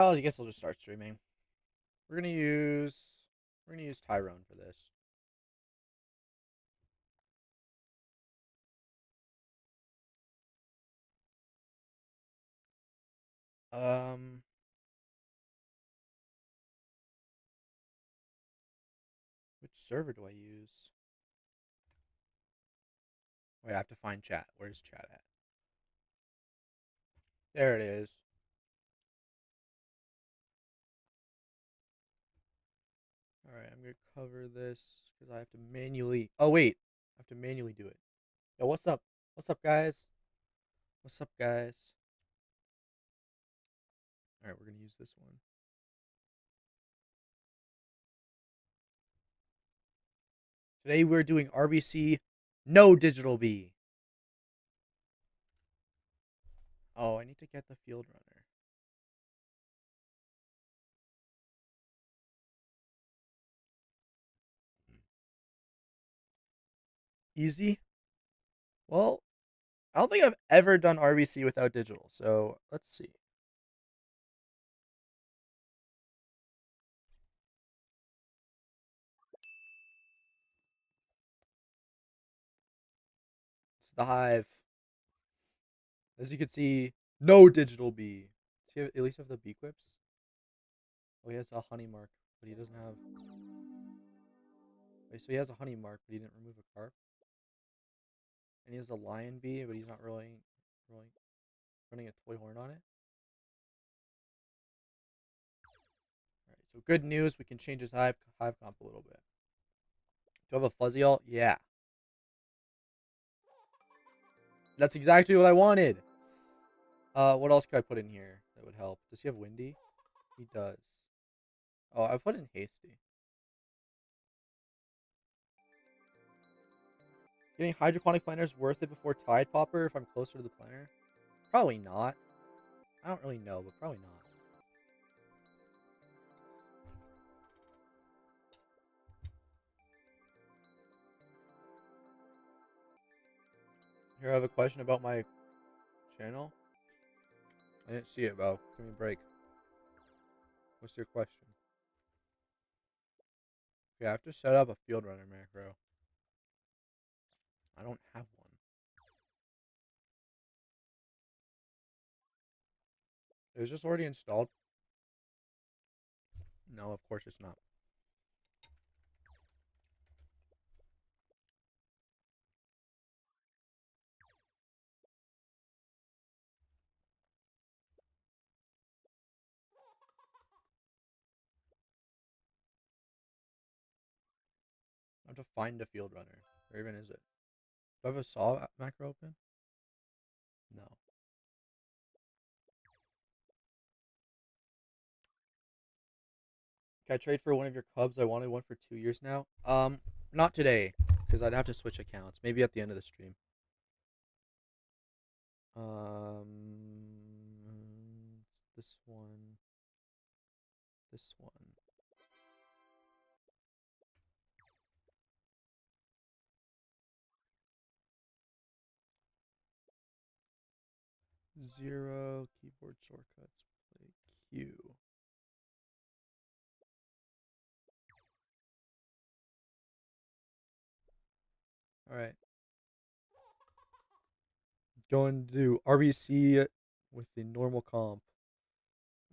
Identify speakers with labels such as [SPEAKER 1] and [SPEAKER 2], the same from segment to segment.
[SPEAKER 1] Well, I guess I'll just start streaming. We're gonna use Tyrone for this. Which server do I use? Wait, I have to find chat. Where's chat at? There it is. Alright, I'm gonna cover this because I have to manually. Oh, wait. I have to manually do it. Yo, what's up? What's up, guys? What's up, guys? Alright, we're gonna use this one. Today we're doing RBC no digital B. Oh, I need to get the field runner. Easy? Well, I don't think I've ever done RBC without digital, so let's see. It's the hive. As you can see, no digital bee. Does he at least have the bee quips? Oh, he has a honey mark, but he doesn't have. Wait, so he has a honey mark, but he didn't remove a carp. And he has a lion bee, but he's not really running a toy horn on it. Alright, so good news, we can change his hive comp a little bit. Do I have a fuzzy alt? Yeah. That's exactly what I wanted. What else could I put in here that would help? Does he have windy? He does. Oh, I put in hasty. Getting hydroponic planters worth it before Tide Popper if I'm closer to the planter? Probably not. I don't really know, but probably not. Here, I have a question about my channel. I didn't see it, bro. Give me a break. What's your question? Okay, I have to set up a field runner macro. I don't have one. It was just already installed. No, of course it's not. I have to find a field runner. Where even is it? Do I have a saw macro open? No. Can I trade for one of your cubs? I wanted one for 2 years now. Not today, because I'd have to switch accounts. Maybe at the end of the stream. This one. This one. Zero keyboard shortcuts. Play Q. All right. Going to do RBC with the normal comp.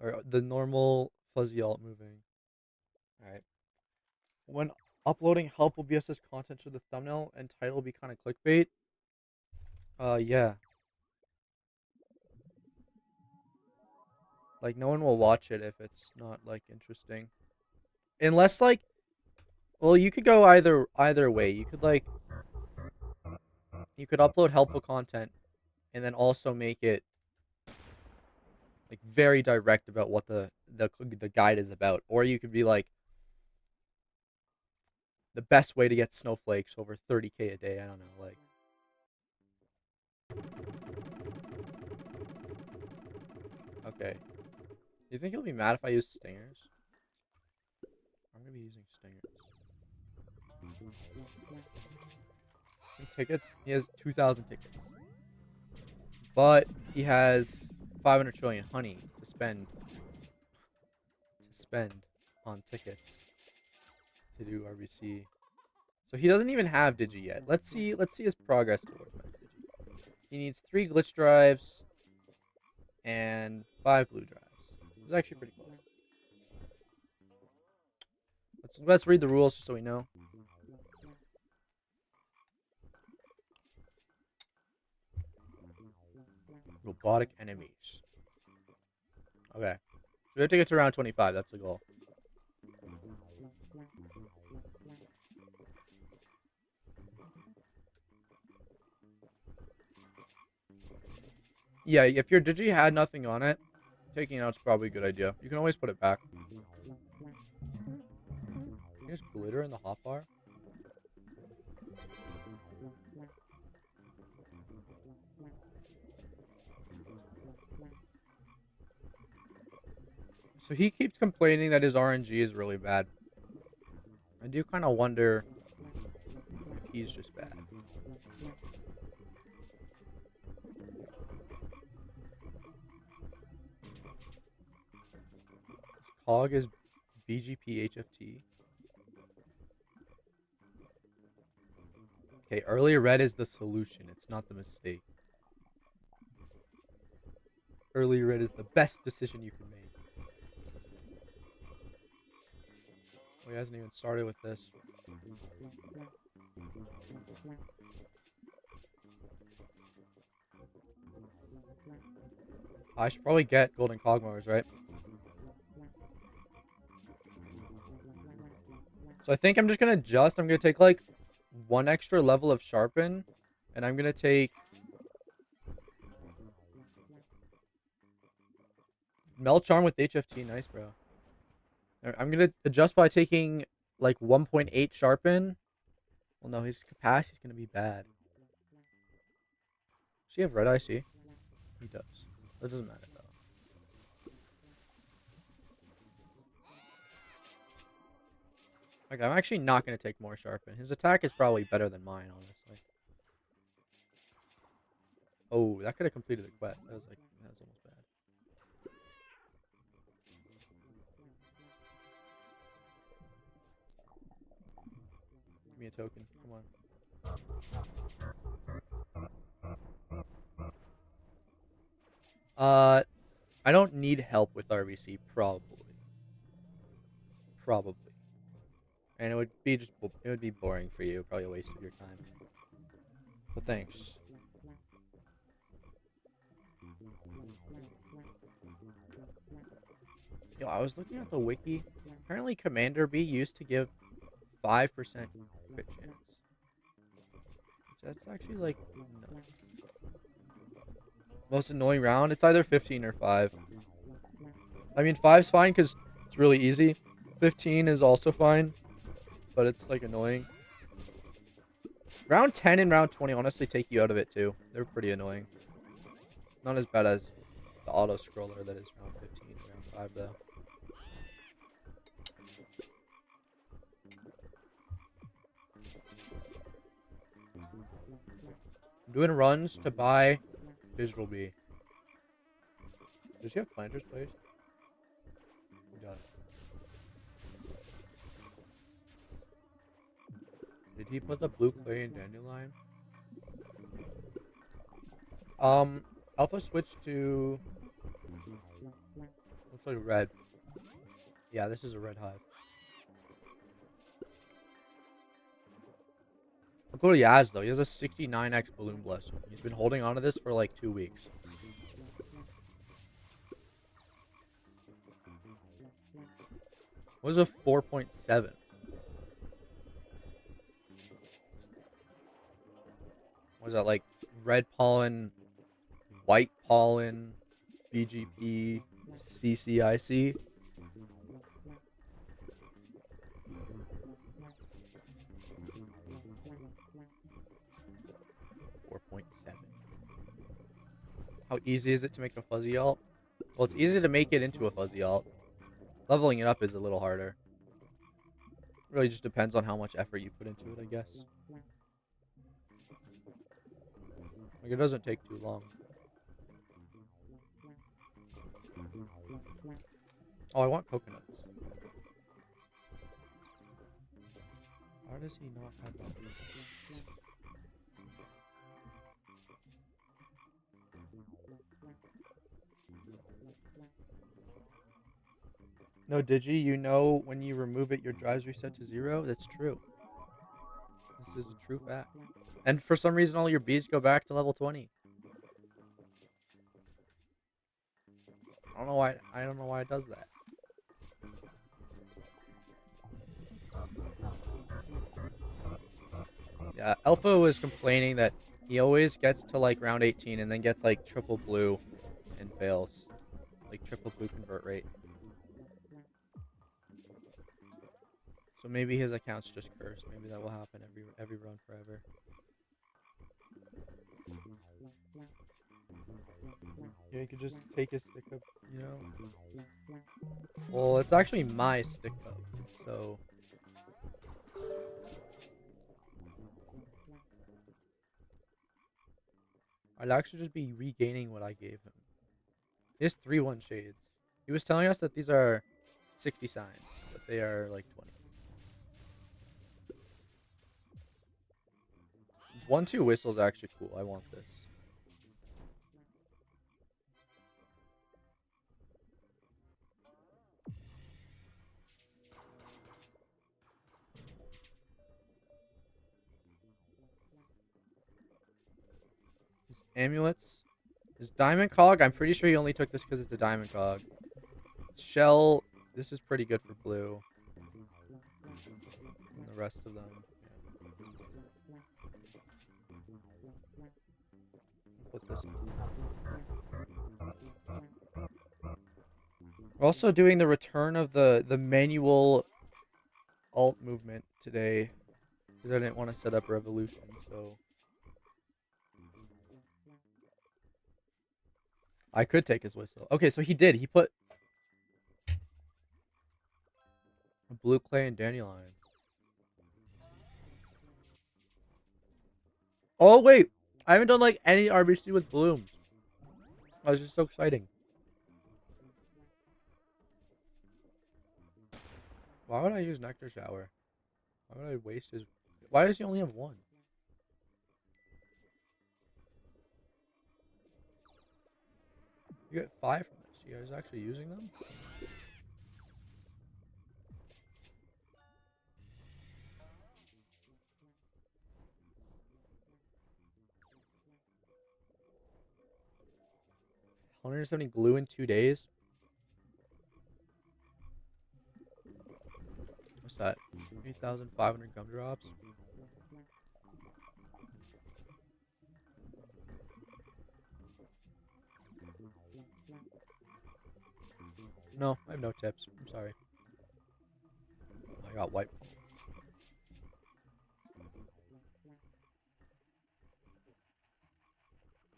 [SPEAKER 1] Or the normal fuzzy alt moving. Alright. When uploading, help will be SS content to the thumbnail and title will be kind of clickbait. Yeah. Like, no one will watch it if it's not, like, interesting. Unless, like, well, you could go either way. You could, like, you could upload helpful content and then also make it like very direct about what the guide is about, or you could be like the best way to get snowflakes over 30k a day. I don't know, like. Okay. Do you think he'll be mad if I use stingers? I'm gonna be using stingers. Tickets? He has 2,000 tickets. But he has 500 trillion honey to spend spend on tickets to do RBC. So he doesn't even have Digi yet. Let's see his progress towards max Digi. He needs 3 glitch drives and 5 blue drives. It's actually pretty close. Let's read the rules just so we know. Robotic enemies. Okay. We have to get to around 25. That's the goal. Yeah, if your Digi had nothing on it, taking it out's probably a good idea. You can always put it back. There's glitter in the hotbar. So he keeps complaining that his RNG is really bad. I do kind of wonder if he's just bad. His cog is BGP HFT. Okay, early red is the solution. It's not the mistake. Early red is the best decision you can make. Oh, he hasn't even started with this. I should probably get golden cogmores, right? So I think I'm just going to adjust. I'm going to take like 1 extra level of Sharpen. And I'm going to take Melt Charm with HFT. Nice, bro. I'm going to adjust by taking like 1.8 Sharpen. Well, no, his capacity's going to be bad. Does he have red IC? He does. That doesn't matter, though. Okay, I'm actually not going to take more Sharpen. His attack is probably better than mine, honestly. Oh, that could have completed the quest. That was almost bad. Give me a token. Come on. I don't need help with RBC, probably. And it would be boring for you, probably a waste of your time. But thanks. Yo, I was looking at the wiki. Apparently Commander B used to give 5% crit chance. That's actually like nuts. Most annoying round? It's either 15 or 5. I mean, 5's fine because it's really easy. 15 is also fine, but it's like annoying. Round 10 and round 20 honestly take you out of it too. They're pretty annoying. Not as bad as the auto scroller that is round 15 and round 5 though. I'm doing runs to buy Digital B. Does he have planters placed? He does. Did he put the blue clay in dandelion? Alpha switched to looks like red. Yeah, this is a red hive. I'll go to Yaz though. He has a 69x balloon blessing. He's been holding on to this for like 2 weeks. What is a 4.7? What is that, like red pollen, white pollen, BGP, CCIC? How easy is it to make a fuzzy alt? Well, it's easy to make it into a fuzzy alt. Leveling it up is a little harder. It really just depends on how much effort you put into it, I guess. Like, it doesn't take too long. Oh, I want coconuts. Why does he not have that? No digi, you know when you remove it, your drives reset to 0? That's true. This is a true fact. And for some reason, all your bees go back to level 20. I don't know why. I don't know why it does that. Yeah, Alpha was complaining that he always gets to like round 18 and then gets like triple blue and fails. Like triple blue convert rate. So maybe his account's just cursed. Maybe that will happen every run forever. Yeah, you could just take his stick up, you know? Well, it's actually my stick up, so... I'd actually just be regaining what I gave him. He has 3-1 shades. He was telling us that these are 60 signs, but they are like 20. 1-2 whistle is actually cool. I want this. His amulets. His diamond cog. I'm pretty sure he only took this because it's a diamond cog. Shell. This is pretty good for blue. And the rest of them. Yeah. Put this in. We're also doing the return of the manual alt movement today because I didn't want to set up revolution, so I could take his whistle. Okay, so he did. He put a blue clay and dandelion. Oh wait, I haven't done like any RBC with blooms. That was just so exciting. Why would I use nectar shower? Why would I waste his? Why does he only have one? You get 5 from this. You guys actually using them? $170 glue in 2 days. What's that? 8,500 gumdrops. No, I have no tips. I'm sorry. I got wiped.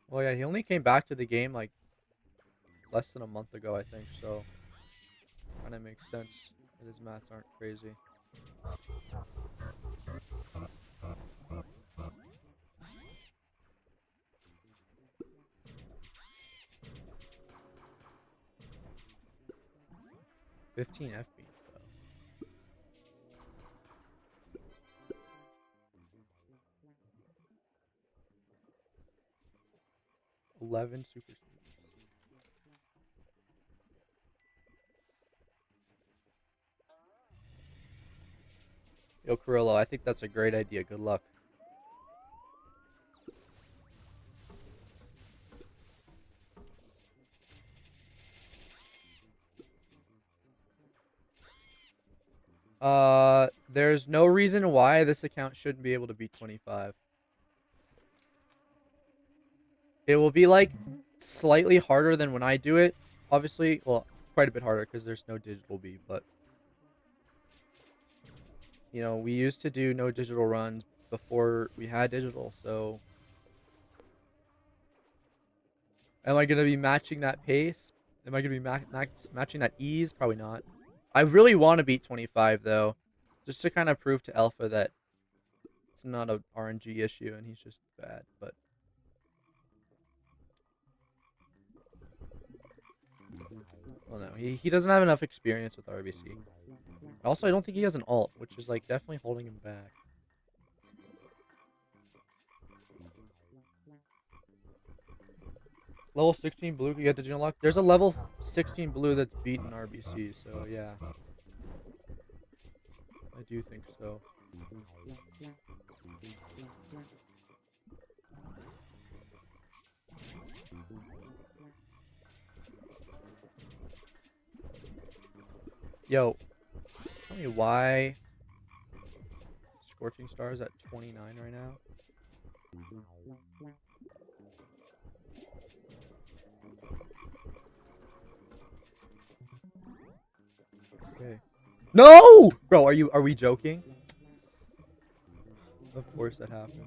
[SPEAKER 1] Well, yeah, he only came back to the game like less than a month ago, I think, so kind of makes sense that his maths aren't crazy. $15 FB though. 11 super speeds. Yo, Carrillo, I think that's a great idea. Good luck. There's no reason why this account shouldn't be able to beat 25. It will be like slightly harder than when I do it. Obviously, well, quite a bit harder because there's no digital beat, but you know, we used to do no digital runs before we had digital, so am I going to be matching that pace? Am I going to be matching that ease? Probably not. I really want to beat 25 though, just to kind of prove to Alpha that it's not a RNG issue and he's just bad, but Well, no, he doesn't have enough experience with RBC. Also, I don't think he has an ult, which is like definitely holding him back. Level 16 blue can get the Genlock. There's a level 16 blue that's beaten RBC, so yeah. I do think so. Yo, tell me why Scorching Star is at 29 right now. Okay. No! Bro, are we joking? Of course that happened.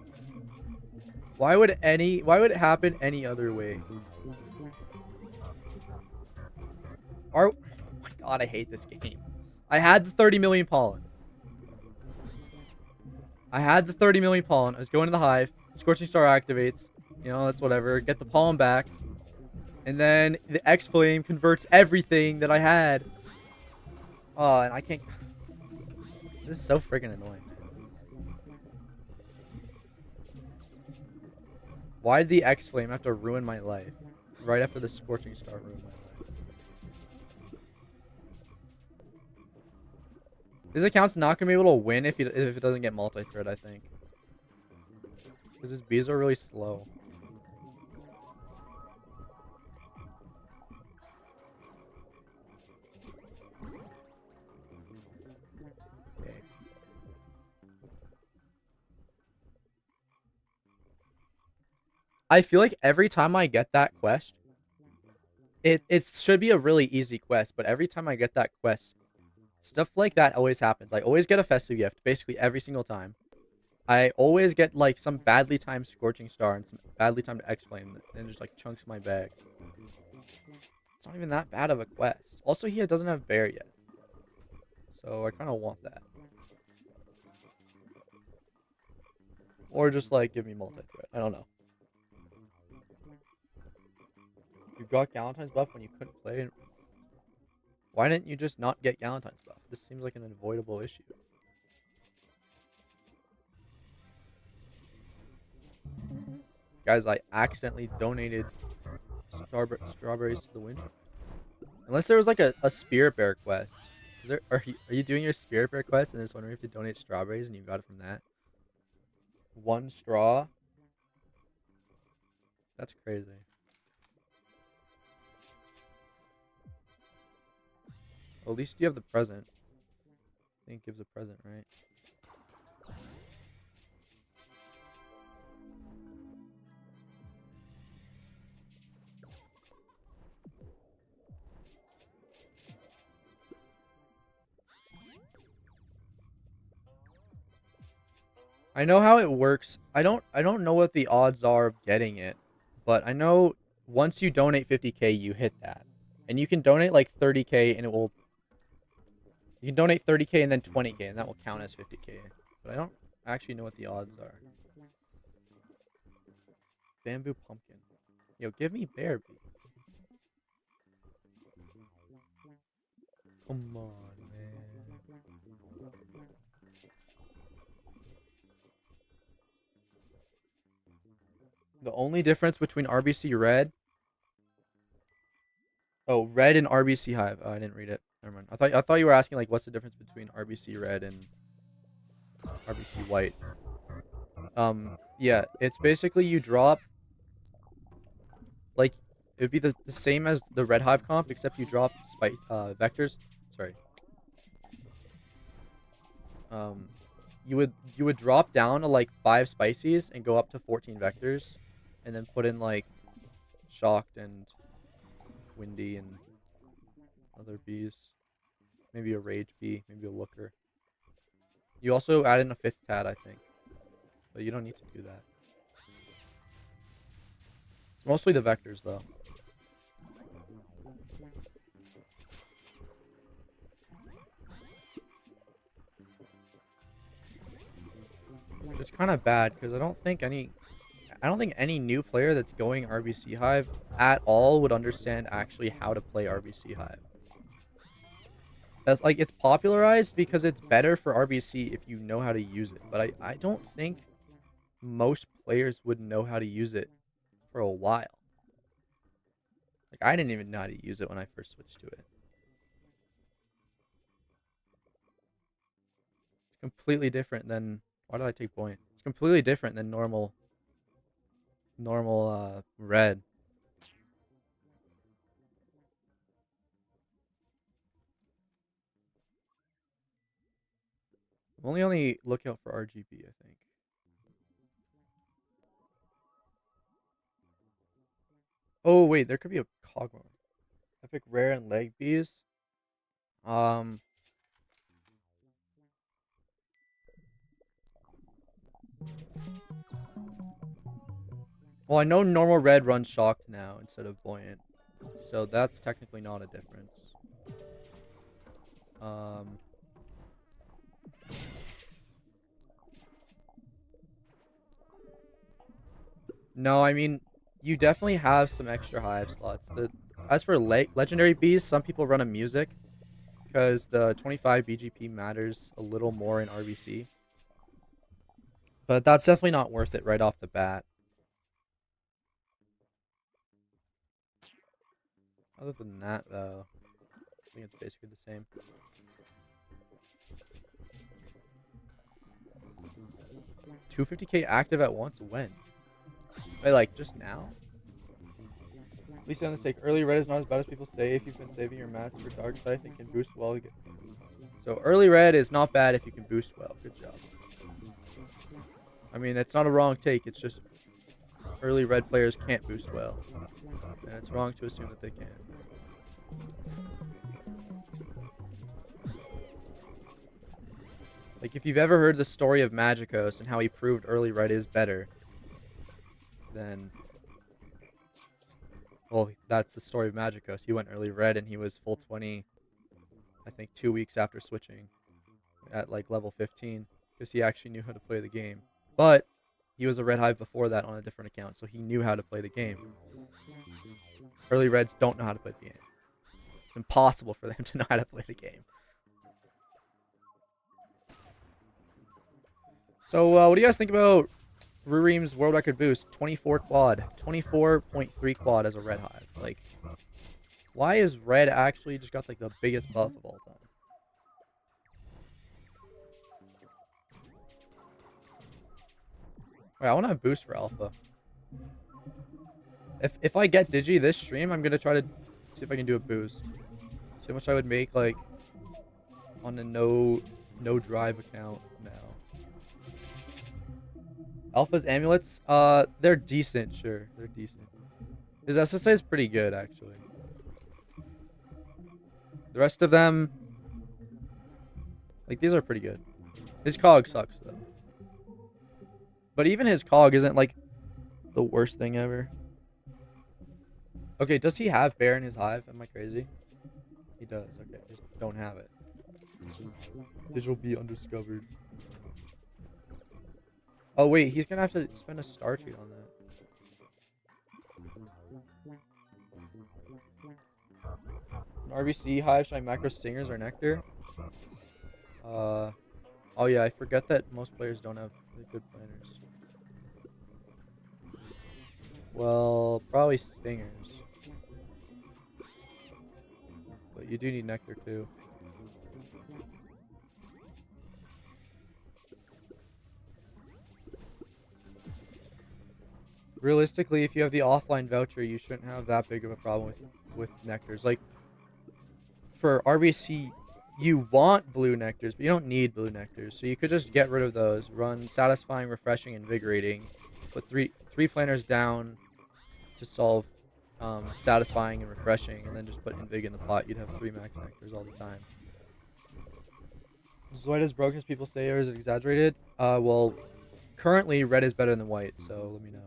[SPEAKER 1] Why would it happen any other way? Oh my god, I hate this game. I had the 30 million pollen. I was going to the hive. Scorching Star activates. You know, that's whatever. Get the pollen back. And then the X Flame converts everything that I had. Oh, and I can't. This is so freaking annoying, man. Why did the X Flame have to ruin my life? Right after the Scorching Star ruined my life. This account's not going to be able to win if it doesn't get multi-thread, I think. Because his bees are really slow. Okay. I feel like every time I get that quest, it should be a really easy quest, but every time I get that quest, stuff like that always happens. I always get a festive gift, basically every single time. I always get like some badly timed Scorching Star and some badly timed X Flame and just like chunks my bag. It's not even that bad of a quest. Also, he doesn't have Bear yet, so I kind of want that. Or just like give me multi-thread. I don't know. You got Galentine's buff when you couldn't play. Why didn't you just not get Galentine's buff? This seems like an unavoidable issue. Guys, I accidentally donated strawberries to the wind. Unless there was like a Spirit Bear quest. Are you doing your Spirit Bear quest and there's wondering if you donate strawberries and you got it from that? One straw? That's crazy. Well, at least you have the present. I think it gives a present, right? I know how it works. I don't know what the odds are of getting it, but I know once you donate 50k, you hit that. And you can donate like 30k and it will. You can donate 30k and then 20k and that will count as 50k. But I don't actually know what the odds are. Bamboo pumpkin. Yo, give me Bear Bee. Come on, man. The only difference between RBC Red. Oh, Red and RBC Hive. Oh, I didn't read it. Never mind. I thought you were asking like what's the difference between RBC Red and RBC White. Yeah, it's basically you drop like it would be the same as the Red Hive comp, except you drop vectors. Sorry. You would drop down to like 5 spices and go up to 14 vectors, and then put in like shocked and windy and other bees. Maybe a rage bee, maybe a looker. You also add in a 5th tad, I think. But you don't need to do that. It's mostly the vectors though. Which is kind of bad because I don't think any new player that's going RBC Hive at all would understand actually how to play RBC Hive. That's like, it's popularized because it's better for RBC if you know how to use it. But I don't think most players would know how to use it for a while. Like, I didn't even know how to use it when I first switched to it. It's completely different than... Why did I take point? It's completely different than normal red. I'm only looking out for RGB, I think. Oh wait, there could be a Cogmore. Epic rare and leg bees. Well, I know normal red runs shocked now instead of buoyant, so that's technically not a difference. No, I mean, you definitely have some extra hive slots. As for legendary bees, some people run a music because the 25 BGP matters a little more in RBC. But that's definitely not worth it right off the bat. Other than that, though, I think it's basically the same. $250K active at once? When? Wait, like, just now? At least on the sake, early red is not as bad as people say if you've been saving your mats for dark scythe and can boost well. So early red is not bad if you can boost well. Good job. I mean, that's not a wrong take. It's just early red players can't boost well. And it's wrong to assume that they can. Like, if you've ever heard the story of Magicos and how he proved early red is better, then... Well, that's the story of Magicos. He went early red and he was full 20, I think 2 weeks after switching at like level 15 because he actually knew how to play the game. But he was a red hive before that on a different account, so he knew how to play the game. Early reds don't know how to play the game. It's impossible for them to know how to play the game. So what do you guys think about Rurim's world record boost? 24 quad. 24.3 quad as a red hive. Like, why is red actually just got like the biggest buff of all time? Wait, I want to have boost for alpha. If I get digi this stream, I'm gonna try to see if I can do a boost. See how much I would make like on a no drive account now. Alpha's amulets, they're decent, sure. They're decent. His SSA is pretty good, actually. The rest of them, like, these are pretty good. His cog sucks, though. But even his cog isn't, like, the worst thing ever. Okay, does he have bear in his hive? Am I crazy? He does, okay. Just don't have it. Digital bee undiscovered. Oh wait, he's gonna have to spend a star treat on that. An RBC hive, should I macro stingers or nectar? Oh yeah, I forget that most players don't have really good planners. Well, probably stingers. But you do need nectar too. Realistically, if you have the offline voucher, you shouldn't have that big of a problem with nectars. Like, for RBC, you want blue nectars, but you don't need blue nectars. So you could just get rid of those. Run satisfying, refreshing, invigorating. Put three planners down to solve satisfying and refreshing, and then just put invig in the pot. You'd have 3 max nectars all the time. Is white as broken as people say, or is it exaggerated? Well, currently red is better than white, so let me know.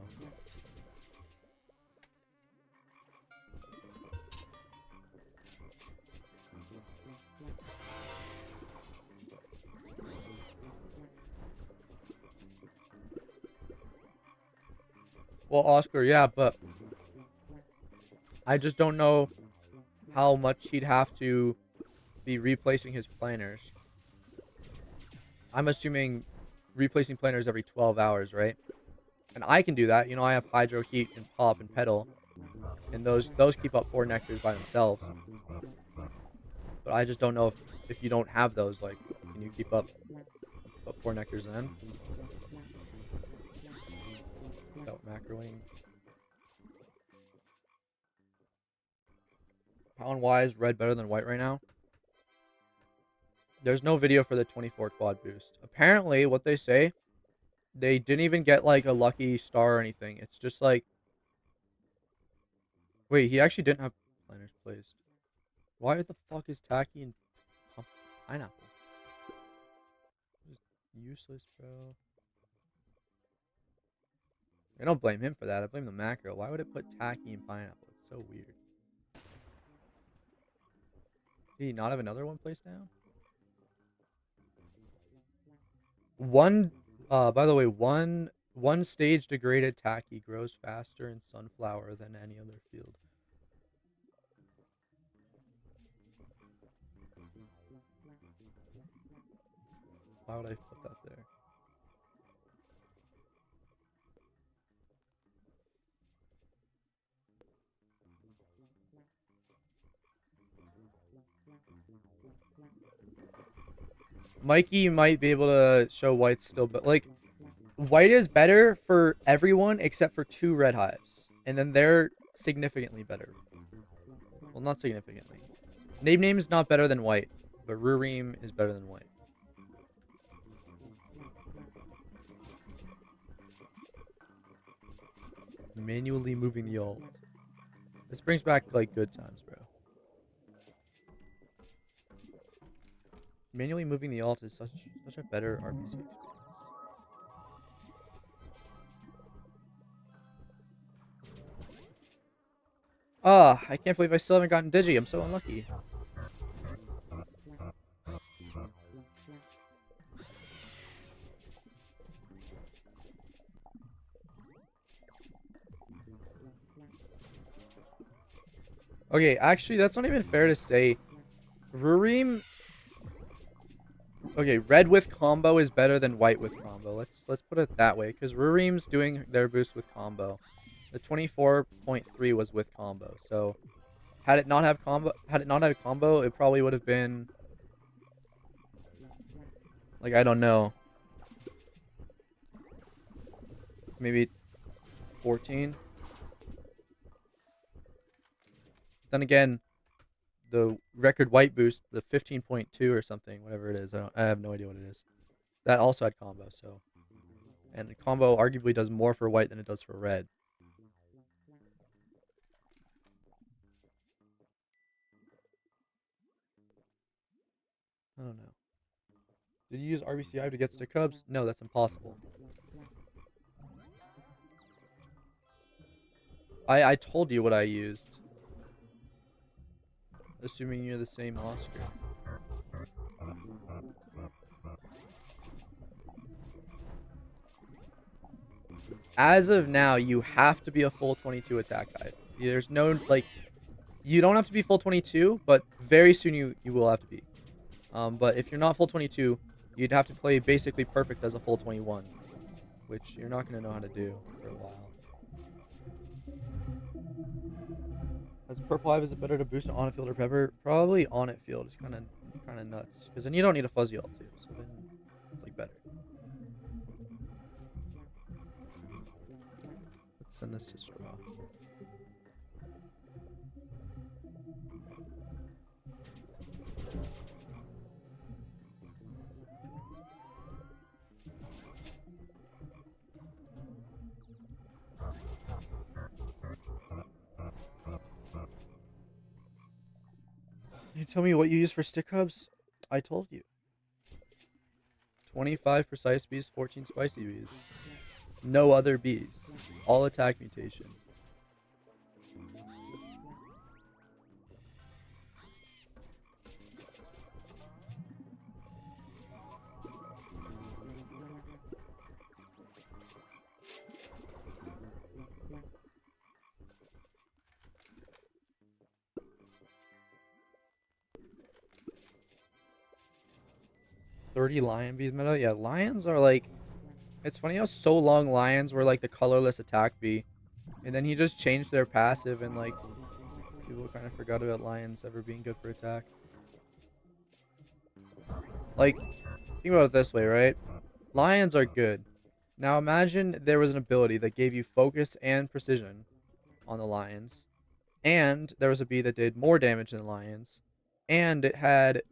[SPEAKER 1] Well, Oscar, yeah, but I just don't know how much he'd have to be replacing his planners. I'm assuming replacing planners every 12 hours, right? And I can do that. You know, I have hydro, heat, and pop, and petal. And those keep up 4 nectars by themselves. But I just don't know if you don't have those, like, can you keep up 4 nectars then? Without macroing. How and why is red better than white right now? There's no video for the 24 quad boost. Apparently, what they say, they didn't even get, like, a lucky star or anything. It's just, like... Wait, he actually didn't have planners placed. Why the fuck is tacky and pineapple? Just useless, bro. I don't blame him for that. I blame the macro. Why would it put tacky and pineapple? It's so weird. Did he not have another one placed down? By the way, one stage degraded tacky grows faster in sunflower than any other field. Why would I put that there? Mikey might be able to show white's still, but like, white is better for everyone except for 2 red hives. And then they're significantly better. Well, not significantly. Name is not better than white, but Rurim is better than white. Manually moving the alt. This brings back, like, good times, bro. Manually moving the alt is such a better RBC experience. Ah, I can't believe I still haven't gotten Digi. I'm so unlucky. Okay, actually, that's not even fair to say. Rurim... Okay, red with combo is better than white with combo. Let's put it that way, because Rurim's doing their boost with combo. The 24.3 was with combo, so had it not had combo, it probably would have been like, I don't know, maybe 14. Then again, the record white boost, the 15.2 or something, whatever it is, I have no idea what it is. That also had combo, so, and the combo arguably does more for white than it does for red. I don't know. Did you use RBC hive to get stick hubs? No, that's impossible. I told you what I used. Assuming you're the same Oscar. As of now, you have to be a full 22 attack hive. There's no, like, you don't have to be full 22, but very soon you will have to be. But if you're not full 22, you'd have to play basically perfect as a full 21, which you're not going to know how to do for a while. As a purple hive, is it better to boost it on it field or pepper? Probably on it field. It's kind of nuts, because then you don't need a fuzzy ult too, so then it's like better. Let's send this to straw. You tell me what you use for stick hubs? I told you. 25 precise bees, 14 spicy bees. No other bees. All attack mutation. 30 lion bees meta? Yeah, lions are like... It's funny how so long lions were like the colorless attack bee. And then he just changed their passive and like... People kind of forgot about lions ever being good for attack. Like, think about it this way, right? Lions are good. Now imagine there was an ability that gave you focus and precision on the lions. And there was a bee that did more damage than the lions. And it had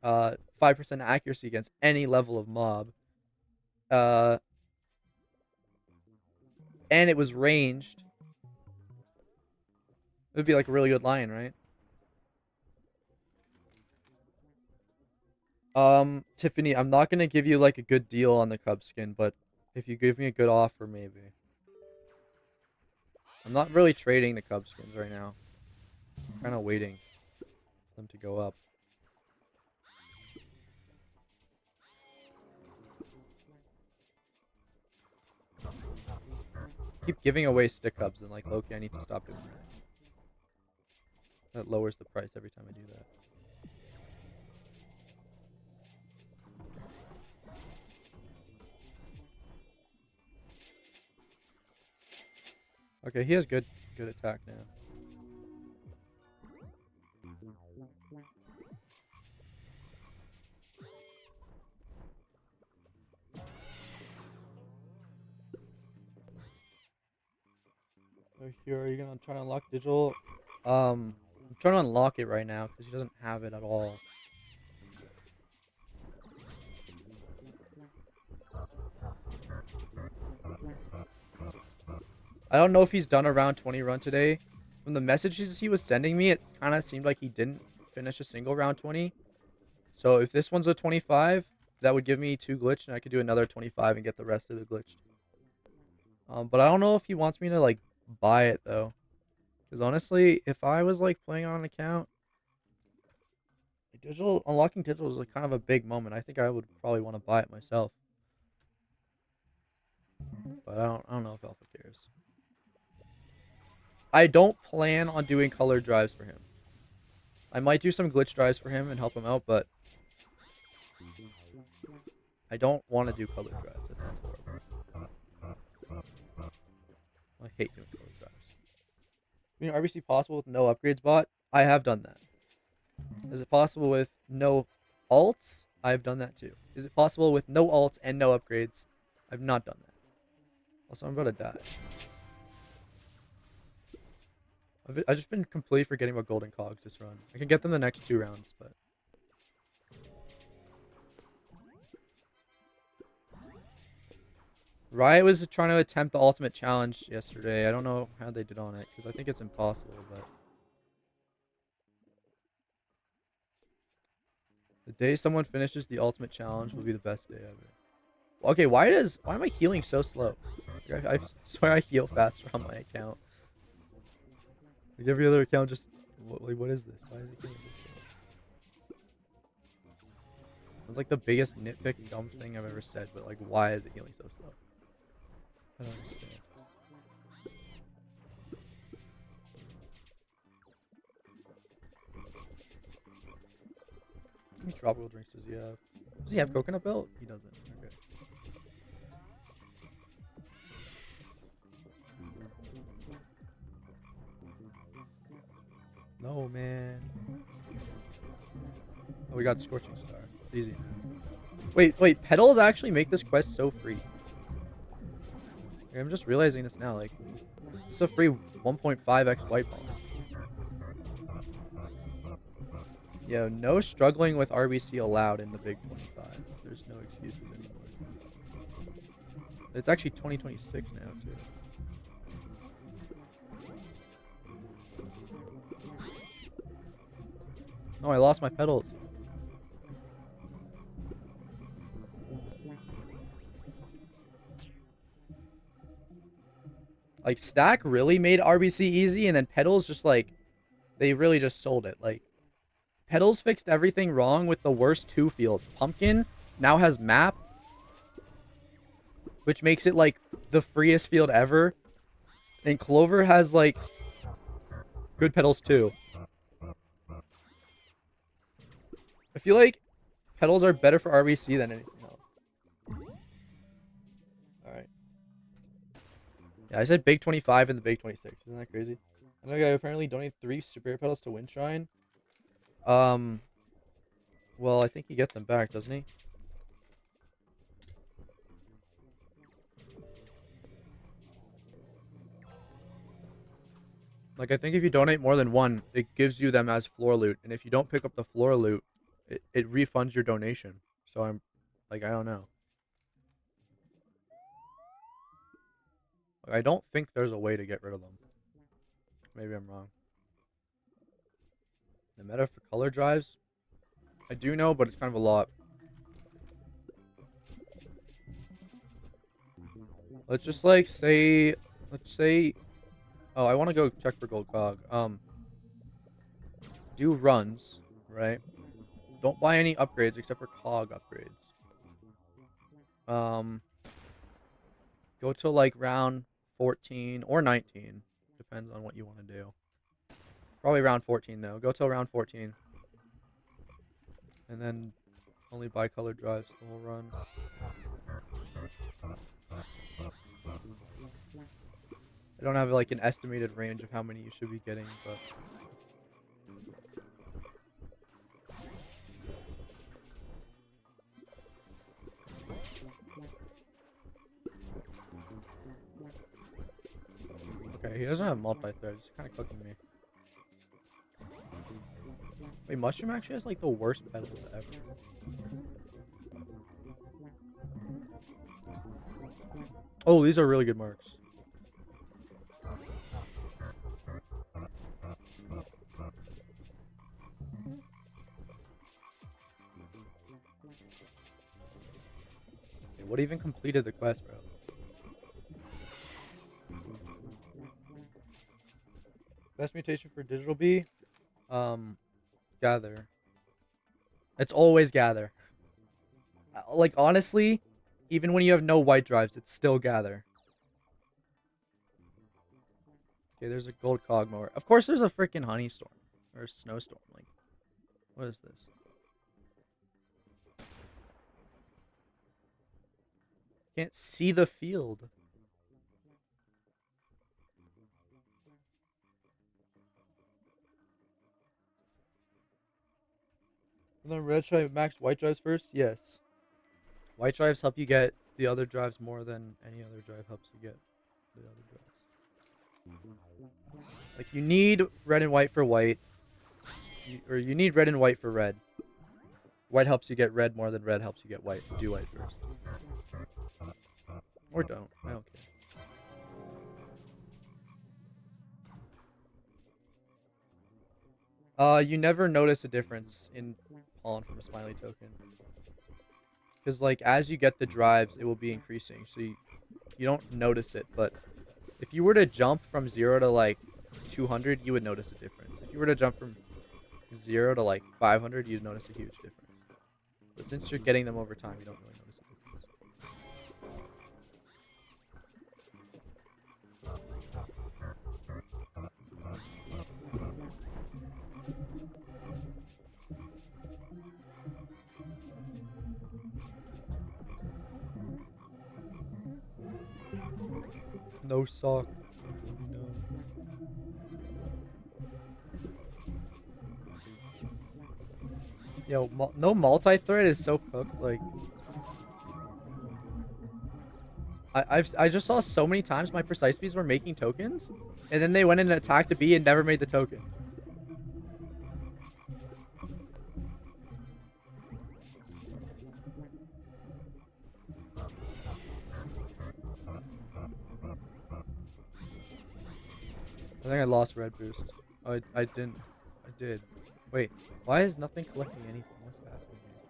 [SPEAKER 1] 5% accuracy against any level of mob. And it was ranged. It would be like a really good lion, right? Tiffany, I'm not gonna give you like a good deal on the cub skin, but if you give me a good offer, maybe. I'm not really trading the cub skins right now. I'm kind of waiting for them to go up. Keep giving away stick cubs and like Loki, I need to stop doing that. That lowers the price every time I do that. Okay, he has good attack now. So here, are you gonna try to unlock digital? I'm trying to unlock it right now because he doesn't have it at all. I don't know if he's done a round 20 run today. From the messages he was sending me, it kind of seemed like he didn't finish a single round 20. So if this one's a 25, that would give me 2 glitched, and I could do another 25 and get the rest of the glitched. But I don't know if he wants me to like buy it though, because honestly, if I was like playing on an account, unlocking digital is like kind of a big moment. I think I would probably want to buy it myself, but I don't know if Alpha cares. I don't plan on doing color drives for him. I might do some glitch drives for him and help him out, but I don't want to do color drives. That sounds horrible. I hate doing color drives. Being RBC possible with no upgrades bot? I have done that. Is it possible with no alts? I've done that too. Is it possible with no alts and no upgrades? I've not done that. Also, I'm about to die. I've just been completely forgetting about golden cogs this run. I can get them the next 2 rounds, but... Riot was trying to attempt the ultimate challenge yesterday. I don't know how they did on it, because I think it's impossible, but... The day someone finishes the ultimate challenge will be the best day ever. Okay, why am I healing so slow? I swear I heal faster on my account. Like every other account just... what is this? Why is it healing so slow? It's like the biggest nitpick dumb thing I've ever said, but like why is it healing so slow? I don't understand. How many tropical drinks does he have? Does he have coconut milk? He doesn't. Okay. No, man. Oh, we got Scorching Star. It's easy. Wait. Petals actually make this quest so free. I'm just realizing this now. Like, it's a free 1.5x white ball. Yo, no struggling with RBC allowed in the big 25. There's no excuses anymore. It's actually 2026 now, too. Oh, I lost my petals. Like, Stack really made RBC easy, and then Petals just, like, they really just sold it. Like, Petals fixed everything wrong with the worst 2 fields. Pumpkin now has Map, which makes it, like, the freest field ever. And Clover has, like, good Petals, too. I feel like Petals are better for RBC than anything else. Alright. Yeah, I said big 25 and the big 26. Isn't that crazy? Another guy apparently donated 3 superior petals to Windshine. Well, I think he gets them back, doesn't he? Like, I think if you donate more than one, it gives you them as floor loot. And if you don't pick up the floor loot, it refunds your donation. So I'm, like, I don't know. Like, I don't think there's a way to get rid of them. Maybe I'm wrong. The meta for color drives? I do know, but it's kind of a lot. Let's just, like, say... Let's say... Oh, I want to go check for gold cog. Do runs, right? Don't buy any upgrades except for cog upgrades. Go to like round 14 or 19. Depends on what you want to do. Probably round 14 though. Go till round 14. And then only buy colored drives the whole run. I don't have like an estimated range of how many you should be getting, but okay, he doesn't have multi-thread. He's kind of cooking me. Wait, Mushroom actually has like the worst petals ever. Oh, these are really good marks. Okay, what even completed the quest, bro? Best mutation for digital bee? Gather. It's always gather. Like, honestly, even when you have no white drives, it's still gather. Okay, there's a gold cog mower. Of course there's a freaking honey storm. Or a snowstorm. Like, what is this? Can't see the field. And then red drive max white drives first? Yes. White drives help you get the other drives more than any other drive helps you get the other drives. Like, you need red and white for white. Or you need red and white for red. White helps you get red more than red helps you get white. Do white first. Or don't. I don't care. You never notice a difference in pollen from a smiley token. Because, like, as you get the drives, it will be increasing. So you don't notice it. But if you were to jump from 0 to, like, 200, you would notice a difference. If you were to jump from 0 to, like, 500, you'd notice a huge difference. But since you're getting them over time, you don't really notice a difference. No sock. No. Yo, no multi-thread is so cooked. Like, I just saw so many times my precise bees were making tokens, and then they went in and attacked a bee and never made the token. I think I lost red boost. Oh, I didn't. I did. Wait, why is nothing collecting anything? What's happening here?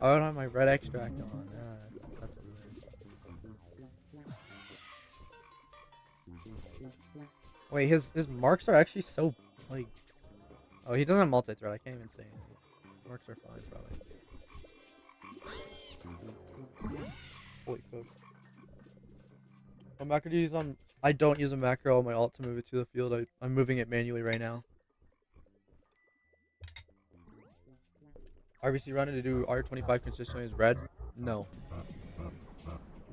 [SPEAKER 1] Oh, I don't have my red extract on. Yeah, that's what it is. Wait, his marks are actually so, like... Oh, he doesn't have multi-thread. I can't even say anything. Marks are fine, probably. Holy fuck. What macro do you use on... I don't use a macro on my alt to move it to the field. I'm moving it manually right now. RBC running to do R25 consistently is red? No.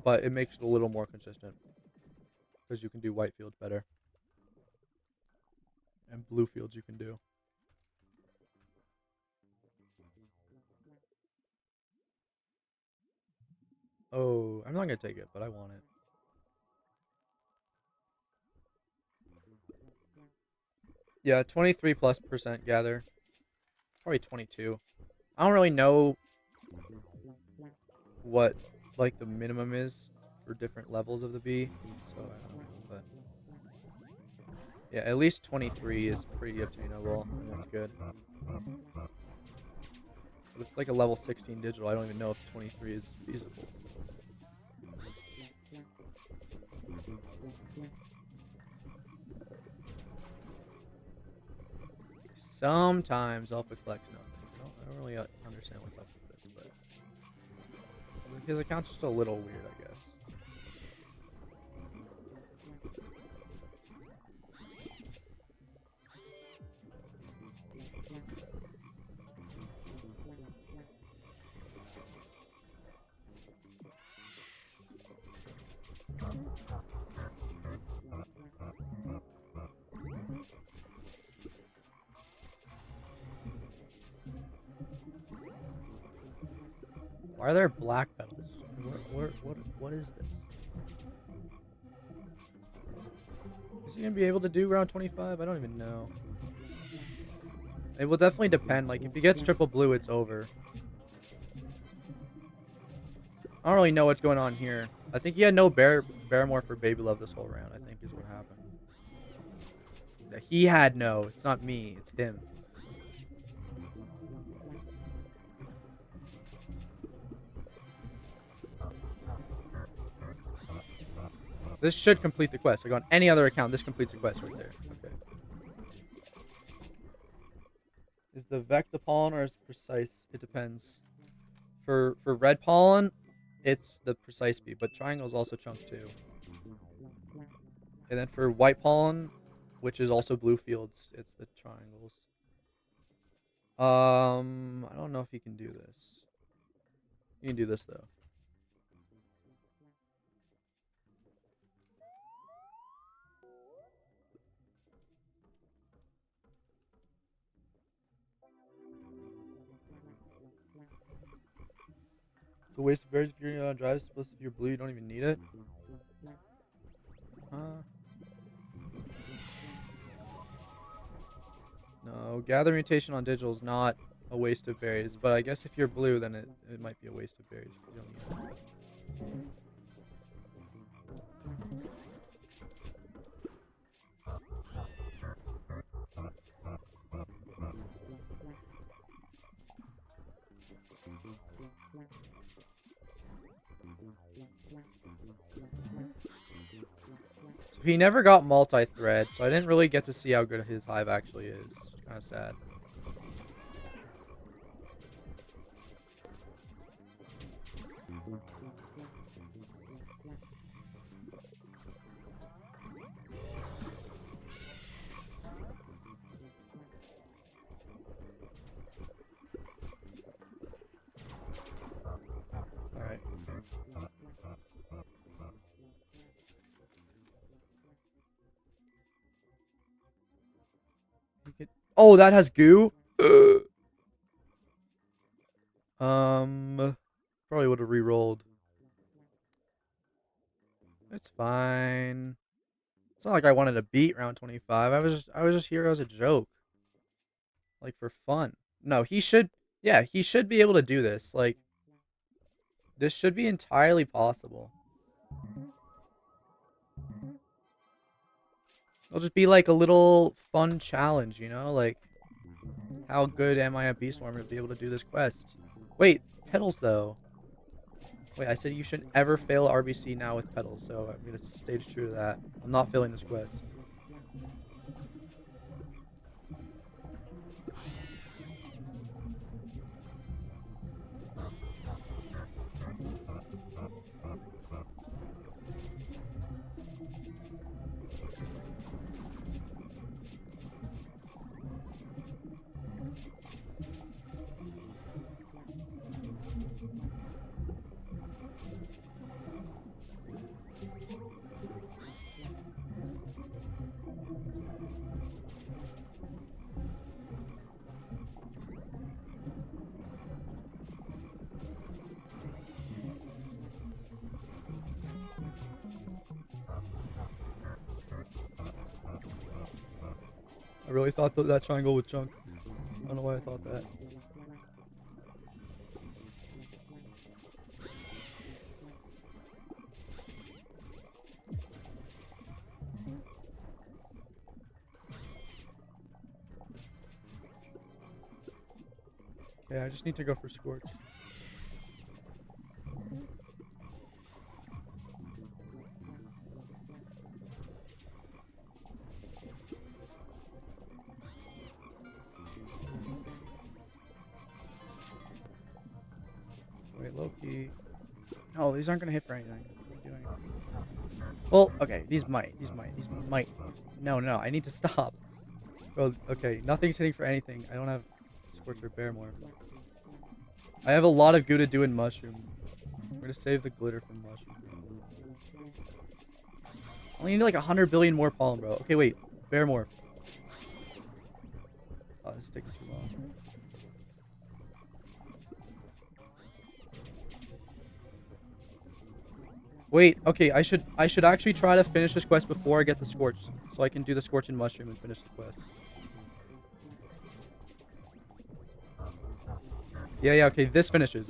[SPEAKER 1] But it makes it a little more consistent. Because you can do white fields better. And blue fields you can do. Oh, I'm not going to take it, but I want it. Yeah, 23+% gather. Probably 22. I don't really know what like the minimum is for different levels of the bee, so I don't know, but yeah, at least 23 is pretty obtainable, and that's good. But if it's like a level 16 digital, I don't even know if 23 is feasible. Sometimes Alpha collects nothing. I don't really understand what's up with this, but his account's just a little weird, I guess. Why are there black petals? What is this? Is he gonna be able to do round 25? I don't even know. It will definitely depend. Like if he gets triple blue, it's over. I don't really know what's going on here. I think he had no Barrymore for Baby Love this whole round, I think is what happened. Yeah, he had no. It's not me. It's him. This should complete the quest. Like on any other account, this completes the quest right there. Okay. Is the Vec the pollen or is it precise? It depends. For red pollen, it's the precise bee, but triangle is also chunk too. And then for white pollen, which is also blue fields, it's the triangles. I don't know if you can do this. You can do this though. It's a waste of berries if you're on drives, plus if you're blue, you don't even need it. No, gather mutation on digital is not a waste of berries, but I guess if you're blue, then it might be a waste of berries. You don't need it. He never got multi-thread, so I didn't really get to see how good his hive actually is. It's kind of sad. Alright. Oh, that has goo? Probably would have re-rolled. It's fine. It's not like I wanted to beat round 25. I was just here as a joke. Like for fun. No, he should be able to do this. Like this should be entirely possible. It'll just be like a little fun challenge, you know? Like, how good am I at Bee Swarmer to be able to do this quest? Wait, petals though. Wait, I said you shouldn't ever fail RBC now with petals, so I'm gonna stay true to that. I'm not failing this quest. really thought that triangle would chunk. I don't know why I thought that. Okay, I just need to go for Scorch. Wait, Loki. No, these aren't gonna hit for anything. What are you doing? Well, okay, these might. No, I need to stop. Bro, okay, nothing's hitting for anything. I don't have Scorch or Bear more. I have a lot of good to do in Mushroom. I'm gonna save the glitter from Mushroom. I only need like 100 billion more pollen, bro. Okay, wait. Bear more. Oh, this is taking too long. Wait, okay, I should actually try to finish this quest before I get the Scorch, so I can do the Scorch and Mushroom and finish the quest. Yeah, okay, this finishes.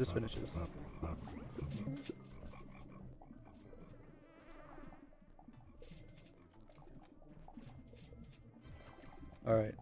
[SPEAKER 1] Alright.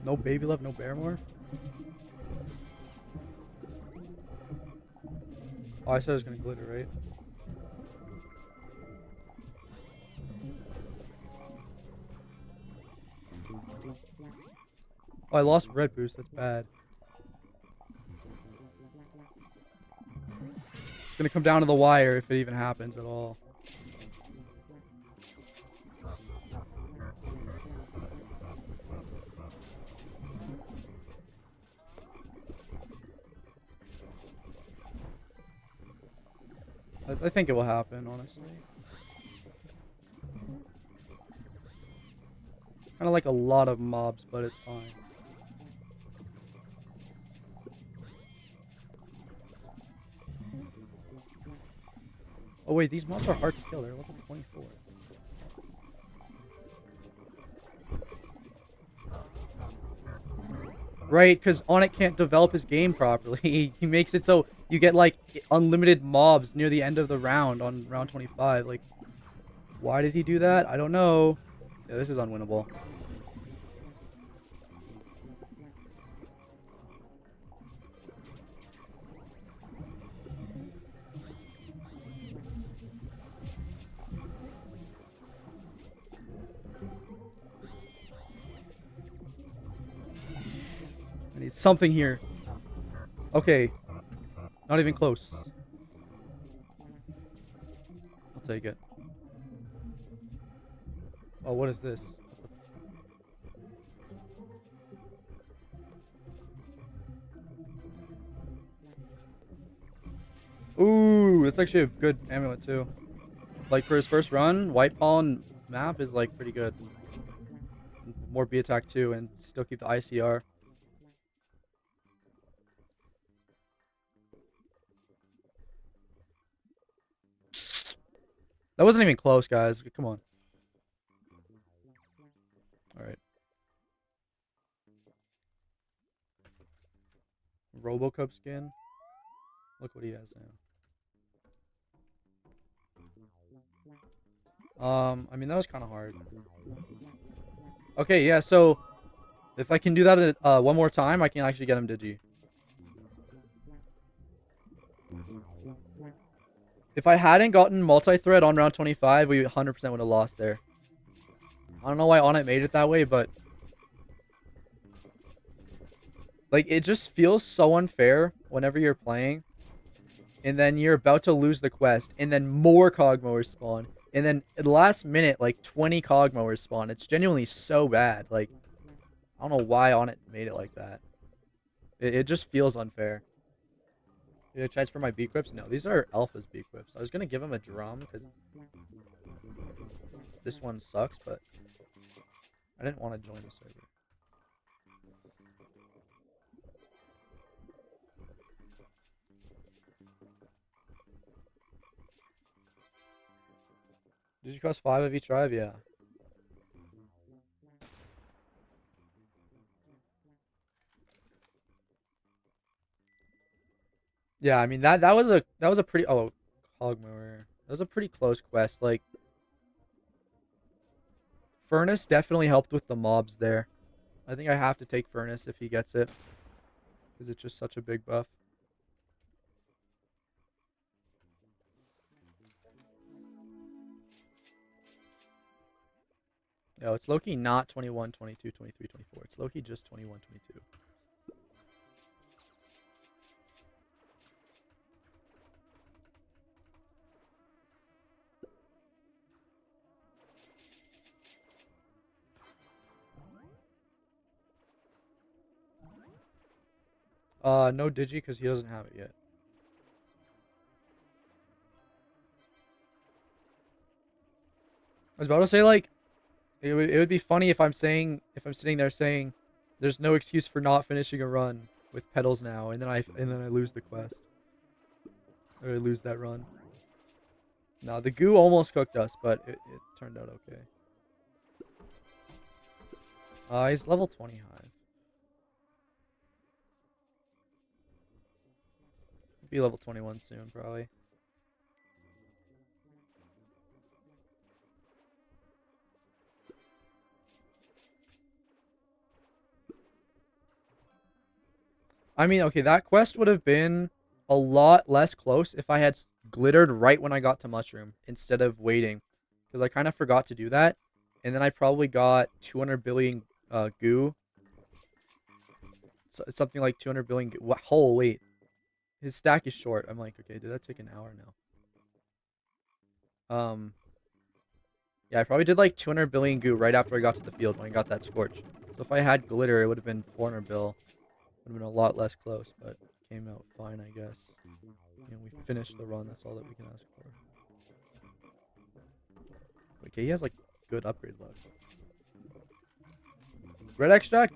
[SPEAKER 1] No baby left, no bear more? Oh, I said it was gonna glitter, right? Oh, I lost red boost, that's bad. It's gonna come down to the wire if it even happens at all. I think it will happen, honestly. Kind of like a lot of mobs, but it's fine. Oh wait, these mobs are hard to kill. They're level 24. Right, because Onnit can't develop his game properly. He makes it so you get like unlimited mobs near the end of the round on round 25. Like, why did he do that? I don't know. Yeah, this is unwinnable. I need something here. Okay. Not even close. I'll take it. Oh, what is this? Ooh, it's actually a good amulet too. Like for his first run, white pollen map is like pretty good. More B attack too, and still keep the ICR. That wasn't even close, guys. Come on. Alright. Robocup skin. Look what he has now. I mean, that was kind of hard. Okay, yeah, so if I can do that one more time, I can actually get him Digi. If I hadn't gotten multi-thread on round 25, we 100% would have lost there. I don't know why Onnit made it that way, but Like, it just feels so unfair whenever you're playing, and then you're about to lose the quest, and then more cog mowers spawn, and then at the last minute, like, 20 cog mowers spawn. It's genuinely so bad. Like, I don't know why Onnit made it like that. It just feels unfair. Did I chance for my B-Quips? No, these are Alpha's B-Quips. I was going to give him a drum, because this one sucks, but I didn't want to join the server. Did you cost 5 of each tribe? Yeah. Yeah, I mean that was a pretty Hogmower. That was a pretty close quest. Like, Furnace definitely helped with the mobs there. I think I have to take Furnace if he gets it, because it's just such a big buff. No, it's low-key not 21, 22, 23, 24. It's low-key just 21, 22. No Digi because he doesn't have it yet. I was about to say, like, it would be funny if I'm sitting there saying there's no excuse for not finishing a run with pedals now, and then I lose the quest. Or I lose that run. No, the goo almost cooked us, but it turned out okay. He's level 20 hive. Be level 21 soon, probably. I mean, okay, that quest would have been a lot less close if I had glittered right when I got to Mushroom instead of waiting. Because I kind of forgot to do that. And then I probably got 200 billion goo. So it's something like 200 billion goo. Oh, wait. His stack is short. I'm like, okay, did that take an hour now? Yeah, I probably did like 200 billion goo right after I got to the field when I got that Scorch. So if I had glitter, it would have been 400 bill. Would have been a lot less close, but came out fine, I guess. And we finished the run. That's all that we can ask for. Okay, he has like good upgrade luck. Red extract?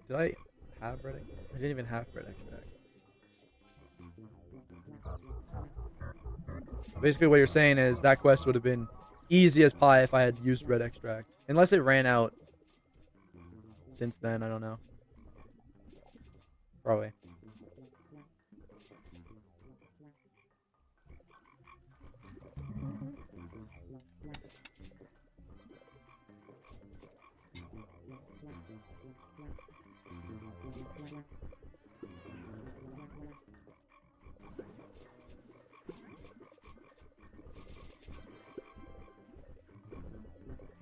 [SPEAKER 1] Did I have red extract? I didn't even have red extract. Basically what you're saying is that quest would have been easy as pie if I had used red extract. Unless it ran out since then, I don't know. Probably.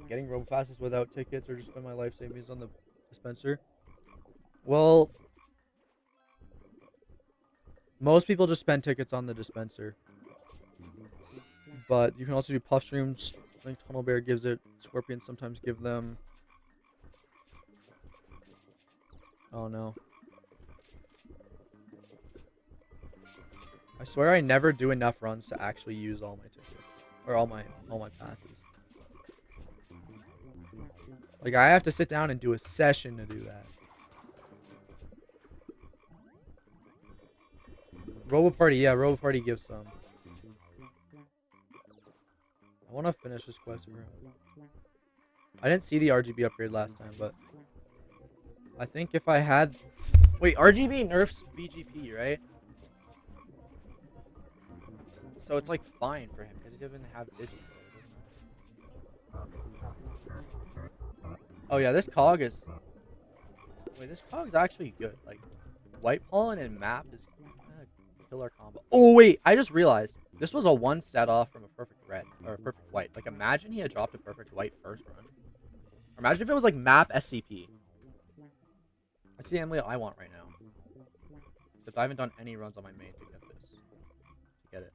[SPEAKER 1] Getting robo passes without tickets or just spend my life savings on the dispenser. Well, most people just spend tickets on the dispenser. But you can also do puff shrooms. I think Tunnel Bear gives it. Scorpions sometimes give them. Oh no. I swear I never do enough runs to actually use all my tickets. Or all my passes. Like, I have to sit down and do a session to do that. Robo Party, yeah, Robo Party gives some. I want to finish this quest for him. I didn't see the RGB upgrade last time, but I think if I had... Wait, RGB nerfs BGP, right? So it's like fine for him because he doesn't have Digi. Oh yeah, this cog is... Wait, this cog's actually good. Like, White Pollen and Map is killer combo. Oh wait, I just realized this was a 1 stat off from a perfect red or a perfect white. Like, imagine he had dropped a perfect white first run. Or imagine if it was like Map SCP. That's the Emily I want right now. Except I haven't done any runs on my main to get this. To get it.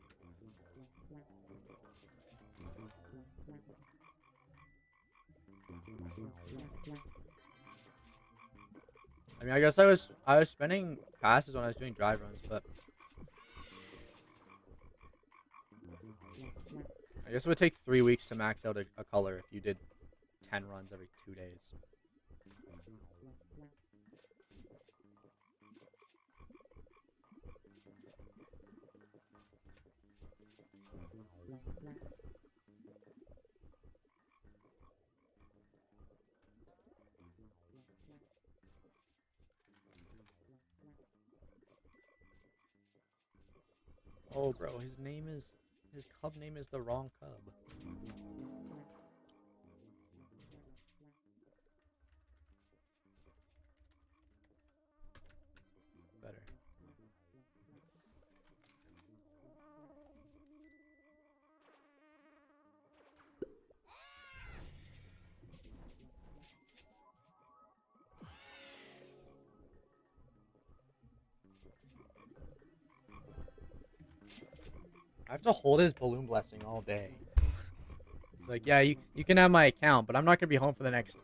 [SPEAKER 1] I mean, I guess I was spending passes when I was doing drive runs, but I guess it would take 3 weeks to max out a color if you did 10 runs every 2 days. Oh, bro, his cub name is the wrong cub. Better. I have to hold his balloon blessing all day. He's like, yeah, you can have my account, but I'm not gonna be home for the next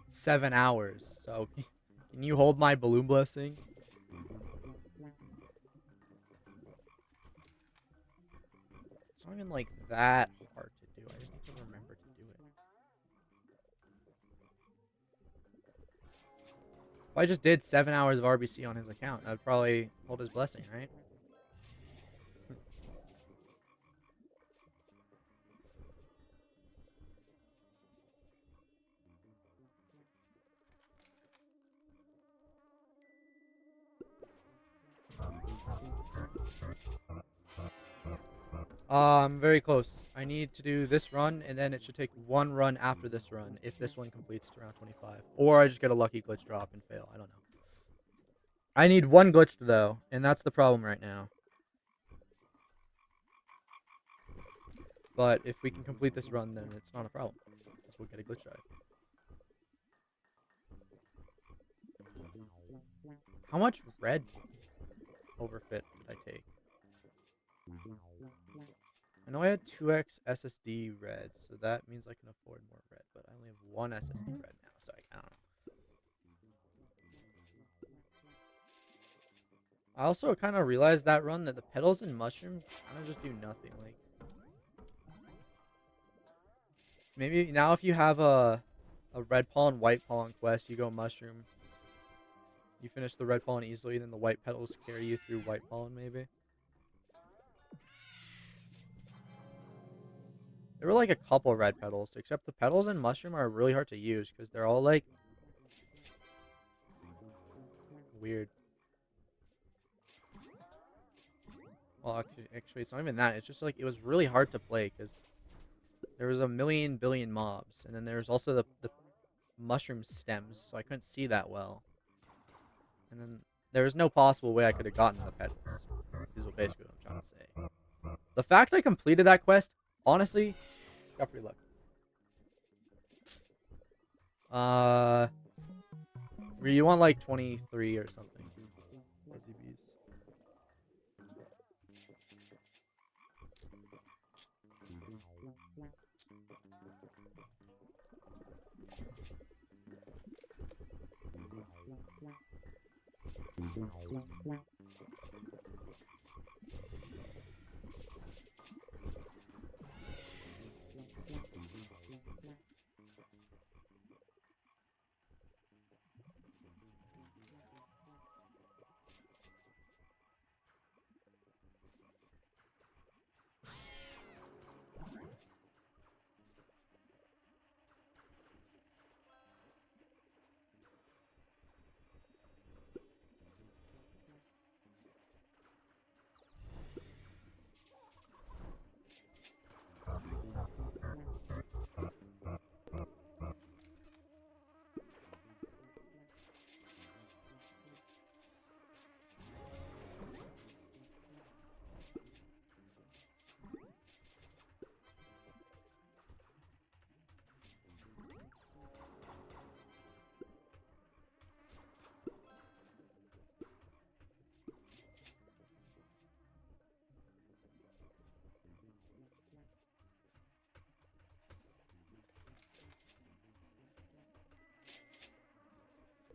[SPEAKER 1] 7 hours. So can you hold my balloon blessing? It's not even like that hard to do. I just need to remember to do it. If I just did 7 hours of RBC on his account, I'd probably hold his blessing, right? Very close. I need to do this run, and then it should take one run after this run, if this one completes to round 25. Or I just get a lucky glitch drop and fail. I don't know. I need one glitch, though, and that's the problem right now. But if we can complete this run, then it's not a problem. We'll get a glitch drive. How much red overfit did I take? I know I had 2x SSD red, so that means I can afford more red, but I only have 1 SSD red now, so I don't know. I also kind of realized that run that the petals and mushroom kind of just do nothing. Like, maybe now if you have a red pollen, white pollen quest, you go mushroom. You finish the red pollen easily, then the white petals carry you through white pollen, maybe. There were like a couple red petals, except the petals and mushroom are really hard to use because they're all like weird. Well, actually, it's not even that. It's just like it was really hard to play because there was a million billion mobs, and then there's also the mushroom stems, so I couldn't see that well. And then there was no possible way I could have gotten the petals. Is what basically what I'm trying to say. The fact I completed that quest, honestly, got pretty lucky. You want like 23 or something? Fuzzy bees.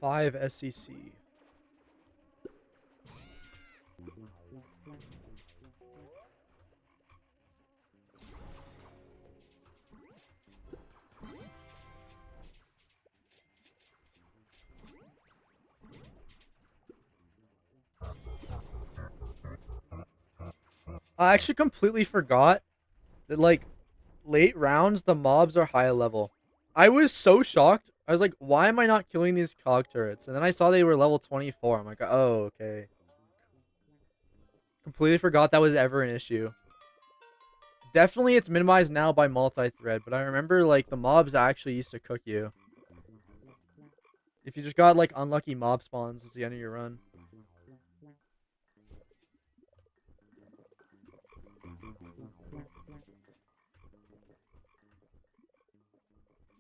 [SPEAKER 1] 5 SEC. I actually completely forgot that, like, late rounds, the mobs are high level. I was so shocked. I was like, why am I not killing these cog turrets? And then I saw they were level 24. I'm like, oh, okay. Completely forgot that was ever an issue. Definitely it's minimized now by multi-thread, but I remember, like, the mobs actually used to cook you. If you just got, like, unlucky mob spawns at the end of your run.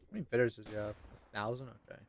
[SPEAKER 1] How many bitters does he have? 1,000? Okay.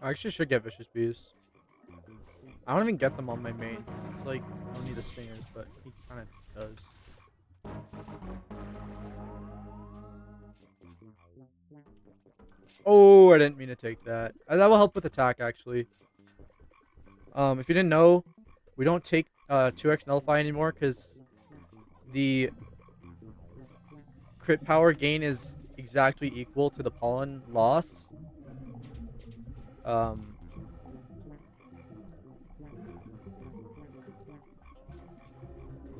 [SPEAKER 1] I actually should get Vicious Bees. I don't even get them on my main. It's like, I don't need the stingers, but he kind of does. Oh, I didn't mean to take that. That will help with attack, actually. If you didn't know, we don't take 2x Nullify anymore because the crit power gain is exactly equal to the pollen loss.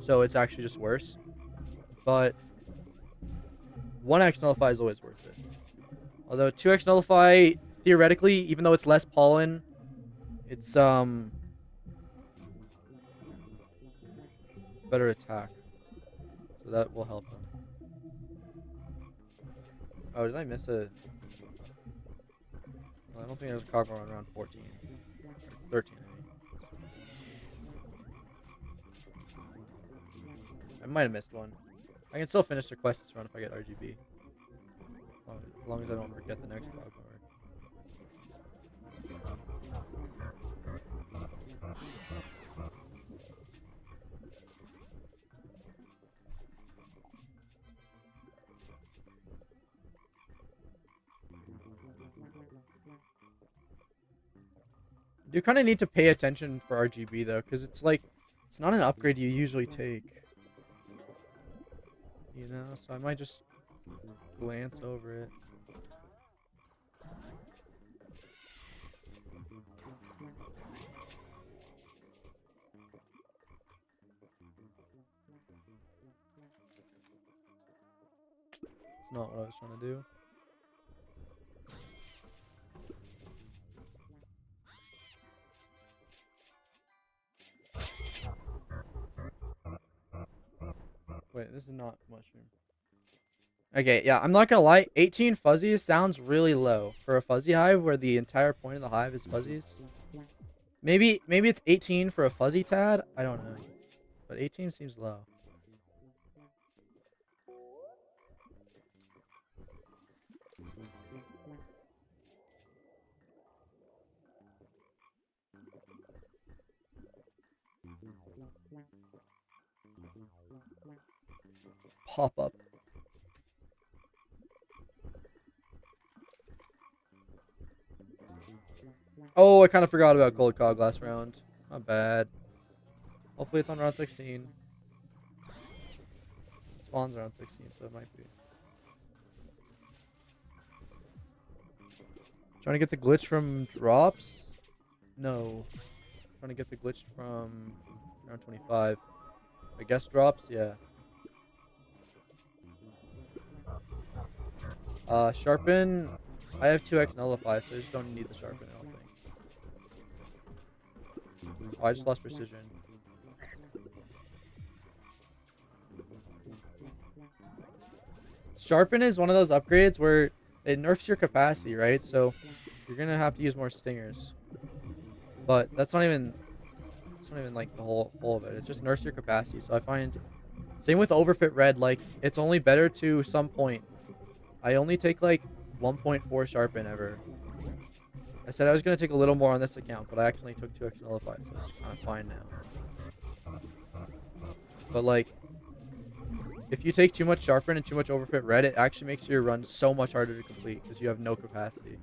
[SPEAKER 1] So it's actually just worse. But 1x Nullify is always worth it. Although 2x Nullify, theoretically, even though it's less pollen, it's better attack. So that will help him. Oh, did I miss a... Well, I don't think there's a cog on around 14. Or 13, I mean. I might have missed one. I can still finish the quest this run if I get RGB. As long as I don't forget the next cog bar. You kind of need to pay attention for RGB though, because it's like, it's not an upgrade you usually take. You know, so I might just glance over it. It's not what I was trying to do. Wait, this is not mushroom. Okay, yeah, I'm not gonna lie. 18 fuzzies sounds really low for a fuzzy hive where the entire point of the hive is fuzzies. Maybe it's 18 for a fuzzy tad. I don't know, but 18 seems low. Pop up. Oh, I kind of forgot about Gold Cog last round. Not bad. Hopefully it's on round 16. It spawns around 16, so it might be. Trying to get the glitch from drops? No. Trying to get the glitch from round 25. I guess drops? Yeah. Sharpen. I have 2x Nullify, so I just don't need the Sharpen, I don't think. Oh, I just lost precision. Sharpen is one of those upgrades where it nerfs your capacity, right? So you're gonna have to use more stingers. But that's not even like the whole of it. It just nerfs your capacity. So I find same with Overfit Red, like it's only better to some point. I only take like 1.4 Sharpen ever. I said I was gonna take a little more on this account, but I actually took 2x Nullify, so it's kind of fine now. But like, if you take too much Sharpen and too much Overfit Red, it actually makes your run so much harder to complete because you have no capacity.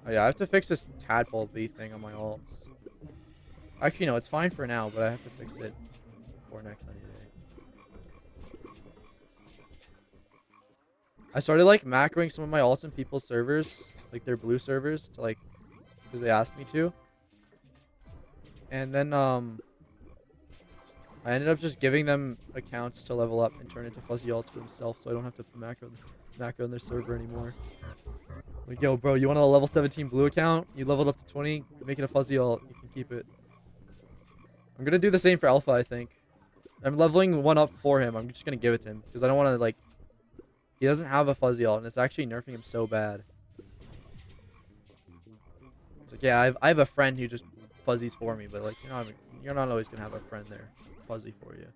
[SPEAKER 1] Oh yeah, I have to fix this tadpole bee thing on my ults. Actually, no, it's fine for now, but I have to fix it before next honeyday. I started like macroing some of my ults in people's servers, like their blue servers, to like, because they asked me to. And then I ended up just giving them accounts to level up and turn into fuzzy ults for themselves, so I don't have to macro on their server anymore. Like, yo, bro, you want a level 17 blue account? You leveled up to 20, make it a fuzzy ult. You can keep it. I'm gonna do the same for Alpha, I think. I'm leveling one up for him. I'm just gonna give it to him because I don't want to like. He doesn't have a fuzzy ult, and it's actually nerfing him so bad. It's like, yeah, I have a friend who just fuzzies for me, but like you're not always gonna have a friend there fuzzy for you.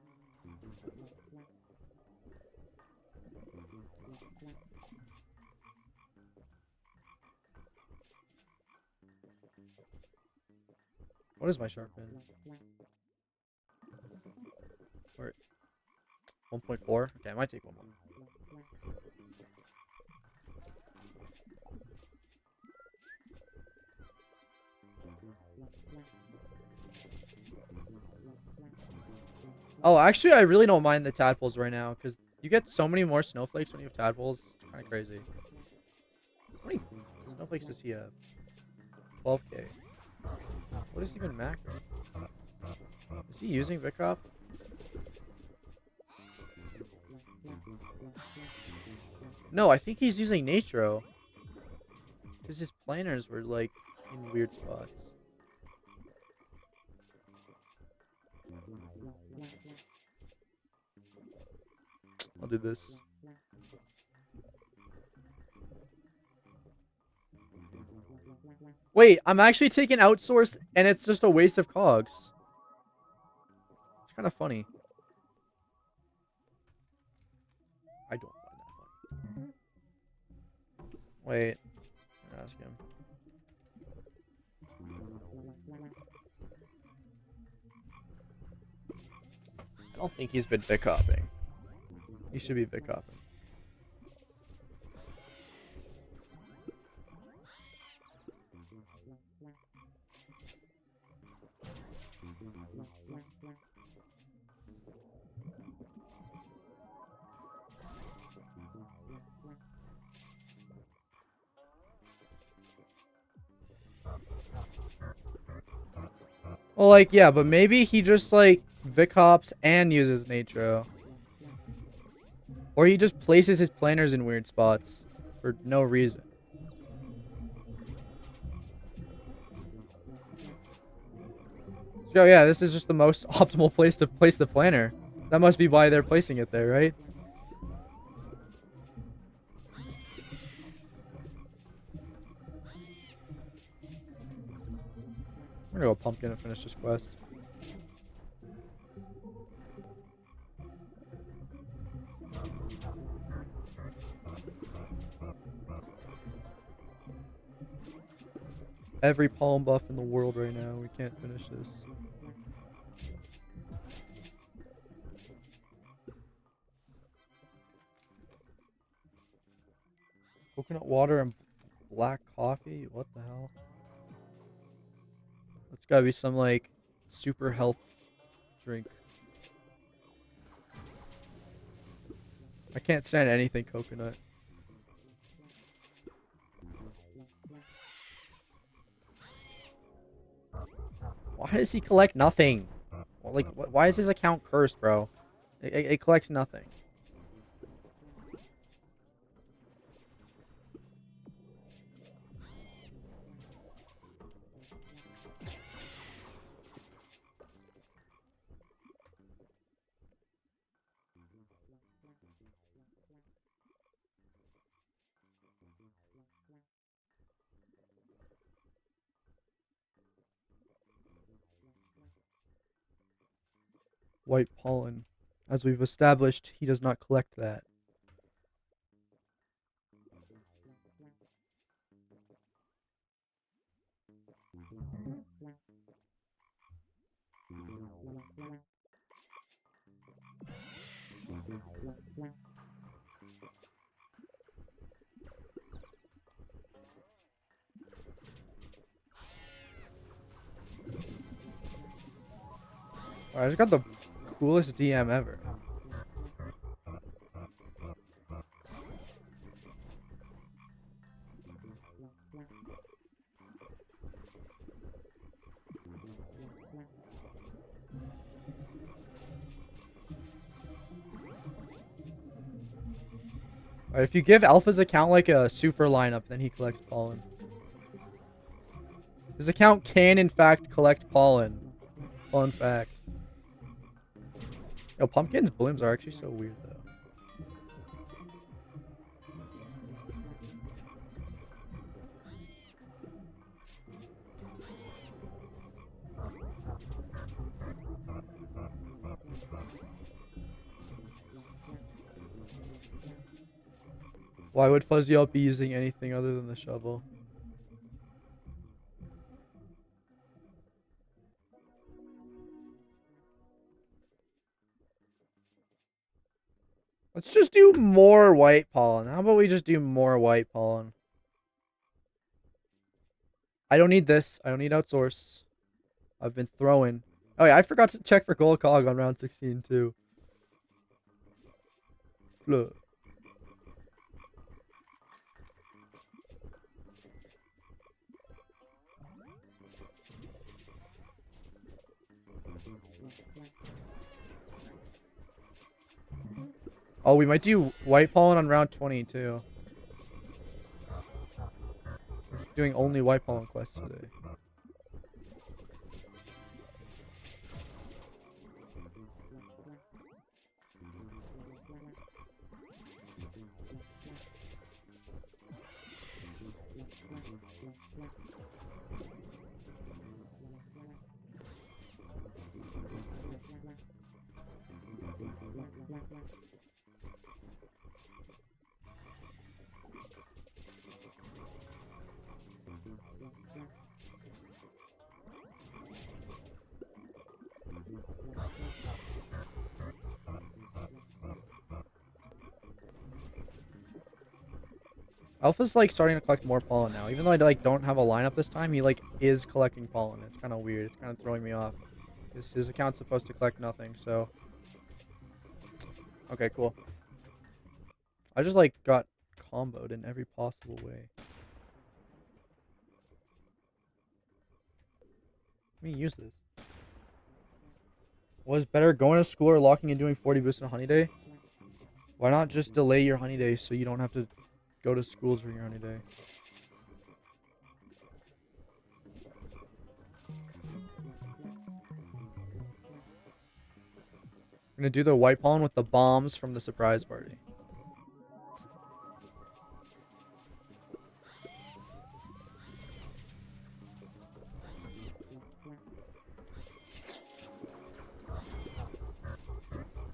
[SPEAKER 1] What is my Sharpen? Where? 1.4? Okay, I might take one more. Oh, actually, I really don't mind the tadpoles right now because you get so many more snowflakes when you have tadpoles. It's kind of crazy. How many snowflakes does he have? 12k. What is even macro? Is he using vichop? No, I think he's using Natro. Because his planners were like in weird spots. I'll do this. Wait, I'm actually taking outsource and it's just a waste of cogs. It's kind of funny. I don't find that funny. Wait, I'll ask him. I don't think he's been vichopping. He should be vichopping. Well, like, yeah, but maybe he just, like, vichops and uses Natro. Or he just places his planners in weird spots for no reason. So, yeah, this is just the most optimal place to place the planner. That must be why they're placing it there, right? I'm gonna go pumpkin and finish this quest. Every palm buff in the world right now. We can't finish this. Coconut water and black coffee? What the hell? It's gotta be some, like, super health drink. I can't stand anything coconut. Why does he collect nothing? Well, like, why is his account cursed, bro? It collects nothing. White pollen. As we've established, he does not collect that. I just got the coolest DM ever. Alright, if you give Alpha's account like a super lineup, then he collects pollen. His account can in fact collect pollen. Fun fact. Yo, Pumpkin's blooms are actually so weird though. Why would Fuzzy Up be using anything other than the shovel? Let's just do more white pollen. How about we just do more white pollen? I don't need this. I don't need outsource. I've been throwing. Oh yeah, I forgot to check for gold cog on round 16 too. Look. Oh, we might do white pollen on round 22. We're just doing only white pollen quests today. Alpha's like starting to collect more pollen now. Even though I like don't have a lineup this time, he like is collecting pollen. It's kind of weird. It's kind of throwing me off. His account's supposed to collect nothing, so. Okay, cool. I just like got comboed in every possible way. Let me use this. Was better going to school or locking and doing 40 boosts on honeyday? Why not just delay your honeyday so you don't have to go to school during your honeyday? I'm gonna do the white pollen with the bombs from the surprise party.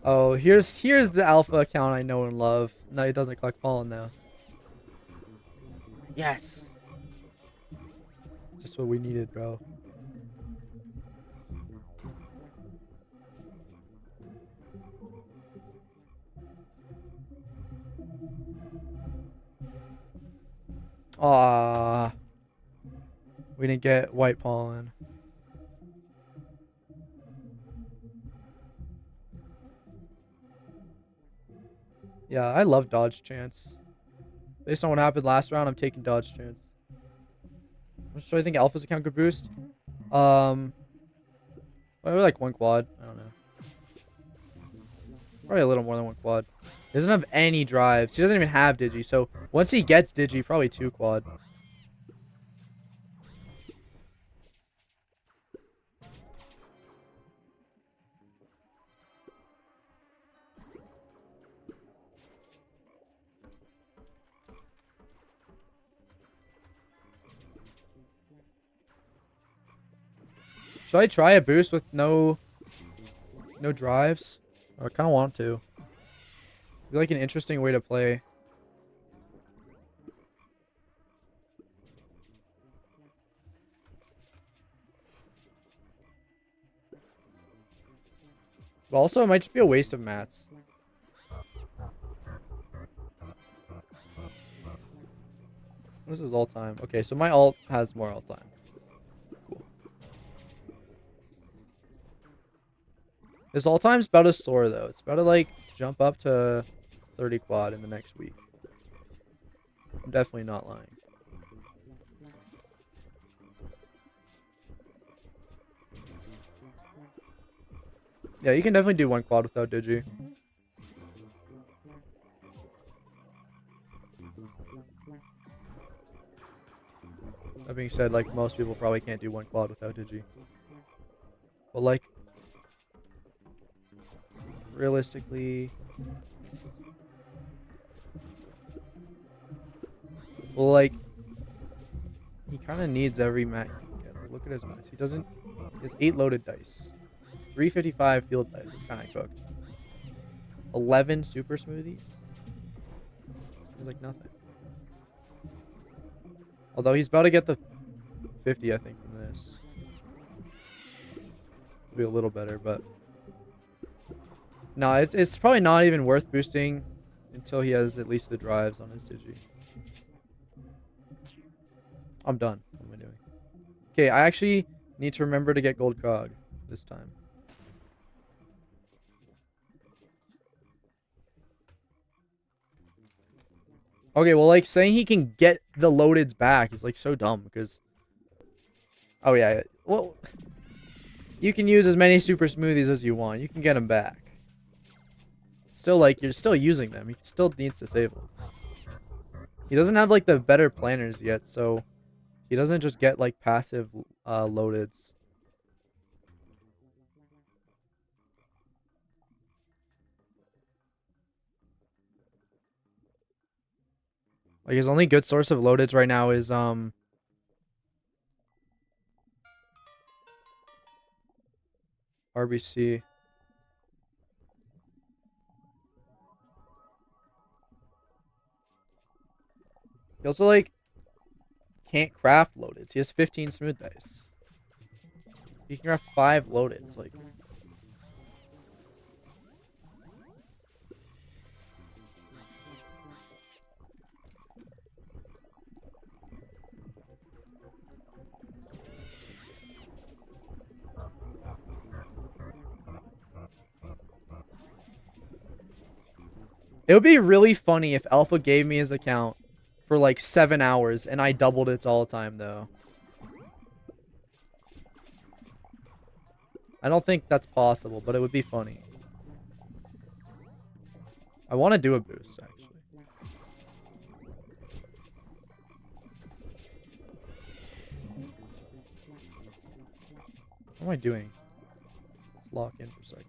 [SPEAKER 1] Oh, here's the alpha account I know and love. No, it doesn't collect pollen now. Yes. Just what we needed, bro. Ah, we didn't get white pollen. Yeah, I love dodge chance. Based on what happened last round, I'm taking dodge chance. How much do I think Alpha's account could boost? Probably like 1 quad. I don't know. Probably a little more than 1 quad. He doesn't have any drives. He doesn't even have Digi. So once he gets Digi, probably 2 quad. Should I try a boost with no drives? I kind of want to. It'd be like an interesting way to play. But also, it might just be a waste of mats. This is all time. Okay, so my alt has more alt time. Cool. His alt time's about to soar though. It's about to like jump up to 30 quad in the next week. I'm definitely not lying. Yeah, you can definitely do 1 quad without Digi. That being said, like, most people probably can't do 1 quad without Digi. But, like, realistically... Well, like, he kind of needs every mat he can get. Like, look at his mats. He doesn't... He has 8 loaded dice. 355 field dice. It's kind of cooked. 11 super smoothies. It's like nothing. Although he's about to get the 50, I think, from this. It'll be a little better, but... No, it's probably not even worth boosting until he has at least the drives on his Digi. I'm done. What am I doing? Okay, I actually need to remember to get gold cog this time. Okay, well, like, saying he can get the loadeds back is, like, so dumb, because... Oh, yeah. Well, you can use as many super smoothies as you want. You can get them back. Still, like, you're still using them. He still needs to save them. He doesn't have, like, the better planners yet, so... He doesn't just get, like, passive loadeds. Like, his only good source of loadeds right now is, RBC. He also, like, can't craft loadeds. He has 15 smooth dice. He can craft 5 loadeds, like... It would be really funny if Alpha gave me his account for like 7 hours and I doubled its all time though. I don't think that's possible, but it would be funny. I want to do a boost actually. What am I doing? Let's lock in for a second.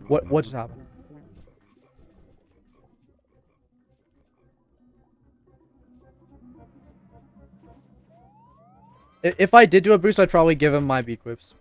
[SPEAKER 1] What just happened? If I did do a boost, I'd probably give him my B-quips.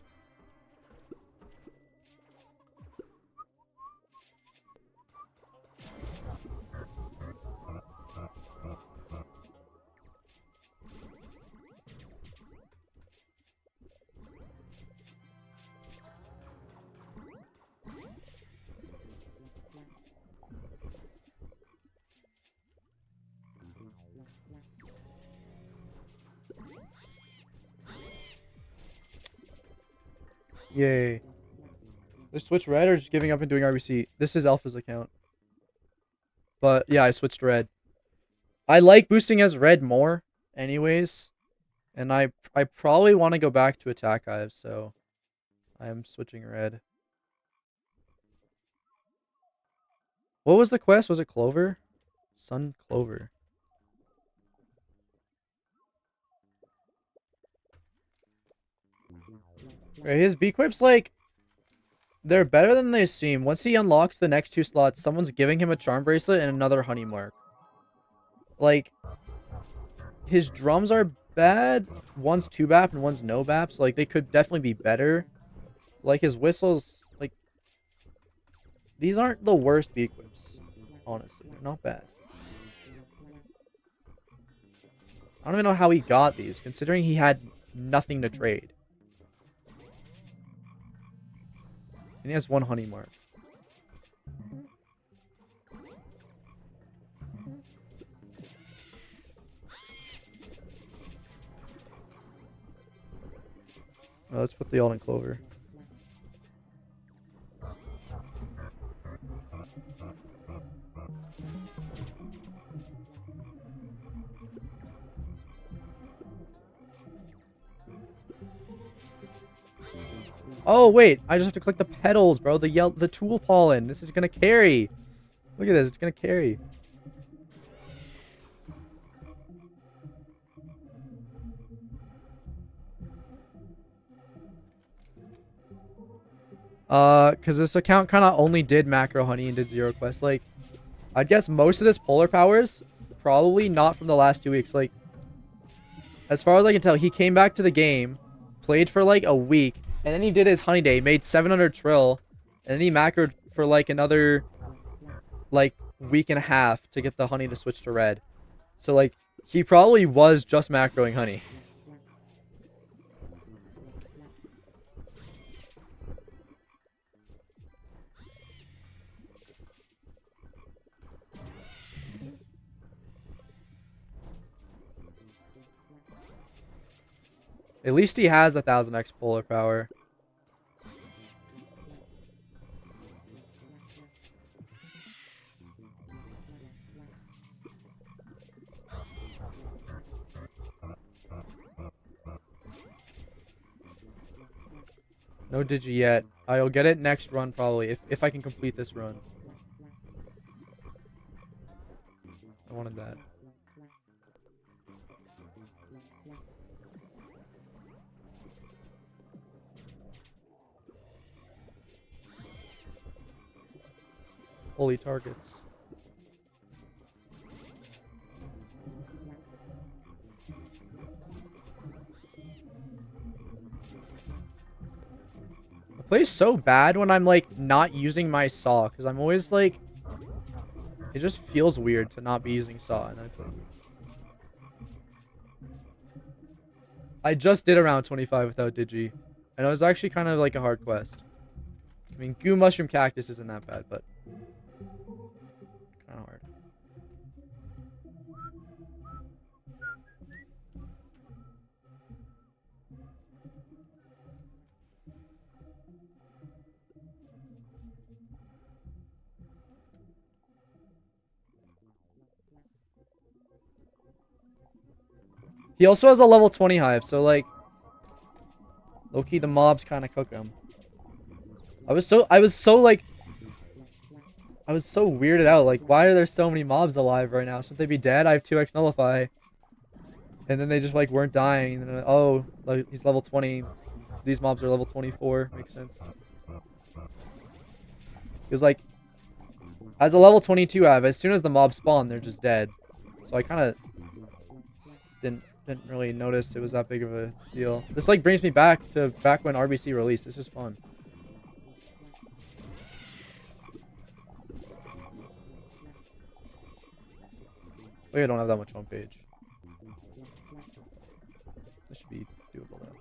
[SPEAKER 1] Yay. Just switch red or just giving up and doing RBC? This is Alpha's account. But yeah, I switched red. I like boosting as red more anyways. And I probably want to go back to attack hive, so I'm switching red. What was the quest? Was it Clover? Sun Clover. Okay, his B-quips, like, they're better than they seem. Once he unlocks the next 2 slots, someone's giving him a charm bracelet and another honey mark. Like, his drums are bad. One's 2-bap and one's no-bap, so, like, they could definitely be better. Like, his whistles, like, these aren't the worst B-quips, honestly. They're not bad. I don't even know how he got these, considering he had nothing to trade. And he has 1 honey mark. Oh, let's put the all in Clover. Oh wait, I just have to click the petals, bro. The tool pollen. This is gonna carry. Look at this, it's gonna carry. Cause this account kind of only did macro honey and did 0 quests. Like, I guess most of this polar powers probably not from the last 2 weeks. Like, as far as I can tell, he came back to the game, played for like a week, and then he did his honey day, made 700 trill, and then he macroed for like another like week and a half to get the honey to switch to red. So like, he probably was just macroing honey. At least he has 1000x polar power. No digi yet. I'll get it next run probably, if I can complete this run. I wanted that. Holy targets. The play's so bad when I'm like not using my saw, because I'm always like, it just feels weird to not be using saw. And I just did around 25 without digi, and it was actually kind of like a hard quest. I mean, goo mushroom cactus isn't that bad, but kind of hard. He also has a level 20 hive, so like, low-key the mobs kind of cook him. I was so weirded out. Like, why are there so many mobs alive right now? Shouldn't they be dead? I have 2x Nullify. And then they just like weren't dying. And then, oh, like, he's level 20. These mobs are level 24. Makes sense. Because like, as a level 22 hive, as soon as the mobs spawn, they're just dead. So I kind of didn't really notice it was that big of a deal. This like brings me back to when RBC released. This is fun. Wait, I don't have that much homepage. This should be doable though.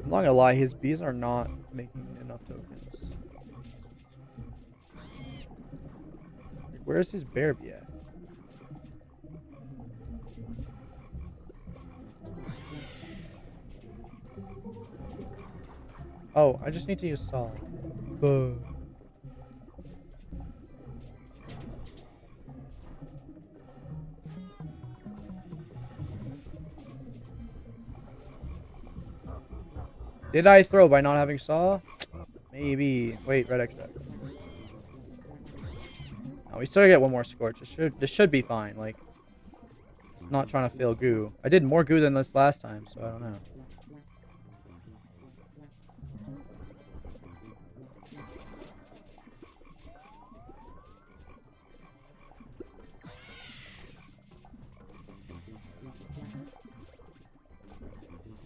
[SPEAKER 1] I'm not gonna lie, his bees are not making enough tokens. Like, where's his bear bee at? Oh, I just need to use saw. Did I throw by not having saw? Maybe. Wait, red extract. Oh, we still gotta get one more scorch. This should be fine. Like, not trying to fail goo. I did more goo than this last time, so I don't know.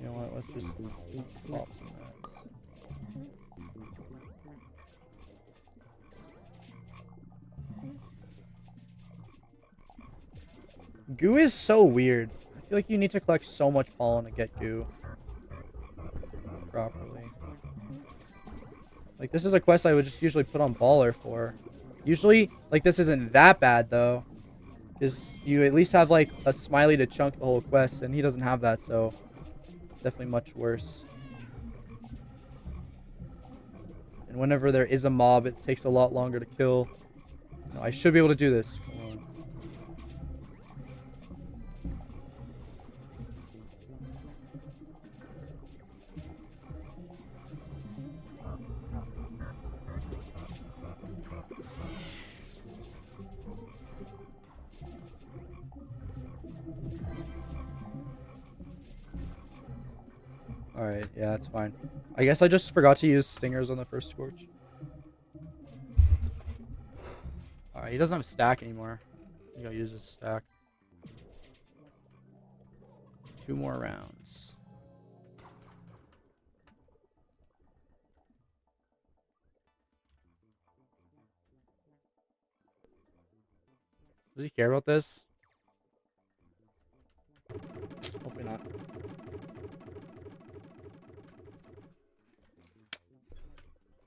[SPEAKER 1] You know what? Let's just pop some rats. Goo is so weird. I feel like you need to collect so much pollen to get goo properly. Like, this is a quest I would just usually put on Baller for. Usually, like, this isn't that bad, though. Because you at least have, like, a smiley to chunk the whole quest, and he doesn't have that, so definitely much worse. And whenever there is a mob, it takes a lot longer to kill. No, I should be able to do this. Alright, yeah, that's fine. I guess I just forgot to use stingers on the first scorch. Alright, he doesn't have a stack anymore. I think I'll use his stack. 2 more rounds. Does he care about this? Hopefully not.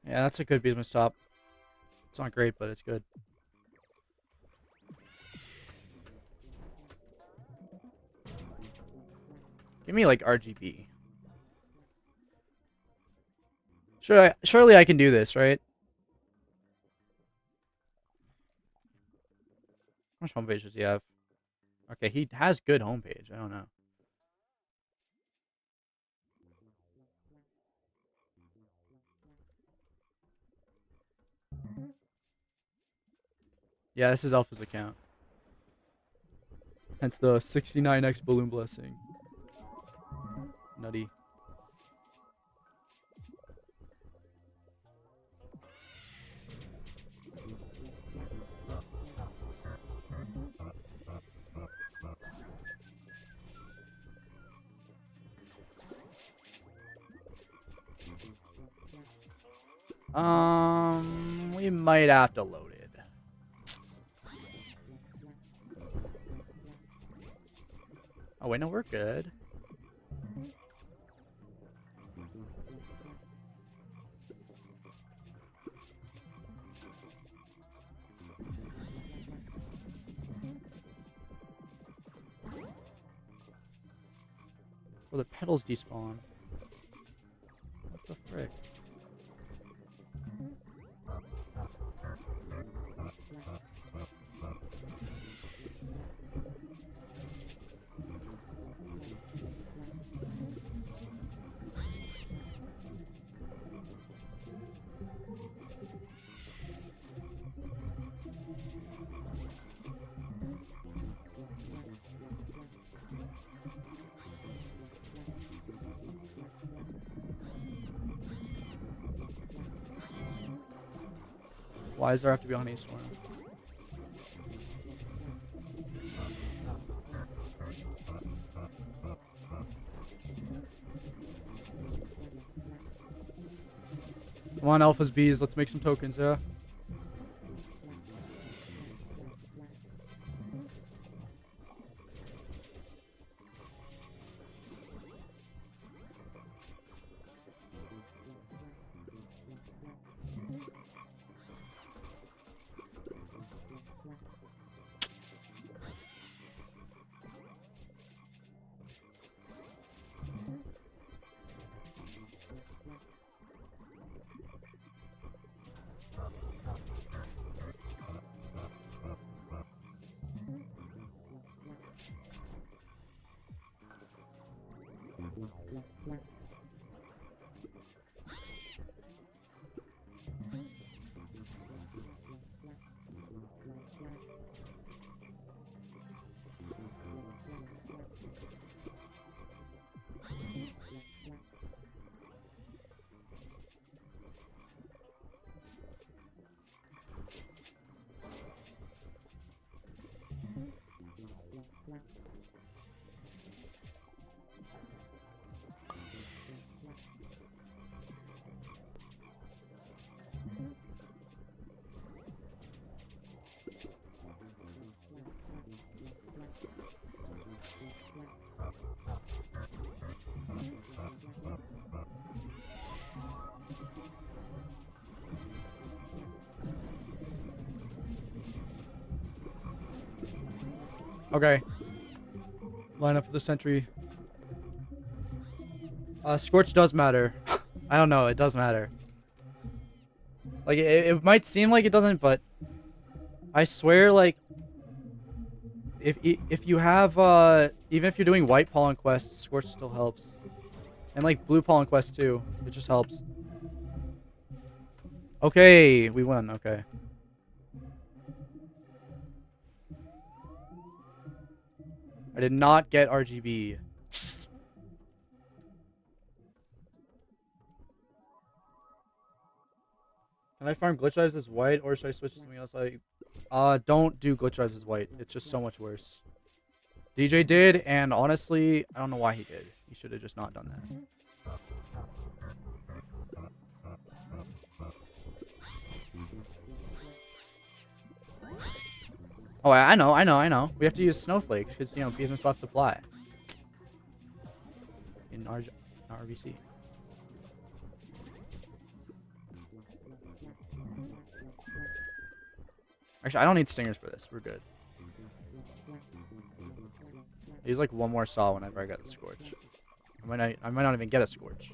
[SPEAKER 1] Yeah, that's a good beat'em stop. It's not great, but it's good. Give me like RGB. Surely I can do this, right? How much homepage does he have? Okay, he has good homepage. I don't know. Yeah, this is Alpha's account. Hence the 69x balloon blessing. Nutty. We might have to load it. Oh wait, no, we're good. Oh, the petals despawn. What the frick? Why does there have to be a honey storm? Come on, alphas, bees. Let's make some tokens, yeah? Okay. Line up for the sentry. Scorch does matter. I don't know. It does matter. Like, it might seem like it doesn't, but I swear, like, if you have, even if you're doing white pollen quests, Scorch still helps. And, like, blue pollen quests, too. It just helps. Okay, we won. Okay. I did not get RGB. Can I farm glitch drives as white, or should I switch to something else? Don't do glitch drives as white. It's just so much worse. DJ did, and honestly, I don't know why he did. He should have just not done that. Oh, I know. We have to use snowflakes because, you know, business buff supply. In RBC. Actually, I don't need stingers for this. We're good. I use like one more saw whenever I get the scorch. I might not even get a scorch.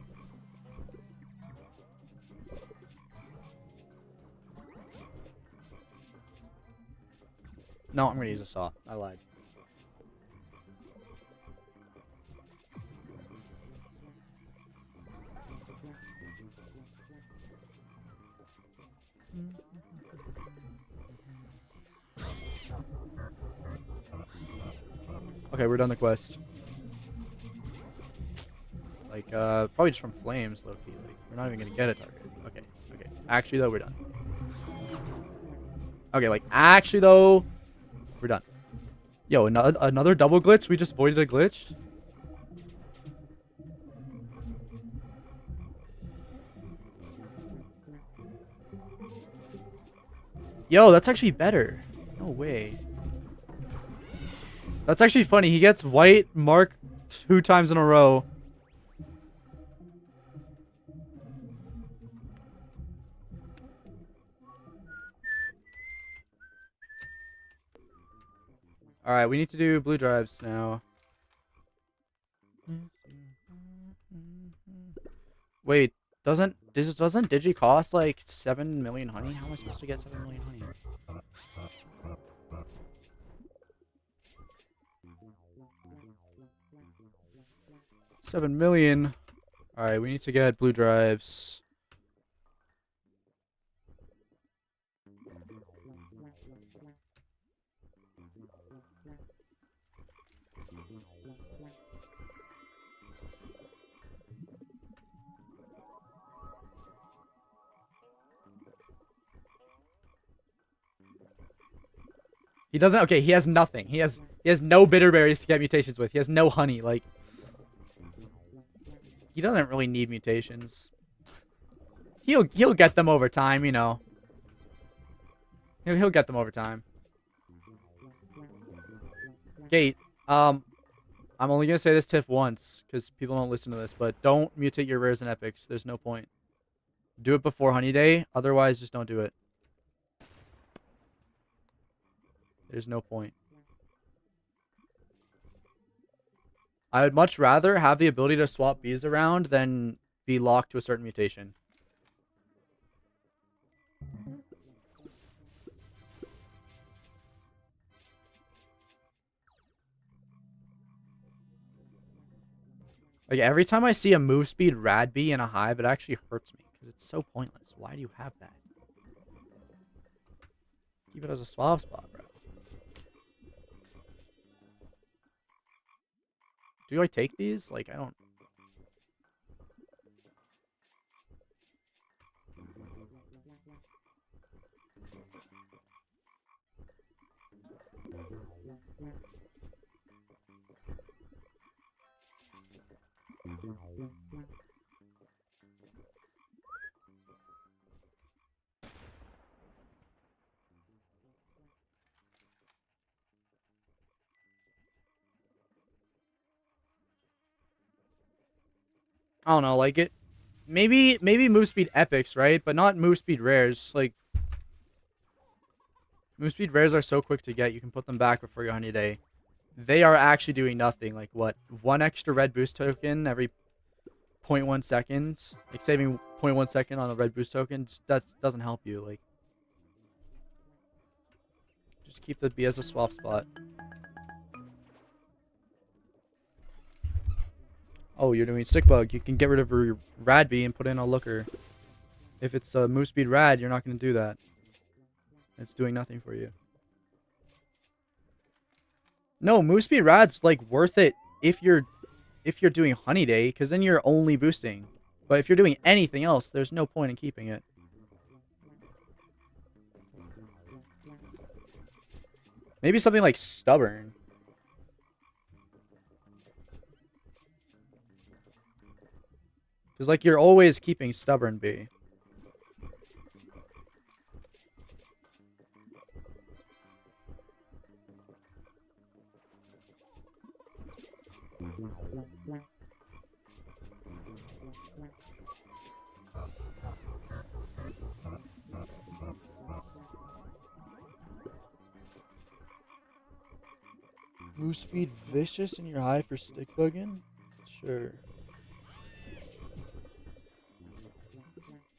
[SPEAKER 1] No, I'm gonna use a saw. I lied. Okay, we're done the quest. Like, probably just from flames, low-key. Like, we're not even gonna get a target. Okay. Actually, though, we're done. Okay, like, actually, though, we're done. Yo, another double glitch? We just voided a glitch? Yo, that's actually better. No way. That's actually funny. He gets white mark 2 times in a row. Alright, we need to do blue drives now. Wait, doesn't Digi cost like 7 million honey? How am I supposed to get 7 million honey? $7 million. Alright, we need to get blue drives. He doesn't. Okay, he has nothing. He has no bitter berries to get mutations with. He has no honey. Like, he doesn't really need mutations. He'll get them over time, you know. He'll get them over time. Gate. I'm only gonna say this tip once because people don't listen to this, but don't mutate your rares and epics. There's no point. Do it before honeyday. Otherwise, just don't do it. There's no point. I would much rather have the ability to swap bees around than be locked to a certain mutation. Like, every time I see a move speed rad bee in a hive, it actually hurts me because it's so pointless. Why do you have that? Keep it as a swap spot, bro. Do I take these? Like, I don't... I don't know, like it. Maybe move speed epics, right? But not move speed rares. Like, move speed rares are so quick to get. You can put them back before your honeyday. They are actually doing nothing. Like, what? 1 extra red boost token every 0.1 seconds. Like, saving 0.1 second on a red boost token. That doesn't help you. Like, just keep the B as a swap spot. Oh, you're doing sick bug. You can get rid of your rad bee and put in a looker. If it's a move speed rad, you're not going to do that. It's doing nothing for you. No, move speed rad's like worth it if you're doing honeyday, because then you're only boosting. But if you're doing anything else, there's no point in keeping it. Maybe something like stubborn. Because, like, you're always keeping stubborn bee. Move speed vicious in your hive for stick bugging? Sure.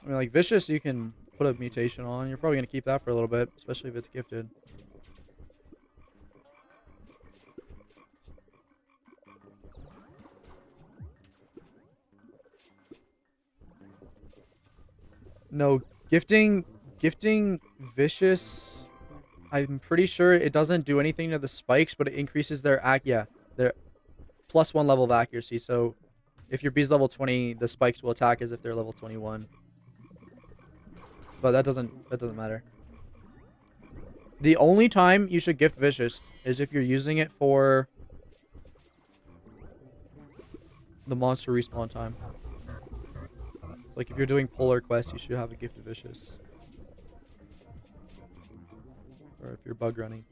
[SPEAKER 1] I mean, like, vicious you can put a mutation on. You're probably going to keep that for a little bit, especially if it's gifted. No, gifting vicious, I'm pretty sure it doesn't do anything to the spikes, but it increases their their +1 level of accuracy. So if your bee's level 20, the spikes will attack as if they're level 21. But that doesn't matter. The only time you should gift vicious is if you're using it for the monster respawn time. Like, if you're doing polar quests, you should have a gift of vicious. Or if you're bug running.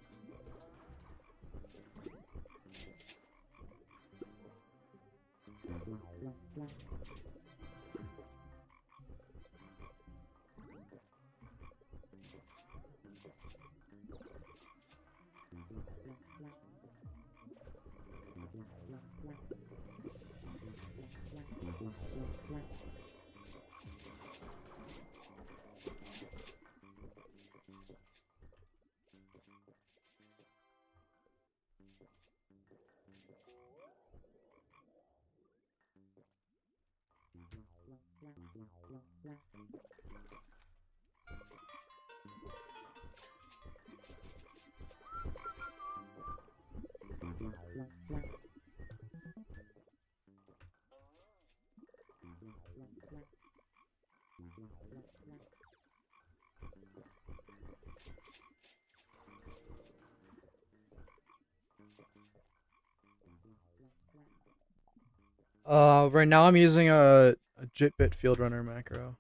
[SPEAKER 1] Right now I'm using a JitBit field runner macro.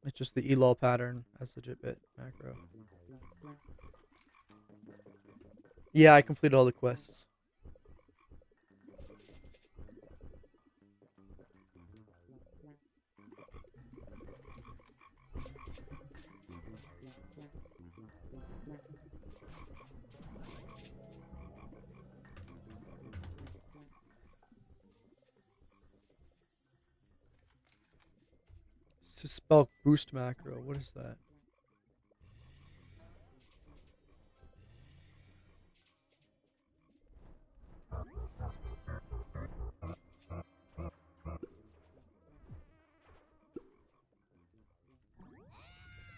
[SPEAKER 1] It's just the elol pattern as the JitBit macro. Yeah, I completed all the quests. Spell boost macro. What is that?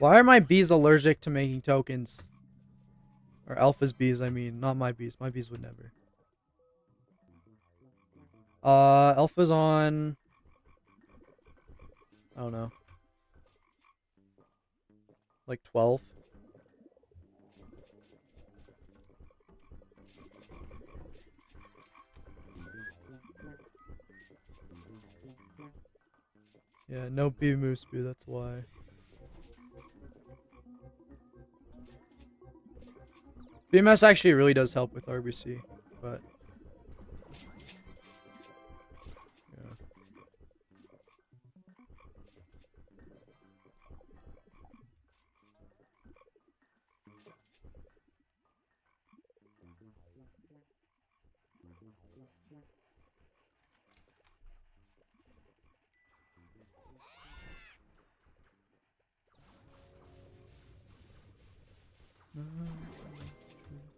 [SPEAKER 1] Why are my bees allergic to making tokens? Or Alpha's bees, I mean. Not my bees. My bees would never. Alpha's on... I don't know. Like 12. Yeah, no bee moose boo, that's why. BMS actually really does help with RBC, but... yeah.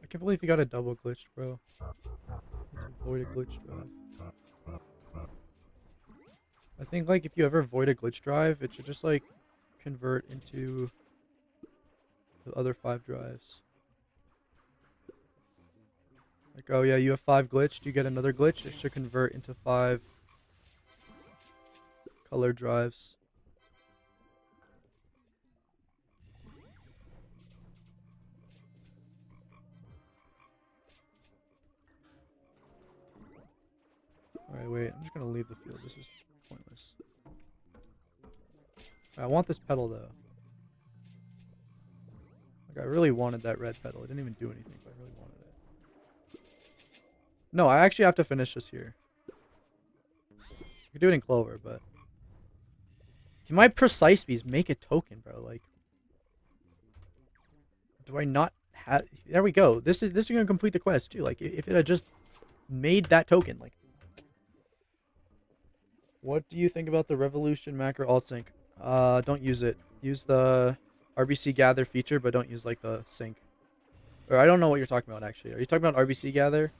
[SPEAKER 1] I can't believe you got a double glitch, bro. Avoid a glitch drive. I think like if you ever void a glitch drive, it should just like convert into the other 5 drives. Like, oh yeah, you have 5 glitched, you get another glitch, it should convert into 5 color drives. Alright, wait, I'm just gonna leave the field. This is pointless. I want this pedal though. Like, I really wanted that red pedal. It didn't even do anything, but I really wanted it. No, I actually have to finish this here. I could do it in Clover, but... Can my precise bees make a token, bro? Like... Do I not have... There we go. This is gonna complete the quest, too. Like, if it had just made that token, like... What do you think about the Revolution macro alt sync? Don't use it. Use the RBC gather feature, but don't use like the sync. Or I don't know what you're talking about actually. Are you talking about RBC gather?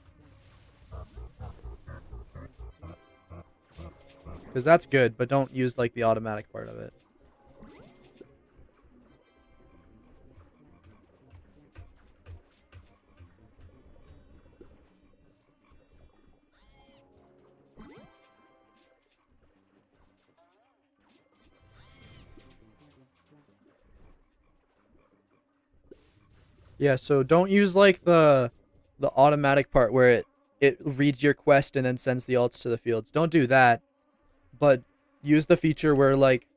[SPEAKER 1] Because that's good, but don't use like the automatic part of it. Yeah, so don't use like the automatic part where it reads your quest and then sends the alts to the fields. Don't do that. But use the feature where like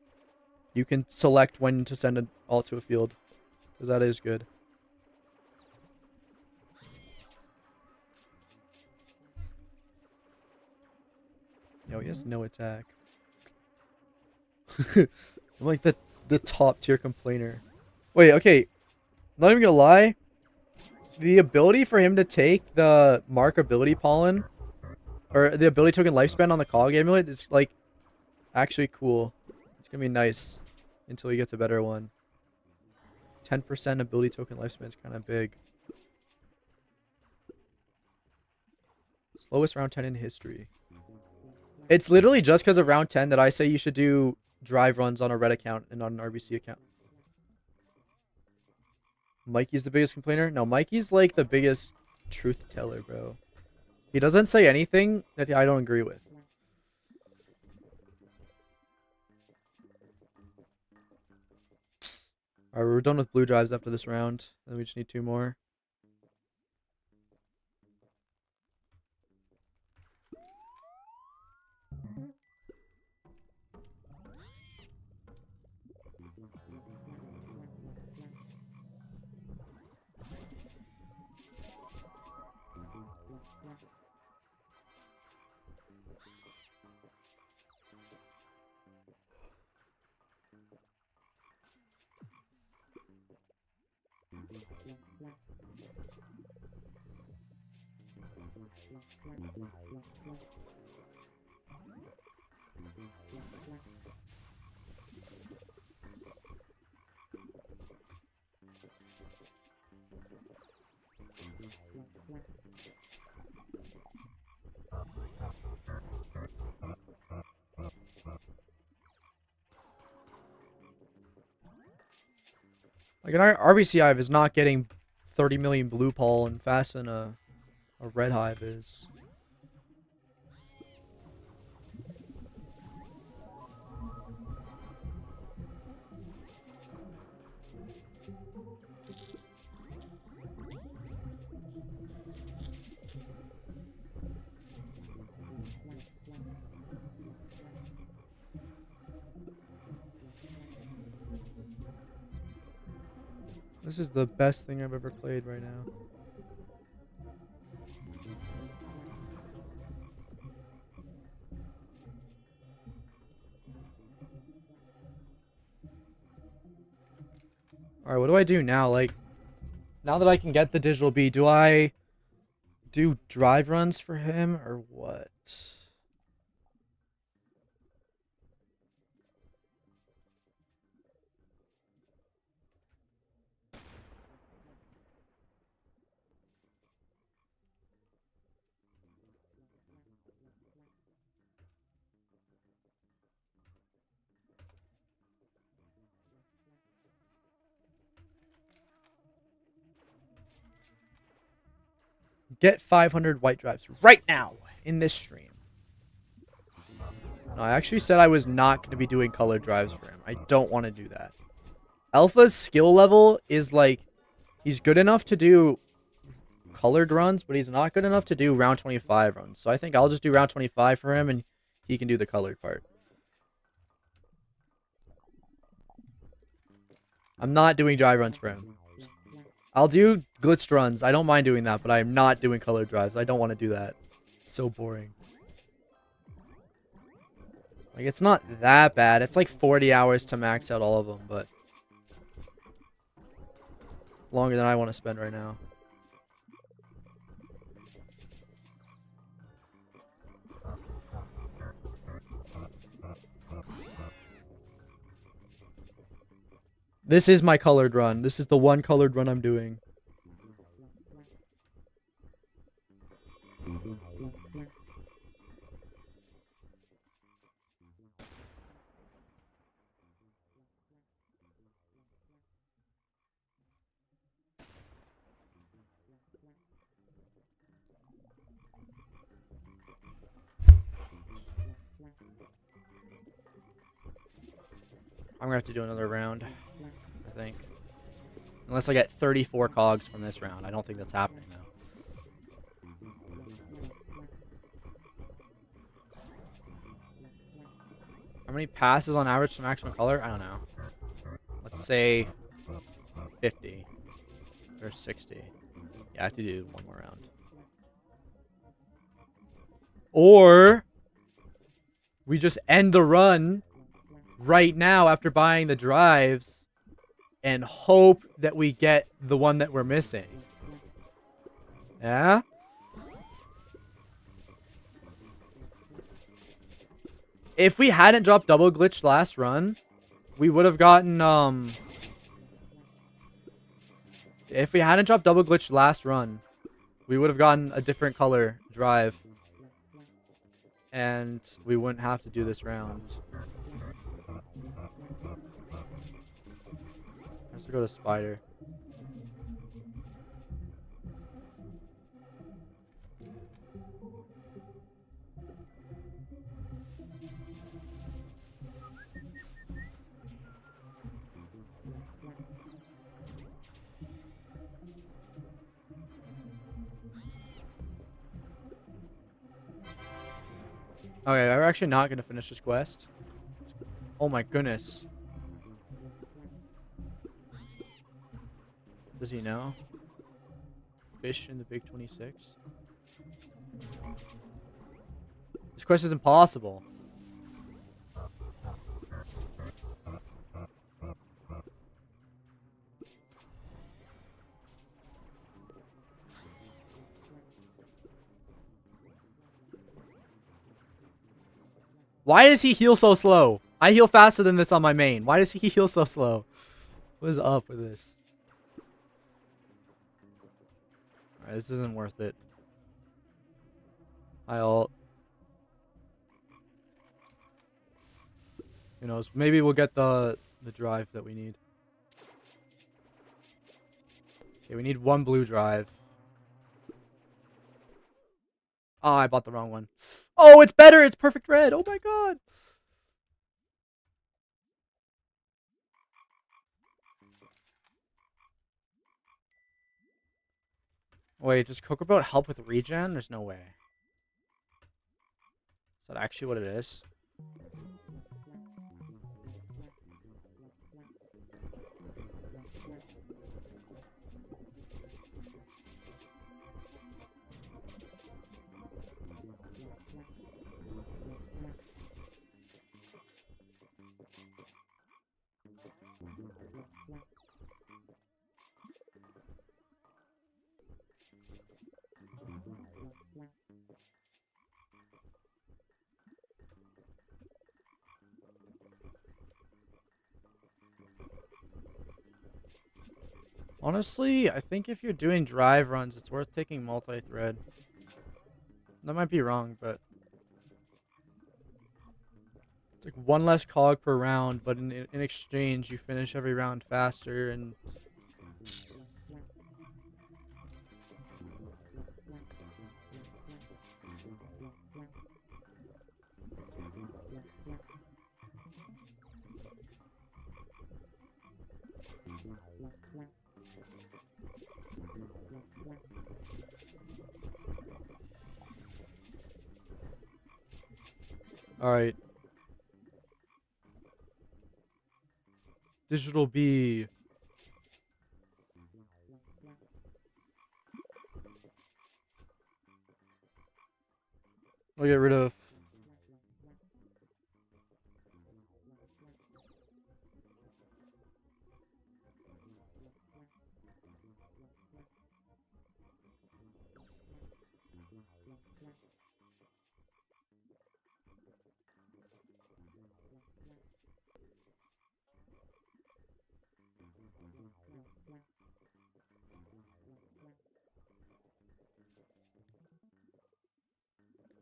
[SPEAKER 1] you can select when to send an alt to a field. Because that is good. Yo, he has no attack. I'm like the top tier complainer. Wait, okay. Not even gonna lie. The ability for him to take the mark ability pollen, or the ability token lifespan on the Cog amulet is like actually cool. It's gonna be nice until he gets a better one. 10% ability token lifespan is kind of big. Slowest round 10 in history. It's literally just because of round 10 that I say you should do drive runs on a red account and not an RBC account. Mikey's the biggest complainer? No, Mikey's like the biggest truth teller, bro. He doesn't say anything that I don't agree with. Alright, we're done with blue drives after this round. Then we just need 2 more. Like an RBC hive is not getting 30 million blue pollen faster than a red hive is. This is the best thing I've ever played right now. Alright, what do I do now? Like, now that I can get the digital bee, do I do drive runs for him or what? Get 500 white drives right now in this stream. No, I actually said I was not going to be doing color drives for him. I don't want to do that. Alpha's skill level is like, he's good enough to do colored runs, but he's not good enough to do round 25 runs. So I think I'll just do round 25 for him and he can do the colored part. I'm not doing drive runs for him. I'll do glitched runs. I don't mind doing that, but I'm not doing colored drives. I don't want to do that. It's so boring. Like, it's not that bad. It's like 40 hours to max out all of them, but longer than I want to spend right now. This is my colored run. This is the one colored run I'm doing. I'm gonna have to do another round, I think. Unless I get 34 cogs from this round. I don't think that's happening now. How many passes on average to maximum color? I don't know. Let's say 50 or 60. Yeah, I have to do one more round. Or we just end the run right now after buying the drives and hope that we get the one that we're missing. Yeah? If we hadn't dropped double glitch last run, we would have gotten if we hadn't dropped double glitch last run, we would have gotten a different color drive. And we wouldn't have to do this round. Let's go to spider. Okay, we're actually not going to finish this quest. Oh my goodness. Does he know? Fish in the big 26? This quest is impossible. Why does he heal so slow? I heal faster than this on my main. Why does he heal so slow? What is up with this? Alright, this isn't worth it. I ult. Who knows? Maybe we'll get the drive that we need. Okay, we need one blue drive. Oh, I bought the wrong one. Oh, it's better. It's perfect red. Oh my god. Wait, does Cocoa Boat help with regen? There's no way. Is that actually what it is? Honestly, I think if you're doing drive runs, it's worth taking multi-thread. That might be wrong, but it's like one less cog per round, but in exchange, you finish every round faster and... Alright. Digital B. We'll get rid of...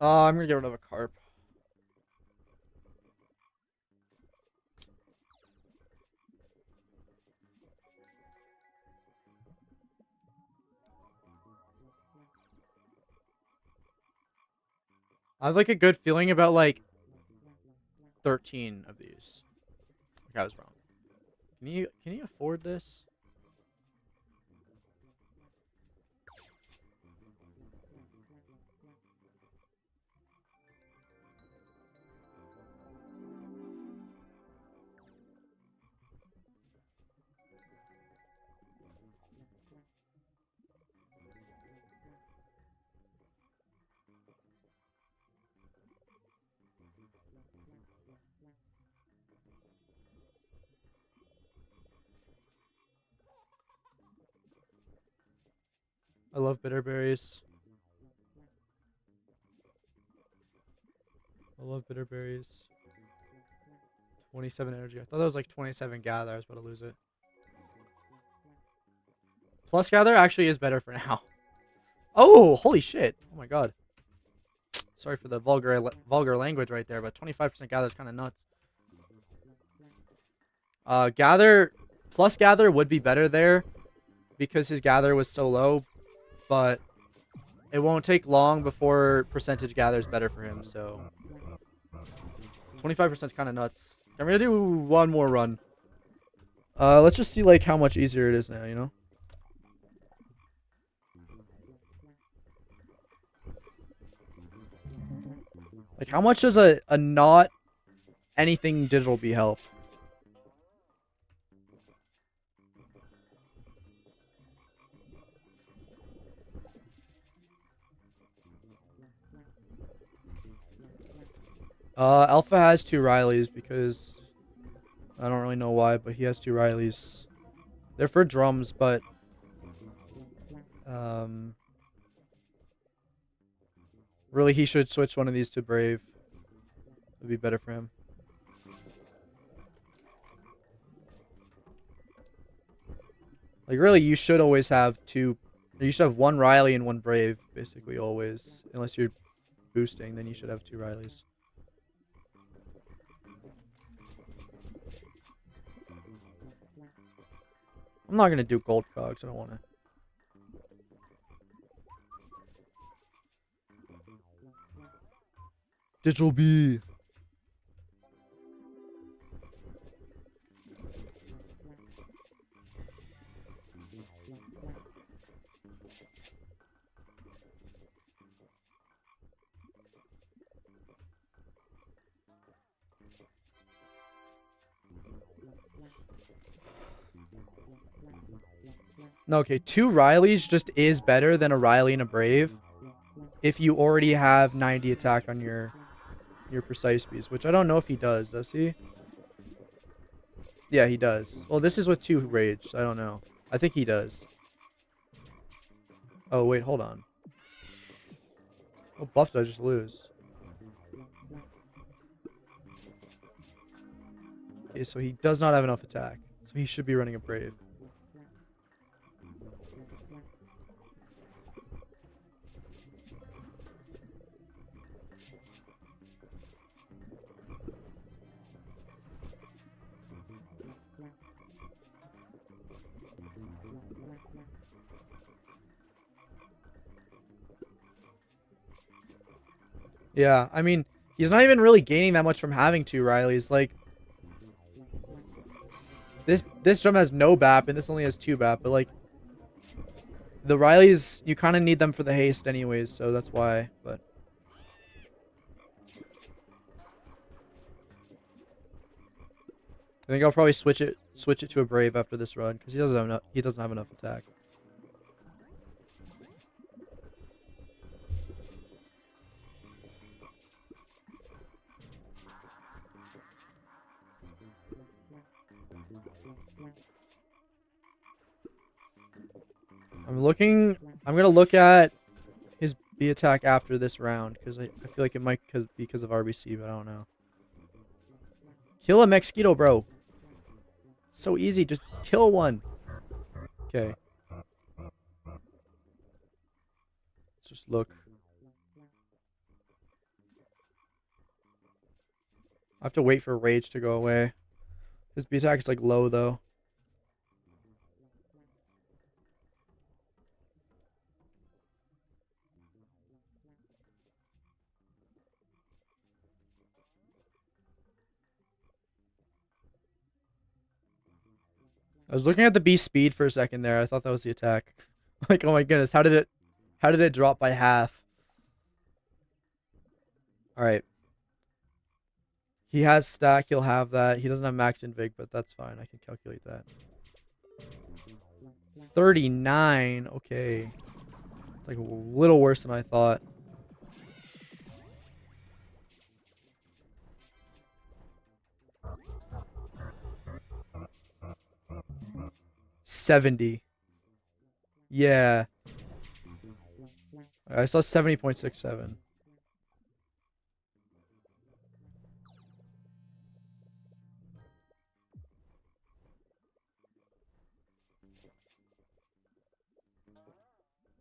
[SPEAKER 1] I'm gonna get rid of a carp. I have like a good feeling about like 13 of these. I was wrong. Can you afford this? I love bitterberries. I love bitterberries. 27 energy. I thought that was like 27 gather. I was about to lose it. Plus gather actually is better for now. Oh, holy shit. Oh my god. Sorry for the vulgar language right there, but 25% gather is kind of nuts. Gather plus gather would be better there because his gather was so low, but it won't take long before percentage gather is better for him, so 25% is kind of nuts. I'm gonna do one more run. Let's just see like how much easier it is now, you know? Like how much does a not anything digital B help? Alpha has 2 Rileys because I don't really know why, but he has 2 Rileys. They're for drums, but really he should switch one of these to Brave. would be better for him. Like, really, you should always have two. You should have one Riley and one Brave, basically, always. Unless you're boosting, then you should have two Rileys. I'm not going to do gold cogs. I don't want to. Digital B. No, okay, two Rileys just is better than a Riley and a Brave if you already have 90 attack on your precise bees, which I don't know if he does he? Yeah, he does. Well, this is with two rage, so I don't know. I think he does. Oh, wait, hold on. What buff did I just lose? Okay, so he does not have enough attack. So he should be running a Brave. Yeah, I mean, he's not even really gaining that much from having two Rileys. Like, this drum has no BAP, and this only has two BAP, but, like, the Rileys, you kind of need them for the haste anyways, so that's why, but... I think I'll probably switch it to a Brave after this run, because he doesn't have enough attack. I'm gonna look at his B attack after this round, because I feel like it might be because of RBC, but I don't know. Kill a mosquito, bro. It's so easy, just kill one. Okay. Let's just look. I have to wait for rage to go away. His B attack is like low though. I was looking at the B speed for a second there. I thought that was the attack. Like, oh my goodness, how did it drop by half? All right. He has stack, he'll have that. He doesn't have max invig, but that's fine. I can calculate that. 39. Okay. It's like a little worse than I thought. $70. Yeah. I saw 70.67.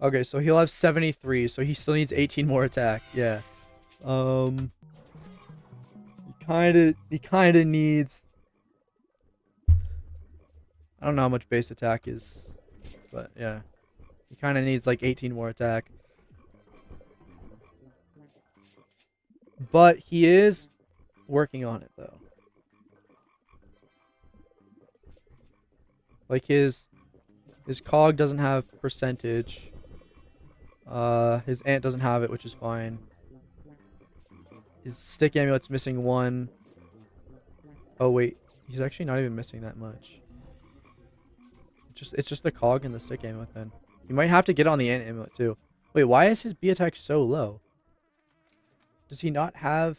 [SPEAKER 1] Okay, so he'll have 73, so he still needs 18 more attack. Yeah. He kinda needs, I don't know how much base attack is, but yeah. He kinda needs like 18 more attack. But he is working on it though. Like his cog doesn't have percentage. His ant doesn't have it, which is fine. His stick amulet's missing one. Oh wait, he's actually not even missing that much. It's just the cog and the stick amulet then. You might have to get on the ant amulet too. Wait, why is his B attack so low? Does he not have...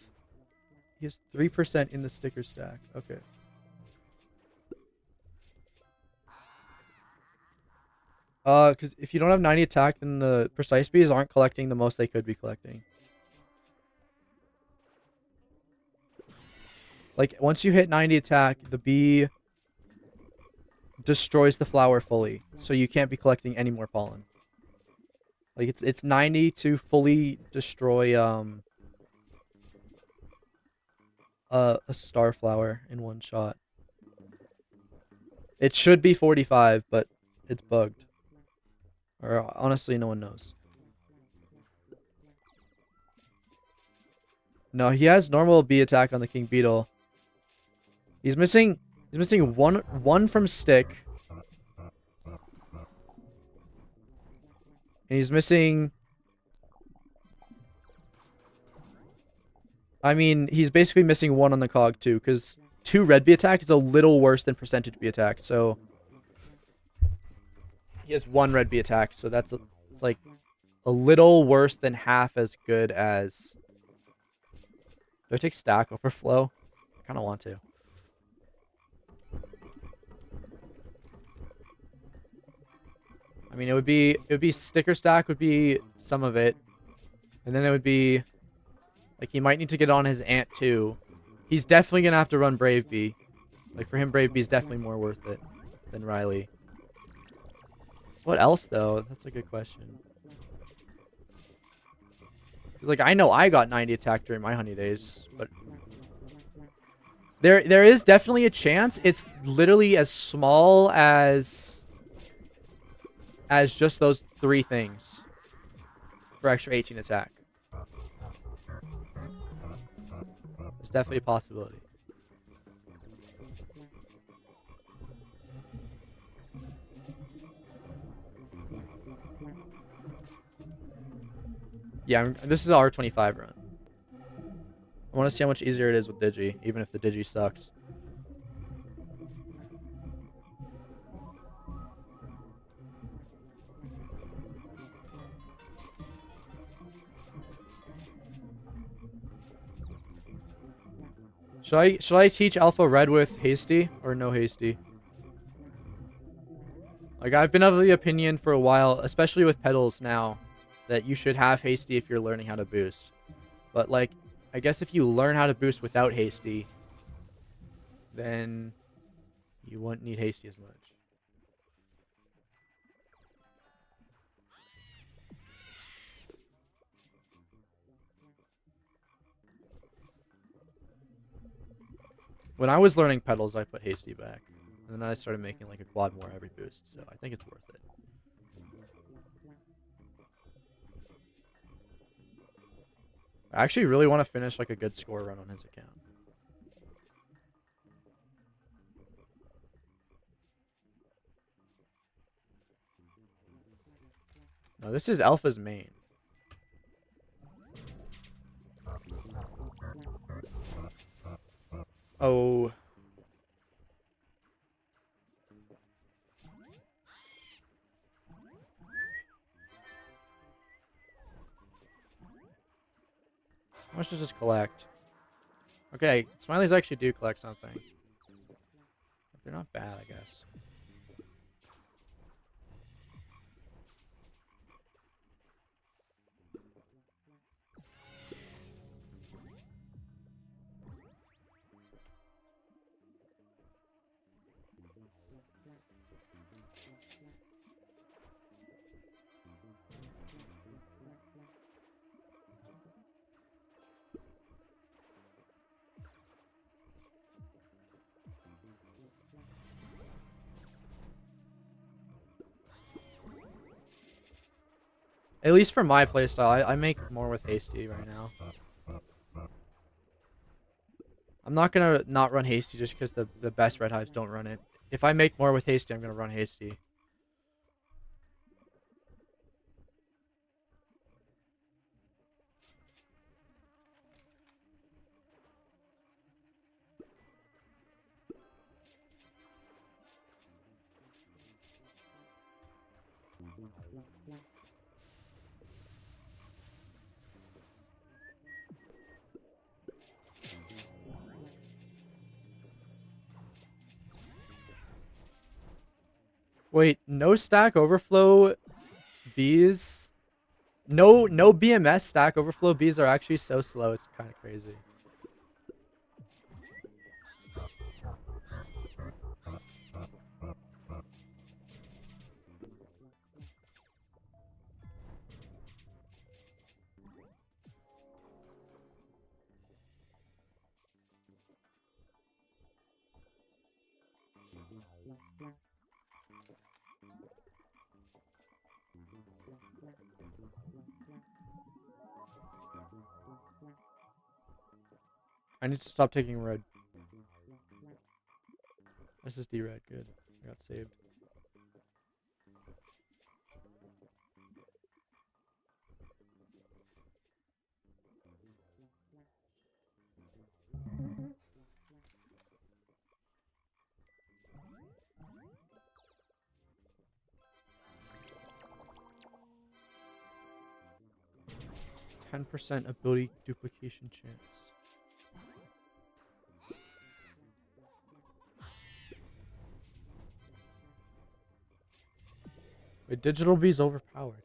[SPEAKER 1] He has 3% in the sticker stack. Okay. Because if you don't have 90 attack, then the precise bees aren't collecting the most they could be collecting. Like, once you hit 90 attack, the bee destroys the flower fully. So you can't be collecting any more pollen. Like, it's 90 to fully destroy, a star flower in one shot. It should be 45, but it's bugged. Or, honestly, no one knows. No, he has normal bee attack on the king beetle. He's missing one from stick. And he's missing... I mean, he's basically missing one on the cog too, because 2 red bee attack is a little worse than percentage bee attack, so... He has 1 red bee attack, so it's like a little worse than half as good as... Do I take stack overflow? I kind of want to. I mean, it would be sticker stack would be some of it, and then it would be like he might need to get on his ant too. He's definitely gonna have to run Brave Bee. Like for him, Brave Bee is definitely more worth it than Riley. What else though? That's a good question. Cause like I know I got 90 attack during my honey days, but there is definitely a chance. It's literally as small as just those 3 things for extra 18 attack. There's definitely a possibility. Yeah, this is an R25 run. I want to see how much easier it is with Digi, even if the Digi sucks. Should I teach Alpha Red with Hasty or no Hasty? Like I've been of the opinion for a while, especially with pedals now, that you should have Hasty if you're learning how to boost. But like, I guess if you learn how to boost without Hasty, then you won't need Hasty as much. When I was learning pedals, I put Hasty back. And then I started making like a quad more every boost, so I think it's worth it. I actually really want to finish like a good score run on his account. No, this is Alpha's main. Oh. How much does this collect? Okay, Smileys actually do collect something. They're not bad, I guess. At least for my playstyle, I make more with Hasty right now. I'm not gonna not run Hasty just because the best red hives don't run it. If I make more with Hasty, I'm gonna run Hasty. Wait, no stack overflow bees? No BMS stack overflow bees are actually so slow, it's kind of crazy. I need to stop taking red. SSD red, good. I got saved. %, ability duplication chance. Wait, digital B is overpowered.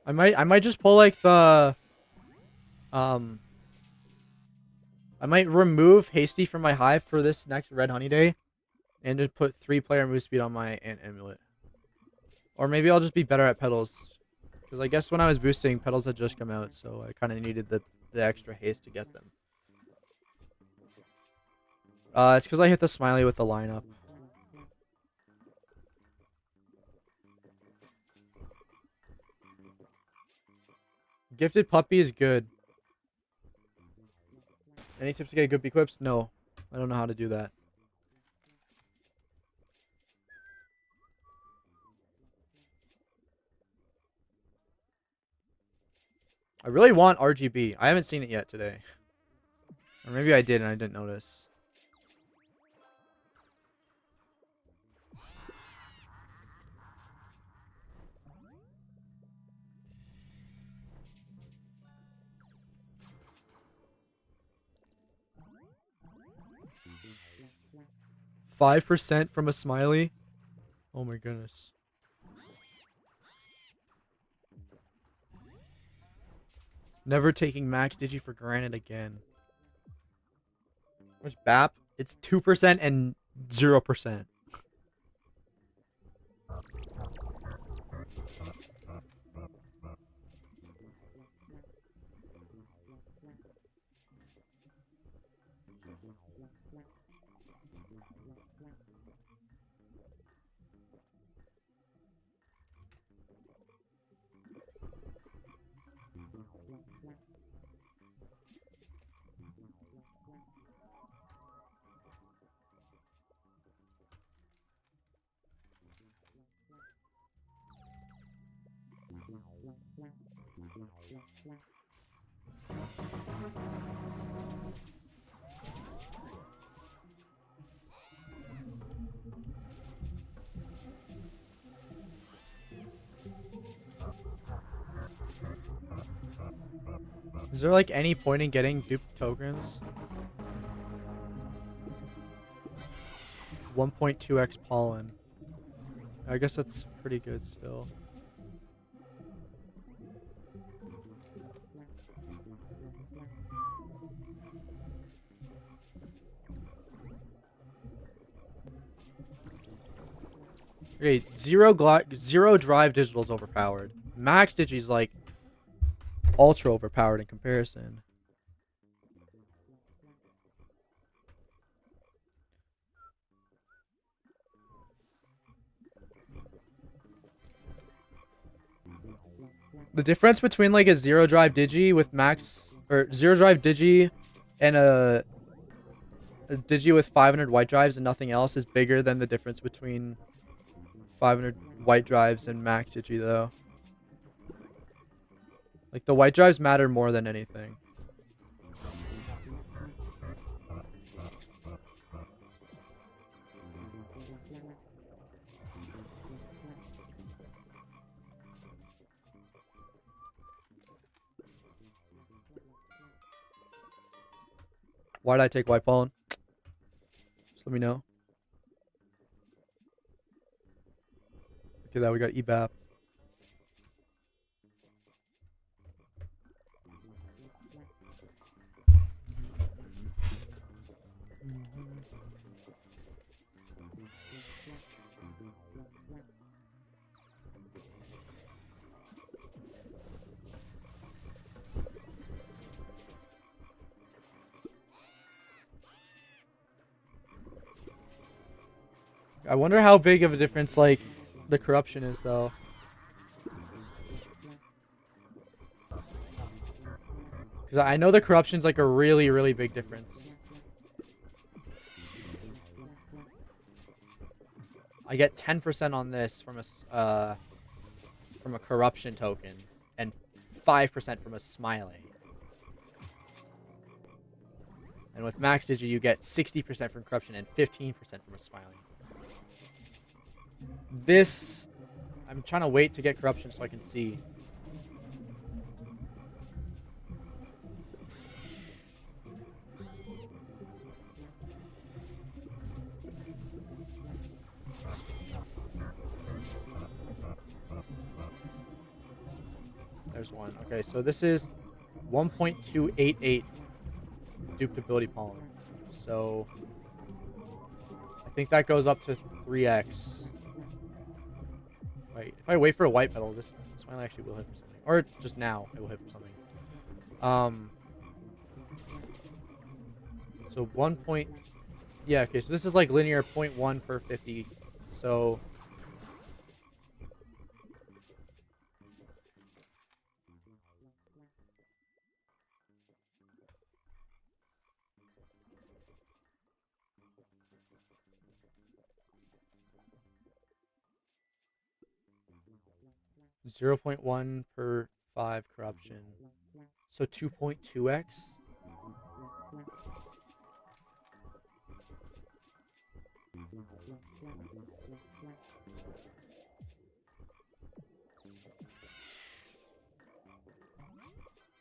[SPEAKER 1] I might just pull like the I might remove hasty from my hive for this next red honey day and just put 3-player move speed on my ant amulet. Or maybe I'll just be better at petals. Because I guess when I was boosting, petals had just come out, so I kind of needed the extra haste to get them. It's because I hit the smiley with the lineup. Gifted puppy is good. Any tips to get good equips? No. I don't know how to do that. I really want RGB. I haven't seen it yet today. Or maybe I did and I didn't notice. %, from a smiley? Oh my goodness. Never taking max digi for granted again. Which BAP? It's 2% and 0%. Is there like any point in getting dupe tokens? 1.2x pollen. I guess that's pretty good still. Okay, zero drive digital is overpowered. Max digi's like ultra overpowered in comparison. The difference between like a 0 drive digi with max or 0 drive digi and a digi with 500 white drives and nothing else is bigger than the difference between 500 white drives and max digi though. Like the white drives matter more than anything. Why did I take white pollen? Just let me know. Okay, that we got EBAP. I wonder how big of a difference, like, the corruption is, though. Because I know the corruption's, like, a really, really big difference. I get 10% on this from a corruption token, and 5% from a smiling. And with max digi, you get 60% from corruption and 15% from a smiling. This, I'm trying to wait to get corruption so I can see. There's one. Okay, so this is 1.288 duped ability pollen. So I think that goes up to 3x. Wait, if I wait for a white petal, this smile actually will hit for something. Or just now, it will hit for something. So 1 point... Yeah, okay, so this is like linear 0.1 per 50. So... .1 per 5 corruption. So 2.2x?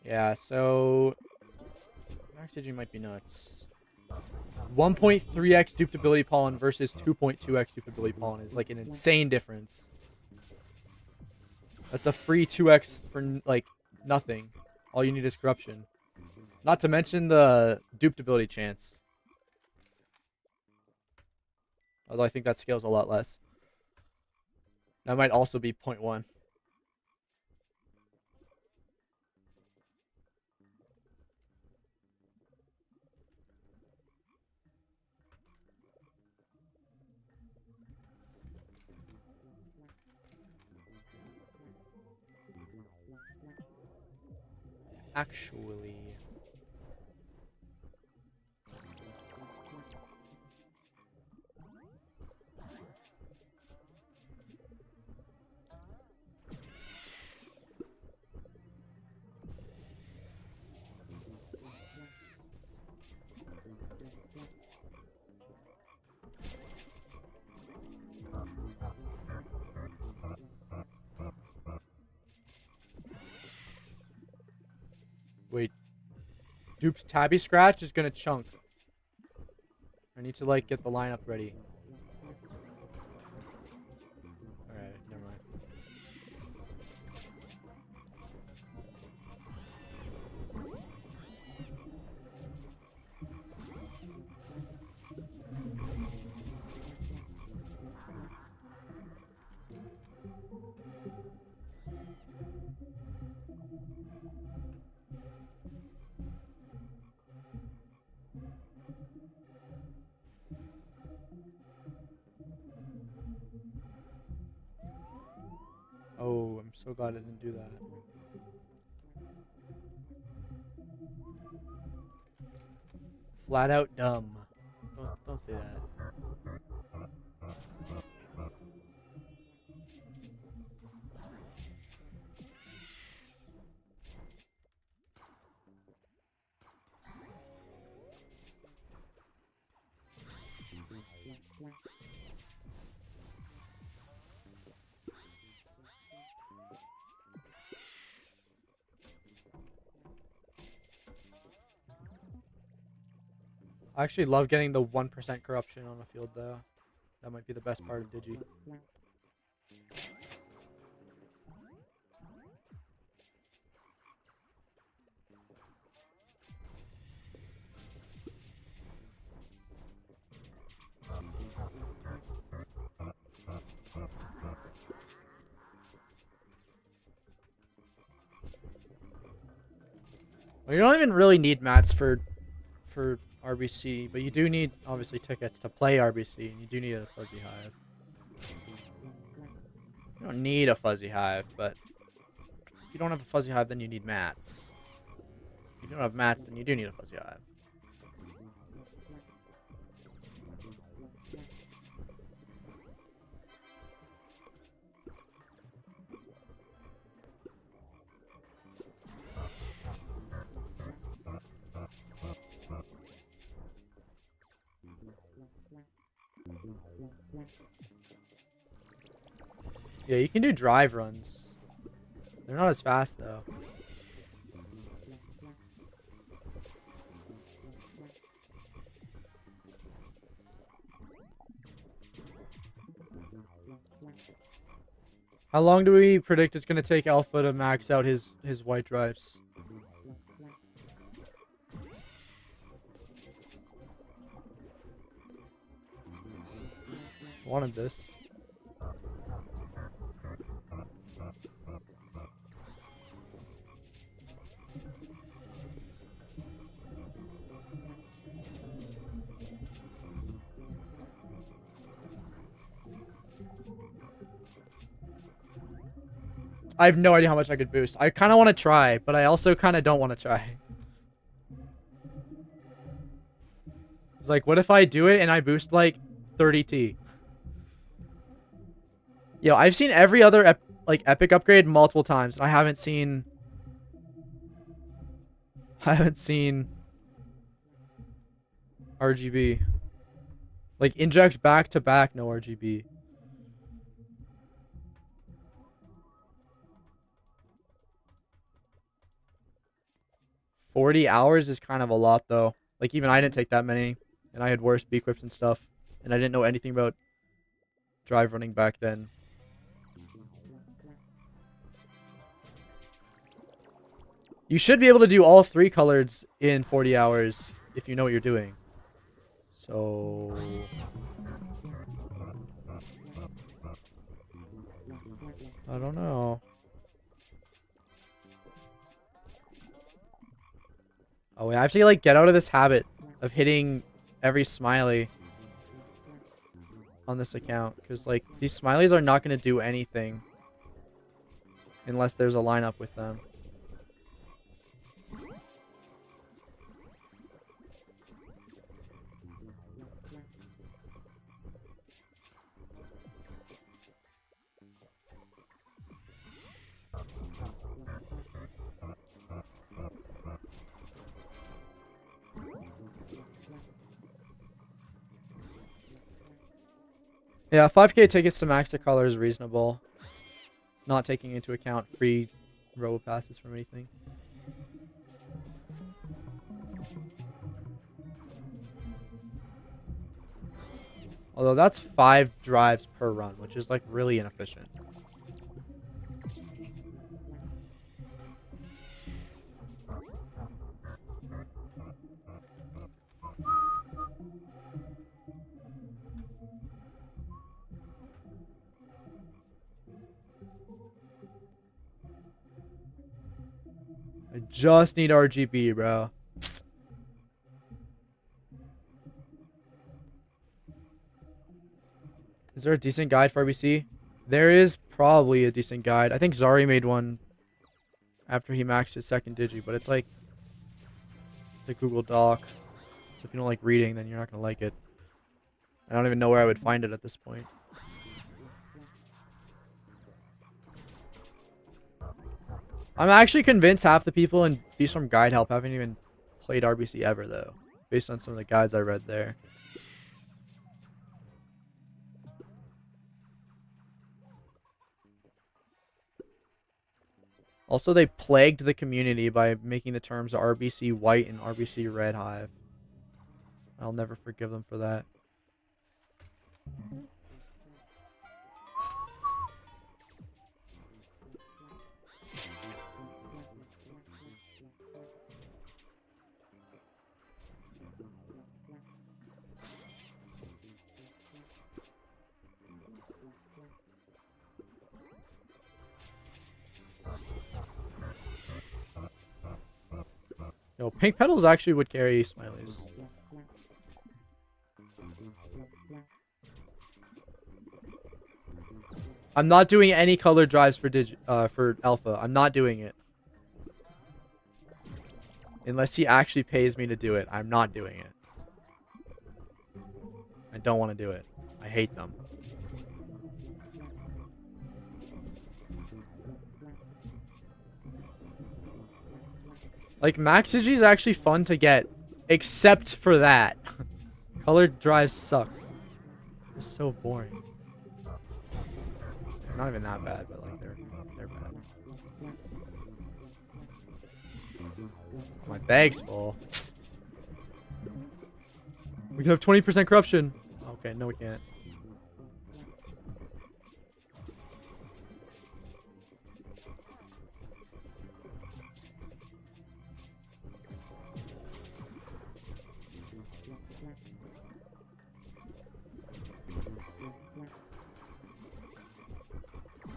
[SPEAKER 1] Yeah, so... Max Digi might be nuts. 1.3x duped ability pollen versus 2.2x duped ability pollen is like an insane difference. That's a free 2x for, like, nothing. All you need is corruption. Not to mention the duped ability chance. Although I think that scales a lot less. That might also be 0.1. Actually... Wait. Dupe's Tabby Scratch is gonna chunk. I need to, like, get the lineup ready. Alright, never mind. Oh, I'm so glad I didn't do that. Flat out dumb. Don't say that. I actually love getting the 1% corruption on a field though. That might be the best part of Digi. Well, you don't even really need mats for RBC, but you do need obviously tickets to play RBC, and you do need a fuzzy hive. You don't need a fuzzy hive, but if you don't have a fuzzy hive, then you need mats. If you don't have mats, then you do need a fuzzy hive. Yeah, you can do drive runs. They're not as fast though. How long do we predict it's going to take Alpha to max out his white drives? Wanted this. I have no idea how much I could boost. I kind of want to try, but I also kind of don't want to try. It's like, what if I do it and I boost like 30T? Yo, I've seen every other epic upgrade multiple times, and I haven't seen RGB. Like inject back to back, no RGB. $40 hours is kind of a lot though. Like even I didn't take that many, and I had worse B-equips and stuff, and I didn't know anything about drive running back then. You should be able to do all 3 colors in 40 hours if you know what you're doing. So I don't know. Oh, I have to like get out of this habit of hitting every smiley on this account, because like these smileys are not going to do anything unless there's a lineup with them. Yeah, 5k tickets to max the color is reasonable. Not taking into account free robo passes from anything. Although that's 5 drives per run, which is like really inefficient. I just need RGB, bro. Is there a decent guide for RBC? There is probably a decent guide. I think Zari made one after he maxed his second digi, but it's like the Google Doc. So if you don't like reading, then you're not going to like it. I don't even know where I would find it at this point. I'm actually convinced half the people in Beast from Guide Help haven't even played RBC ever, though, based on some of the guides I read there. Also, they plagued the community by making the terms RBC White and RBC Red Hive. I'll never forgive them for that. Yo, pink petals actually would carry smileys. I'm not doing any color drives for alpha. I'm not doing it. Unless he actually pays me to do it, I'm not doing it. I don't want to do it. I hate them. Like, max digi is actually fun to get, except for that. Colored drives suck. They're so boring. They're not even that bad, but like they're bad. My bag's full. We can have 20% corruption. Okay, no we can't.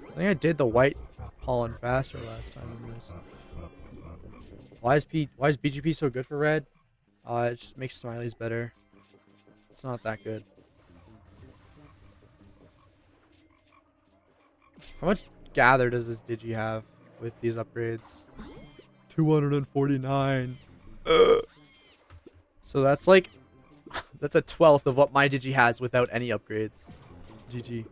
[SPEAKER 1] I think I did the white pollen faster last time than this. Why is BGP so good for red? It just makes smileys better. It's not that good. How much gather does this digi have with these upgrades? 249. So that's like that's a 12th of what my digi has without any upgrades. GG.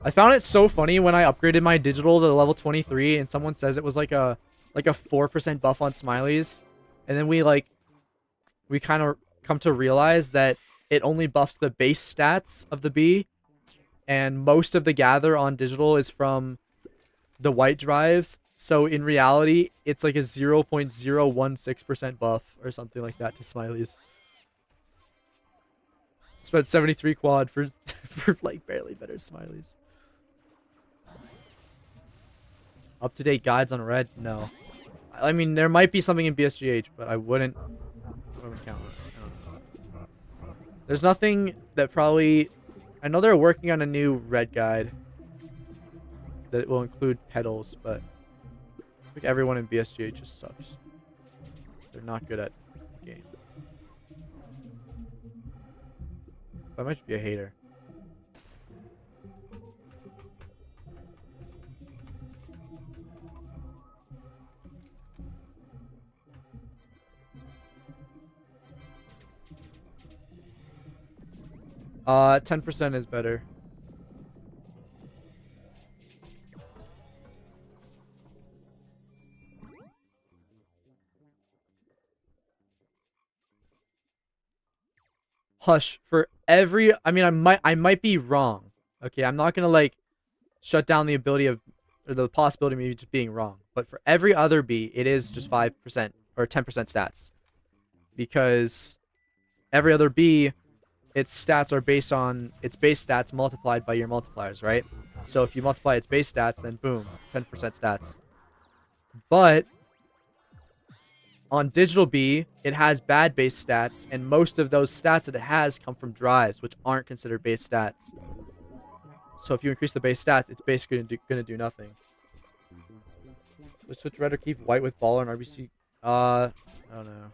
[SPEAKER 1] I found it so funny when I upgraded my digital to level 23 and someone says it was like a 4% buff on smileys, and then we kind of come to realize that it only buffs the base stats of the bee, and most of the gather on digital is from the white drives. So in reality, it's like a 0.016% buff or something like that to smileys. It's about 73 quad for for like barely better smileys. Up-to-date guides on red? No. I mean, there might be something in BSGH, but I wouldn't count it. There's nothing that probably... I know they're working on a new red guide that will include petals, but I think everyone in BSGH just sucks. They're not good at the game. I might just be a hater. Uh, 10% is better. Hush for every. I mean, I might be wrong. Okay, I'm not gonna like shut down the ability of or the possibility of me just being wrong. But for every other bee, it is just 5% or 10% stats, because every other bee, its stats are based on its base stats multiplied by your multipliers, right? So if you multiply its base stats, then boom, 10% stats. But on Digital B, it has bad base stats, and most of those stats that it has come from drives, which aren't considered base stats. So if you increase the base stats, it's basically gonna do nothing. Let's switch red or keep white with baller and RBC. I don't know.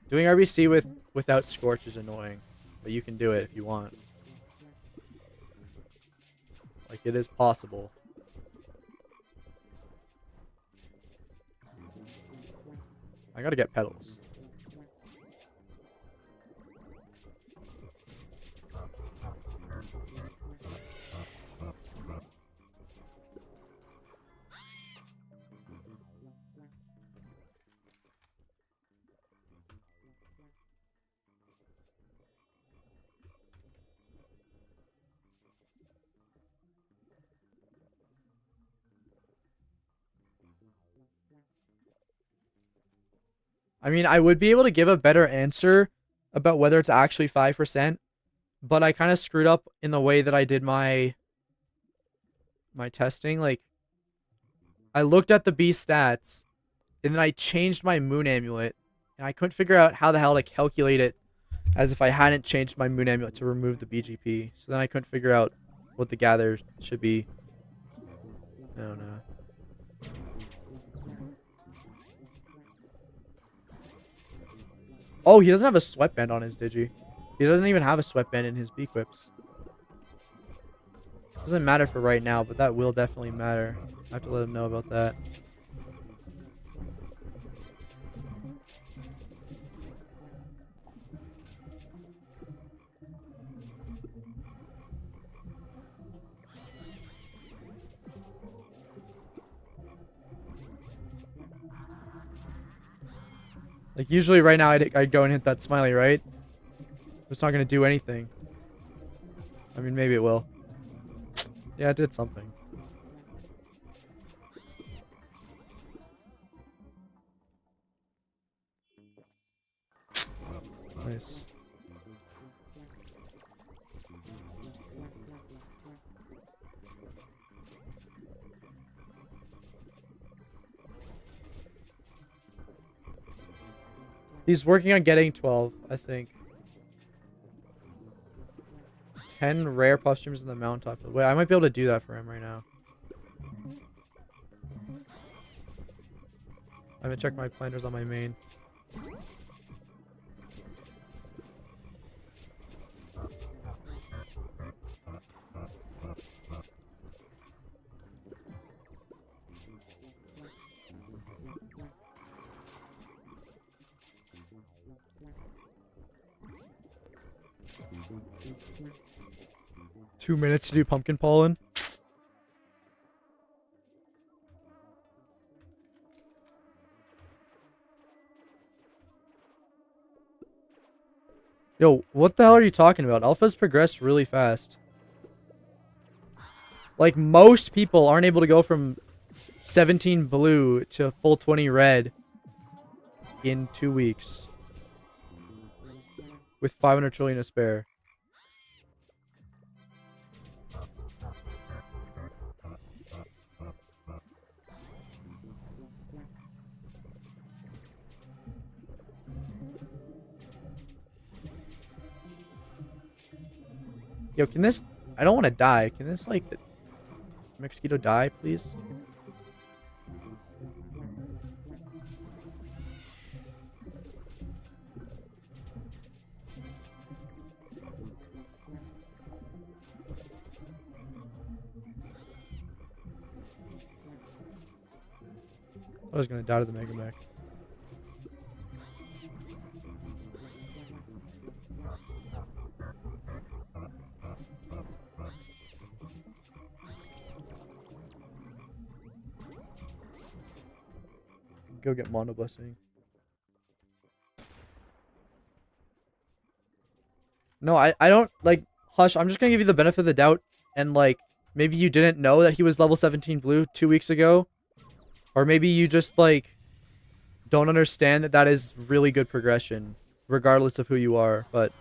[SPEAKER 1] Doing RBC without Scorch is annoying, but you can do it if you want. Like, it is possible. I gotta get petals. I mean, I would be able to give a better answer about whether it's actually 5%, but I kind of screwed up in the way that I did my testing. Like, I looked at the bee stats, and then I changed my moon amulet, and I couldn't figure out how the hell to calculate it as if I hadn't changed my moon amulet to remove the BGP. So then I couldn't figure out what the gather should be. I don't know. Oh, he doesn't have a sweatband on his digi. He doesn't even have a sweatband in his B-quips. Doesn't matter for right now, but that will definitely matter. I have to let him know about that. Like, usually right now I'd go and hit that smiley, right? It's not going to do anything. I mean, maybe it will. Yeah, it did something. Nice. He's working on getting 12, I think. 10 rare costumes in the mountaintop. Wait, I might be able to do that for him right now. I'm gonna check my planters on my main. Minutes to do pumpkin pollen. Yo, what the hell are you talking about? Alpha's progressed really fast. Like, most people aren't able to go from 17 blue to full 20 red in 2 weeks. With 500 trillion to spare. Yo, can this... I don't want to die. Can this, like... Mosquito die, please? I was gonna die to the Mega Mech. Go get Mondo Blessing. No, I don't, like, Hush, I'm just gonna give you the benefit of the doubt, and, like, maybe you didn't know that he was level 17 blue 2 weeks ago, or maybe you just, like, don't understand that that is really good progression, regardless of who you are, but...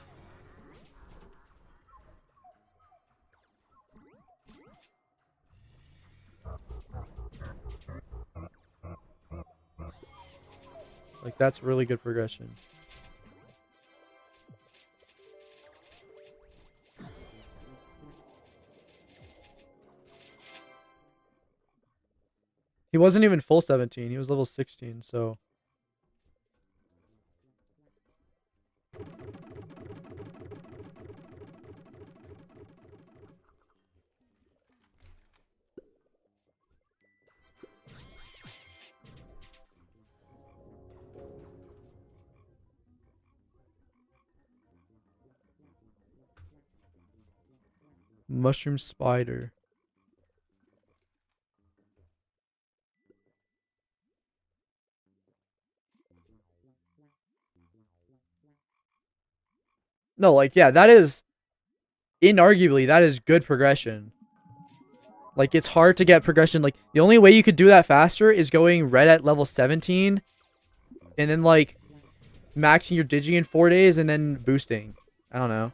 [SPEAKER 1] Like, that's really good progression. He wasn't even full 17. He was level 16, so... Mushroom spider. No, like, yeah, that is... Inarguably, that is good progression. Like, it's hard to get progression. Like, the only way you could do that faster is going red at level 17. And then, like, maxing your digi in 4 days and then boosting. I don't know.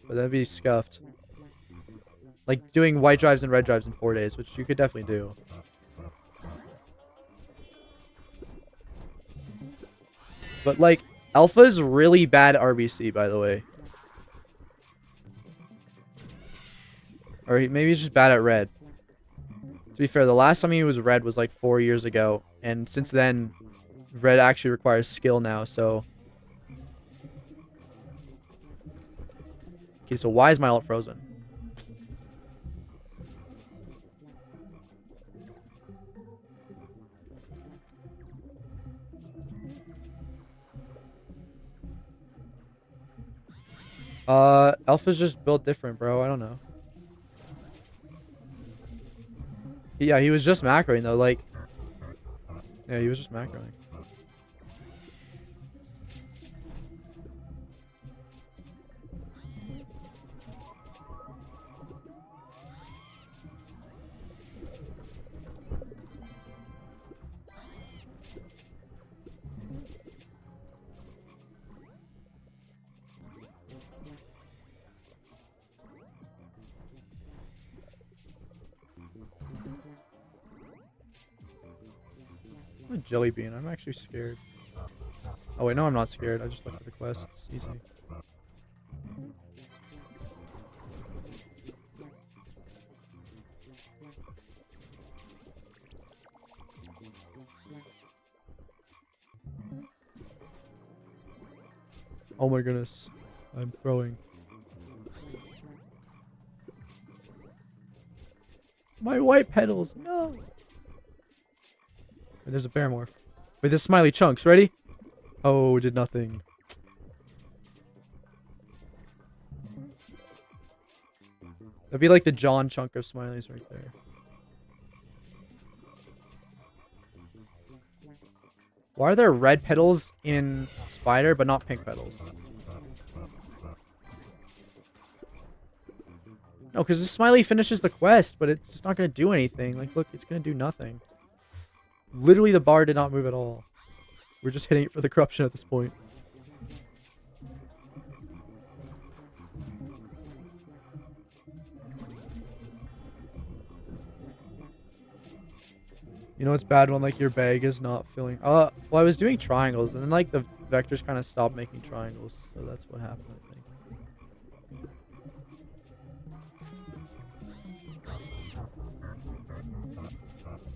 [SPEAKER 1] But that'd be scuffed. Like, doing white drives and red drives in 4 days, which you could definitely do. But, like, Alpha's really bad RBC, by the way. Or maybe he's just bad at red. To be fair, the last time he was red was like 4 years ago. And since then, red actually requires skill now, so... Okay, so why is my ult frozen? Alpha's just built different, bro. I don't know. Yeah, he was just macroing, though. Like... Yeah, he was just macroing. I'm a jelly bean. I'm actually scared. Oh wait, no, I'm not scared. I just looked at the quest. It's easy. Oh my goodness. I'm throwing. My white petals. No. Wait, there's a bear morph. Wait, there's smiley chunks. Ready? Oh, did nothing. That'd be like the John chunk of smileys right there. Why are there red petals in Spider but not pink petals? No, because the smiley finishes the quest, but it's just not going to do anything. Like, look, it's going to do nothing. Literally, the bar did not move at all. We're just hitting it for the corruption at this point. You know it's bad when, like, your bag is not filling. Well, I was doing triangles, and then, like, the vectors kind of stopped making triangles. So that's what happened, I think.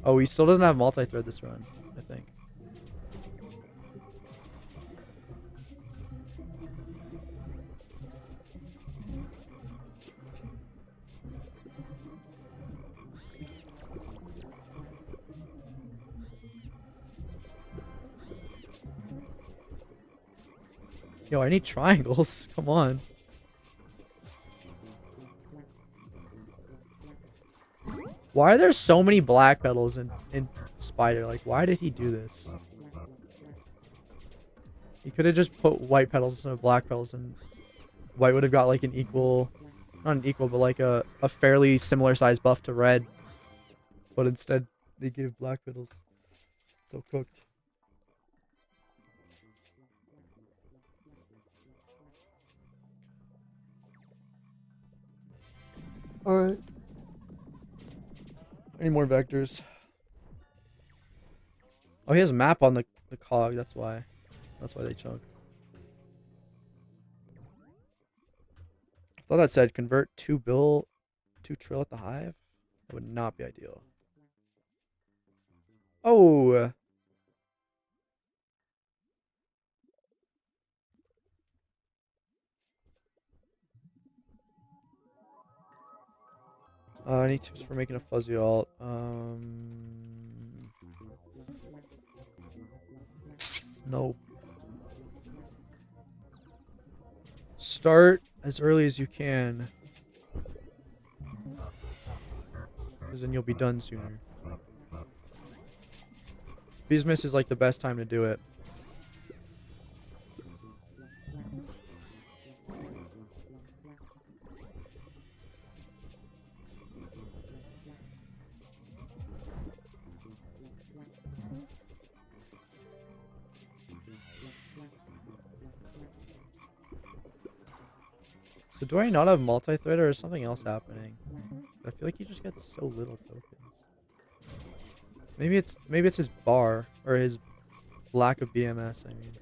[SPEAKER 1] Oh, he still doesn't have multi-thread this run, I think. Yo, I need triangles. Come on. Why are there so many black petals in Spider? Like, why did he do this? He could have just put white petals instead of black petals, and white would have got like an equal, not an equal, but like a fairly similar size buff to red. But instead, they gave black petals. So cooked. Alright. I need more vectors. Oh, he has a map on the cog, that's why. That's why they chunk. I thought that said convert 2 trill at the hive. That would not be ideal. Oh! I need tips for making a fuzzy alt. No. Start as early as you can, because then you'll be done sooner. Beesmith is like the best time to do it. So do I not have multi-thread or is something else happening? I feel like he just gets so little tokens. Maybe it's his bar or his lack of BMS, I mean.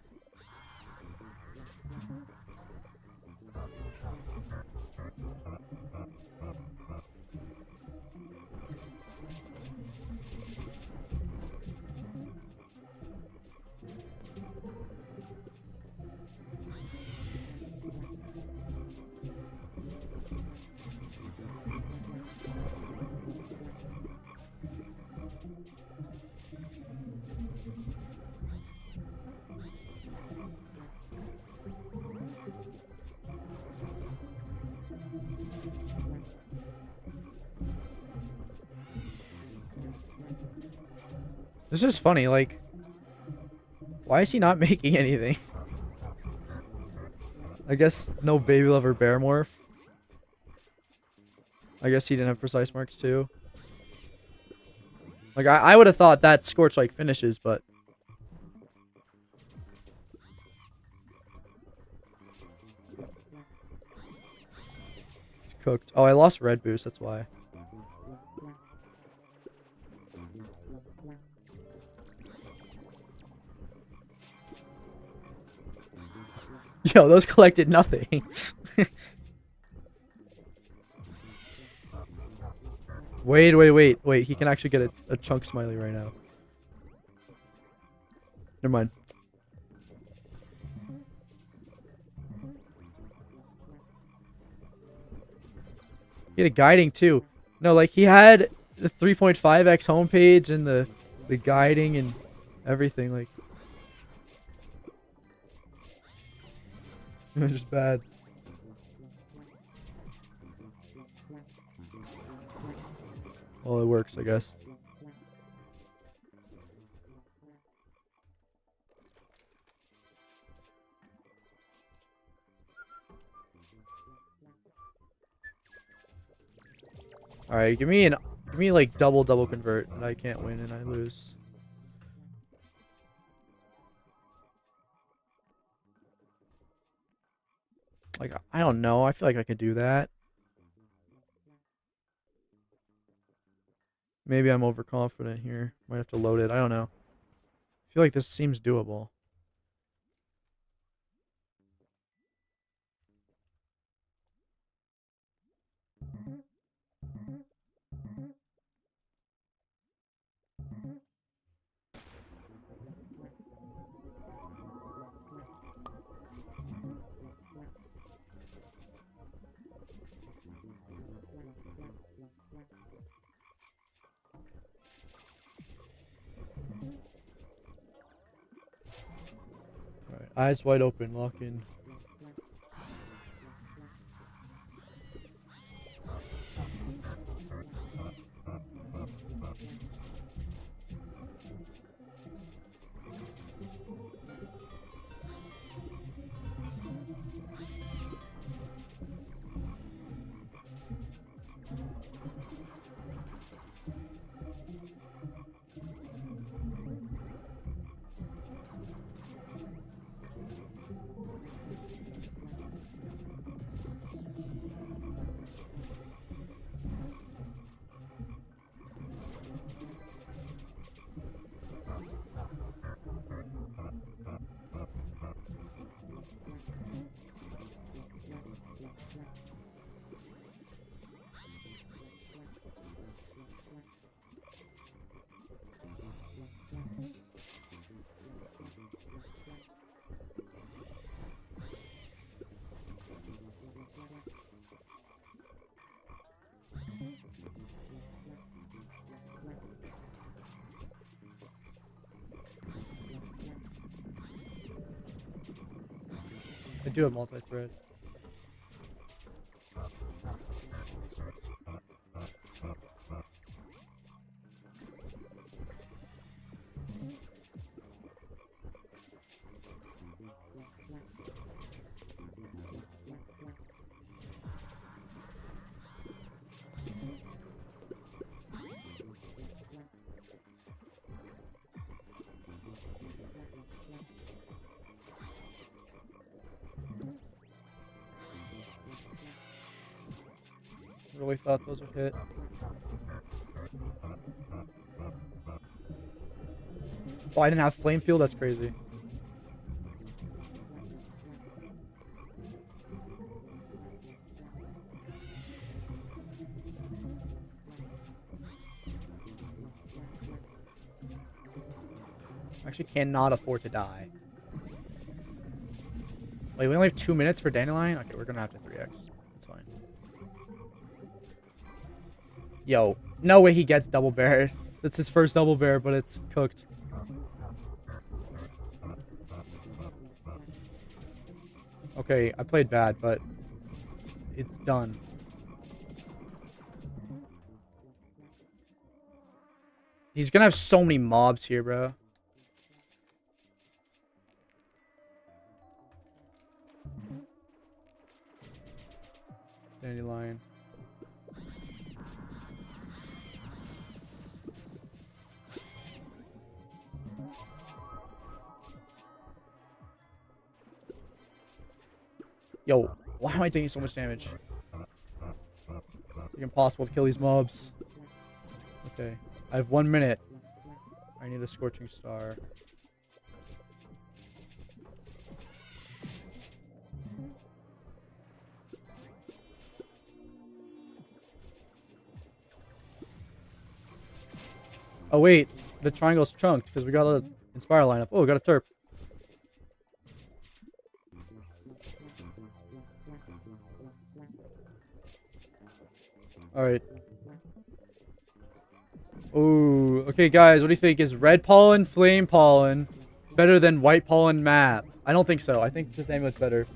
[SPEAKER 1] This is funny, like, why is he not making anything? I guess no baby lover bear morph. I guess he didn't have precise marks too. Like, I would have thought that Scorch like finishes, but it's cooked. Oh, I lost red boost, that's why. Yo, those collected nothing. Wait. He can actually get a chunk smiley right now. Never mind. He had a guiding too. No, like he had the 3.5x homepage and the guiding and everything. Like, it was just bad. Well, it works, I guess. All right, give me like double convert, and I can't win and I lose. Like, I don't know. I feel like I could do that. Maybe I'm overconfident here. Might have to load it. I don't know. I feel like this seems doable. Alright, eyes wide open, lock in. I do have multi-thread. Really thought those would hit. Oh, I didn't have flame field? That's crazy. Actually cannot afford to die. Wait, we only have 2 minutes for Dandelion? Okay, we're gonna have to 3x. That's fine. Yo, no way he gets double bear. That's his first double bear, but it's cooked. Okay, I played bad, but it's done. He's gonna have so many mobs here, bro. Dandelion. Yo, why am I taking so much damage? It's impossible to kill these mobs. Okay, I have 1 minute. I need a scorching star. Oh wait, the triangle's chunked because we got a Inspire lineup. Oh, we got a Terp. Alright. Ooh, okay guys, what do you think? Is red pollen, flame pollen better than white pollen map? I don't think so. I think this amulet's better.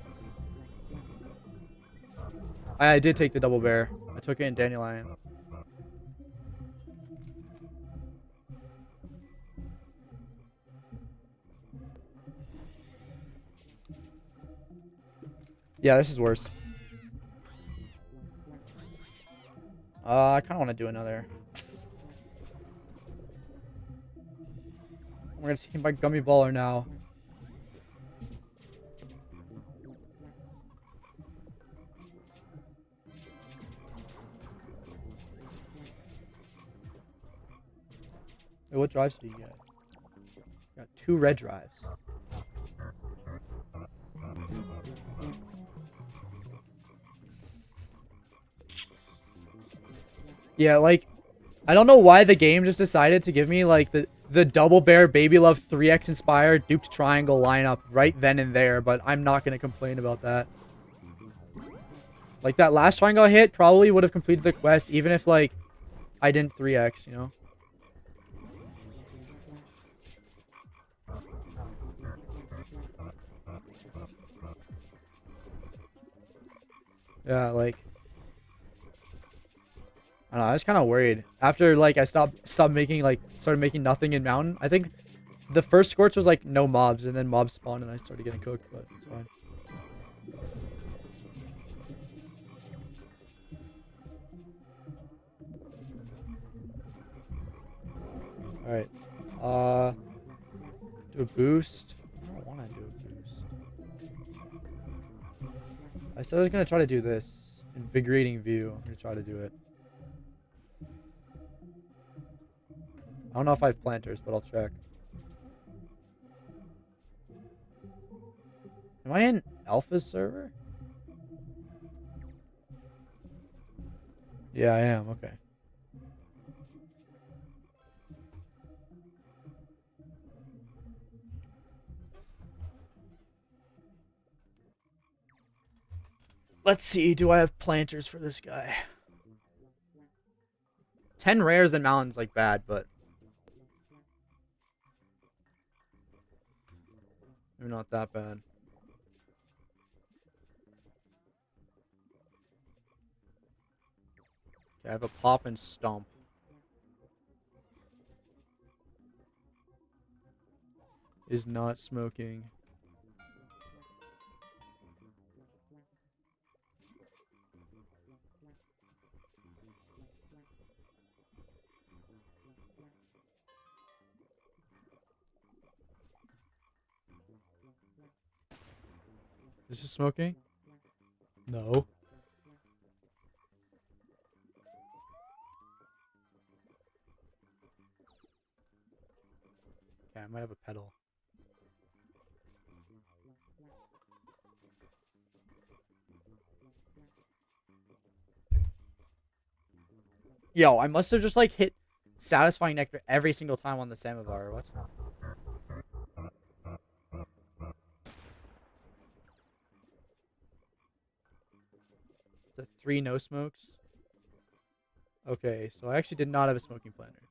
[SPEAKER 1] I did take the double bear. I took it in Dandelion. Yeah, this is worse. I kind of want to do another. We're gonna see my gummy baller now. Wait, what drives do you get? Got 2 red drives. Yeah, like, I don't know why the game just decided to give me, like, the double bear baby love 3x inspire duped triangle lineup right then and there, but I'm not going to complain about that. Like, that last triangle I hit probably would have completed the quest even if, like, I didn't 3x, you know? Yeah, like, I don't know, I was kind of worried. After, like, I stopped making, like, started making nothing in Mountain. I think the first Scorch was, like, no mobs, and then mobs spawned, and I started getting cooked, but it's fine. Alright. Do a boost. I don't want to do a boost. I said I was going to try to do this. Invigorating view. I'm going to try to do it. I don't know if I have planters, but I'll check. Am I in Alpha's server? Yeah, I am. Okay. Let's see. Do I have planters for this guy? 10 rares and mountains like bad, but maybe not that bad. Okay, I have a pop and stomp. Is not smoking. This is smoking? No. Okay, I might have a pedal. Yo, I must have just like hit satisfying nectar every single time on the samovar. What? The 3 no smokes. Okay, so I actually did not have a smoking planter.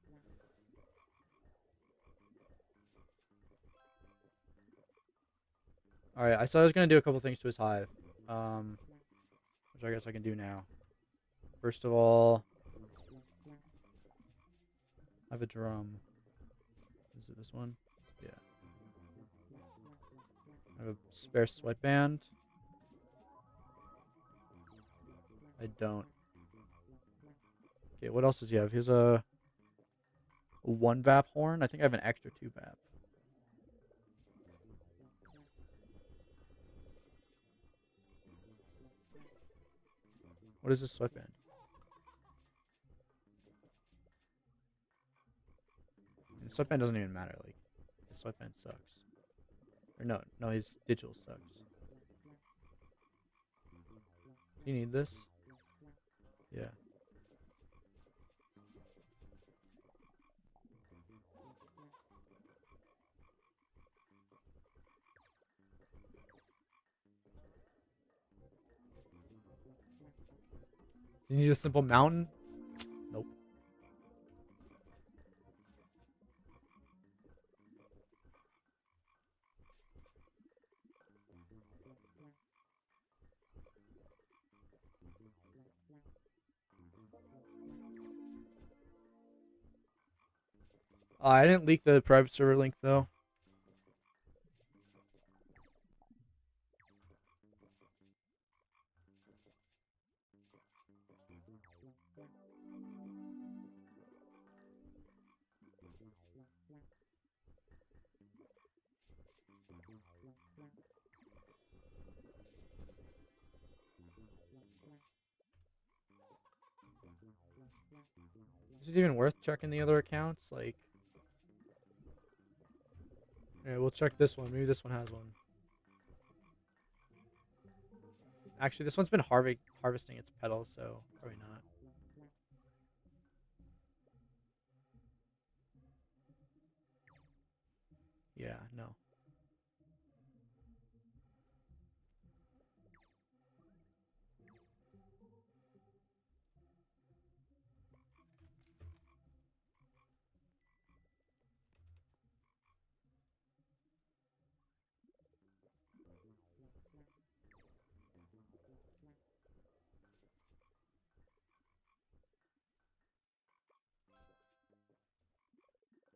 [SPEAKER 1] Alright, I said I was going to do a couple things to his hive. Which I guess I can do now. First of all, I have a drum. Is it this one? Yeah. I have a spare sweatband. I don't. Okay, what else does he have? He has a 1 VAP horn. I think I have an extra 2 VAP. What is this sweatband? The sweatband doesn't even matter. Like, the sweatband sucks. Or no, his digital sucks. Do you need this? Yeah. You need a simple mountain? Nope. I didn't leak the private server link though. Is it even worth checking the other accounts? Like, yeah, we'll check this one. Maybe this one has one. Actually, this one's been harvesting its petals, so probably not. Yeah, no.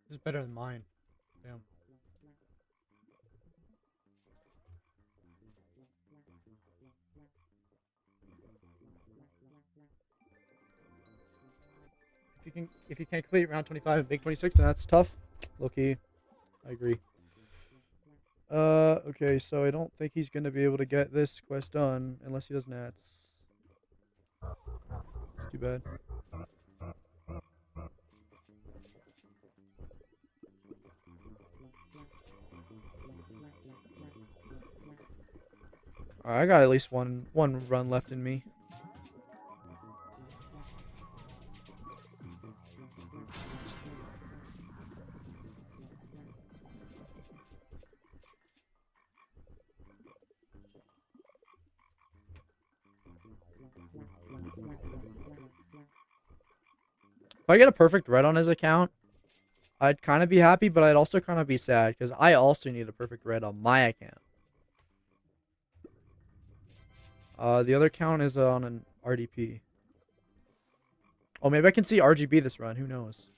[SPEAKER 1] This is better than mine. Damn. If you can't complete round 25 and big 26, then that's tough. Low key, I agree. Okay, so I don't think he's gonna be able to get this quest done unless he does nats. It's too bad. Alright, I got at least one run left in me. If I get a perfect red on his account, I'd kind of be happy, but I'd also kind of be sad because I also need a perfect red on my account. The other account is on an RDP. Oh, maybe I can see RGB this run. Who knows?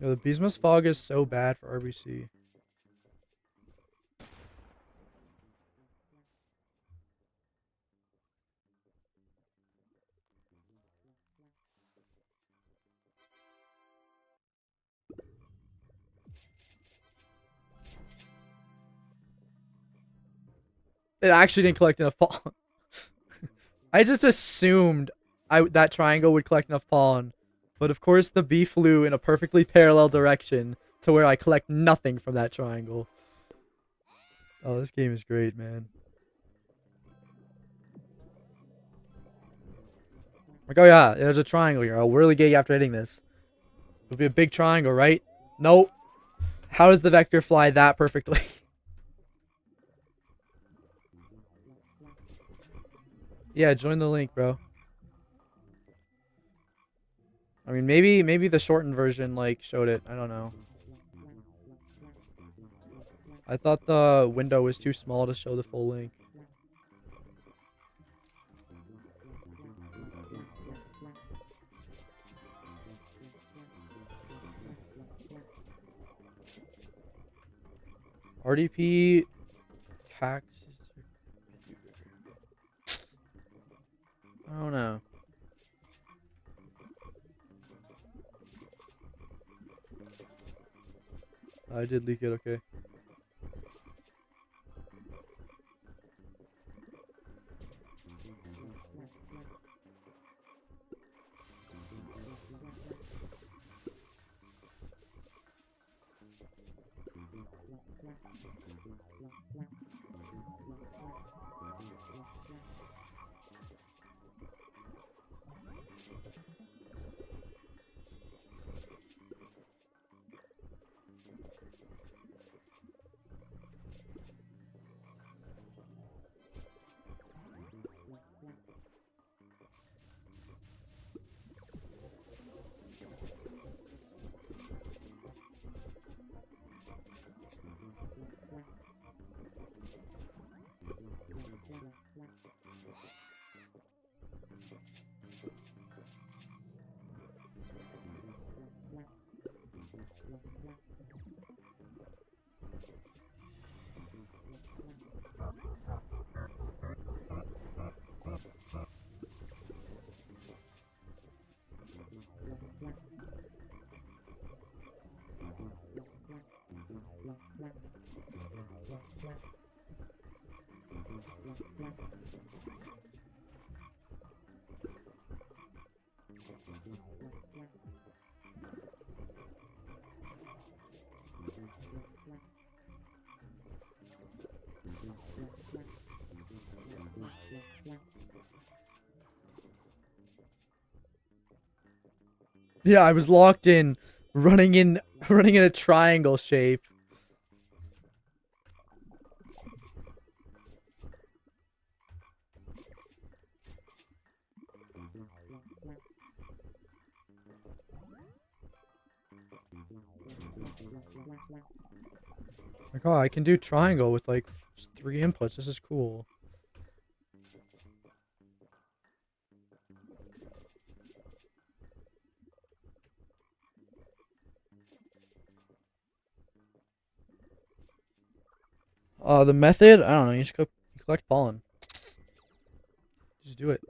[SPEAKER 1] Yo, the Beesmas Fog is so bad for RBC. It actually didn't collect enough pollen. I just assumed that triangle would collect enough pollen. But of course the bee flew in a perfectly parallel direction to where I collect nothing from that triangle. Oh, this game is great, man. Like, oh yeah, there's a triangle here. I'll really get you after hitting this. It'll be a big triangle, right? Nope. How does the vector fly that perfectly? Yeah, join the link, bro. I mean, maybe the shortened version, like, showed it. I don't know. I thought the window was too small to show the full link. RDP taxes. I don't know. I did leak it, okay. Yeah, I was locked in, running in a triangle shape. Like, oh, I can do triangle with like 3 inputs. This is cool. The method? I don't know. You just collect pollen. Just do it.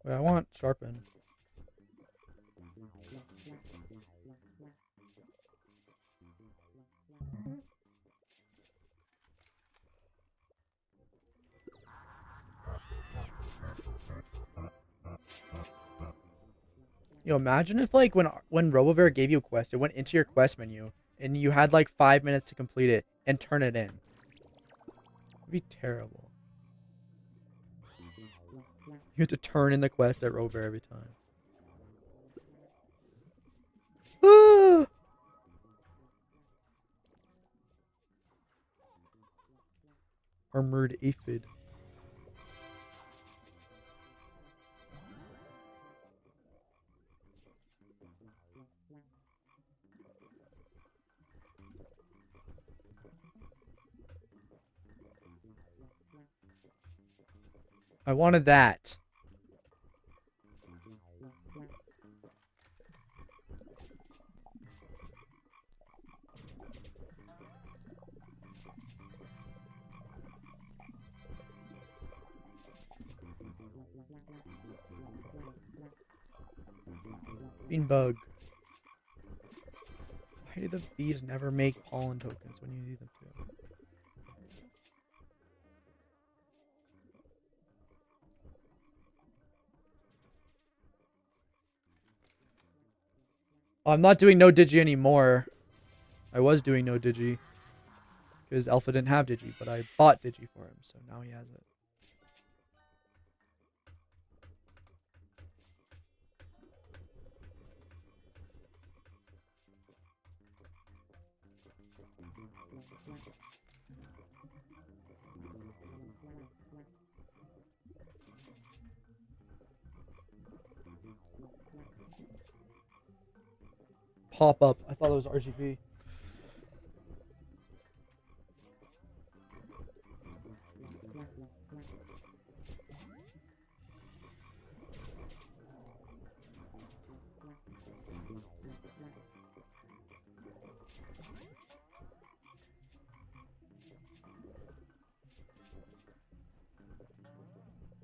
[SPEAKER 1] Wait, I want Sharpen. Yo, imagine if like when RoboBear gave you a quest, it went into your quest menu and you had like 5 minutes to complete it and turn it in. It'd be terrible. You have to turn in the quest at RoboBear every time. Ah! Armored aphid. I wanted that. Beanbug. Why do the bees never make pollen tokens when you need them to? Oh, I'm not doing no digi anymore. I was doing no digi because Alpha didn't have digi, but I bought digi for him, so now he has it. Pop up. I thought it was RGB.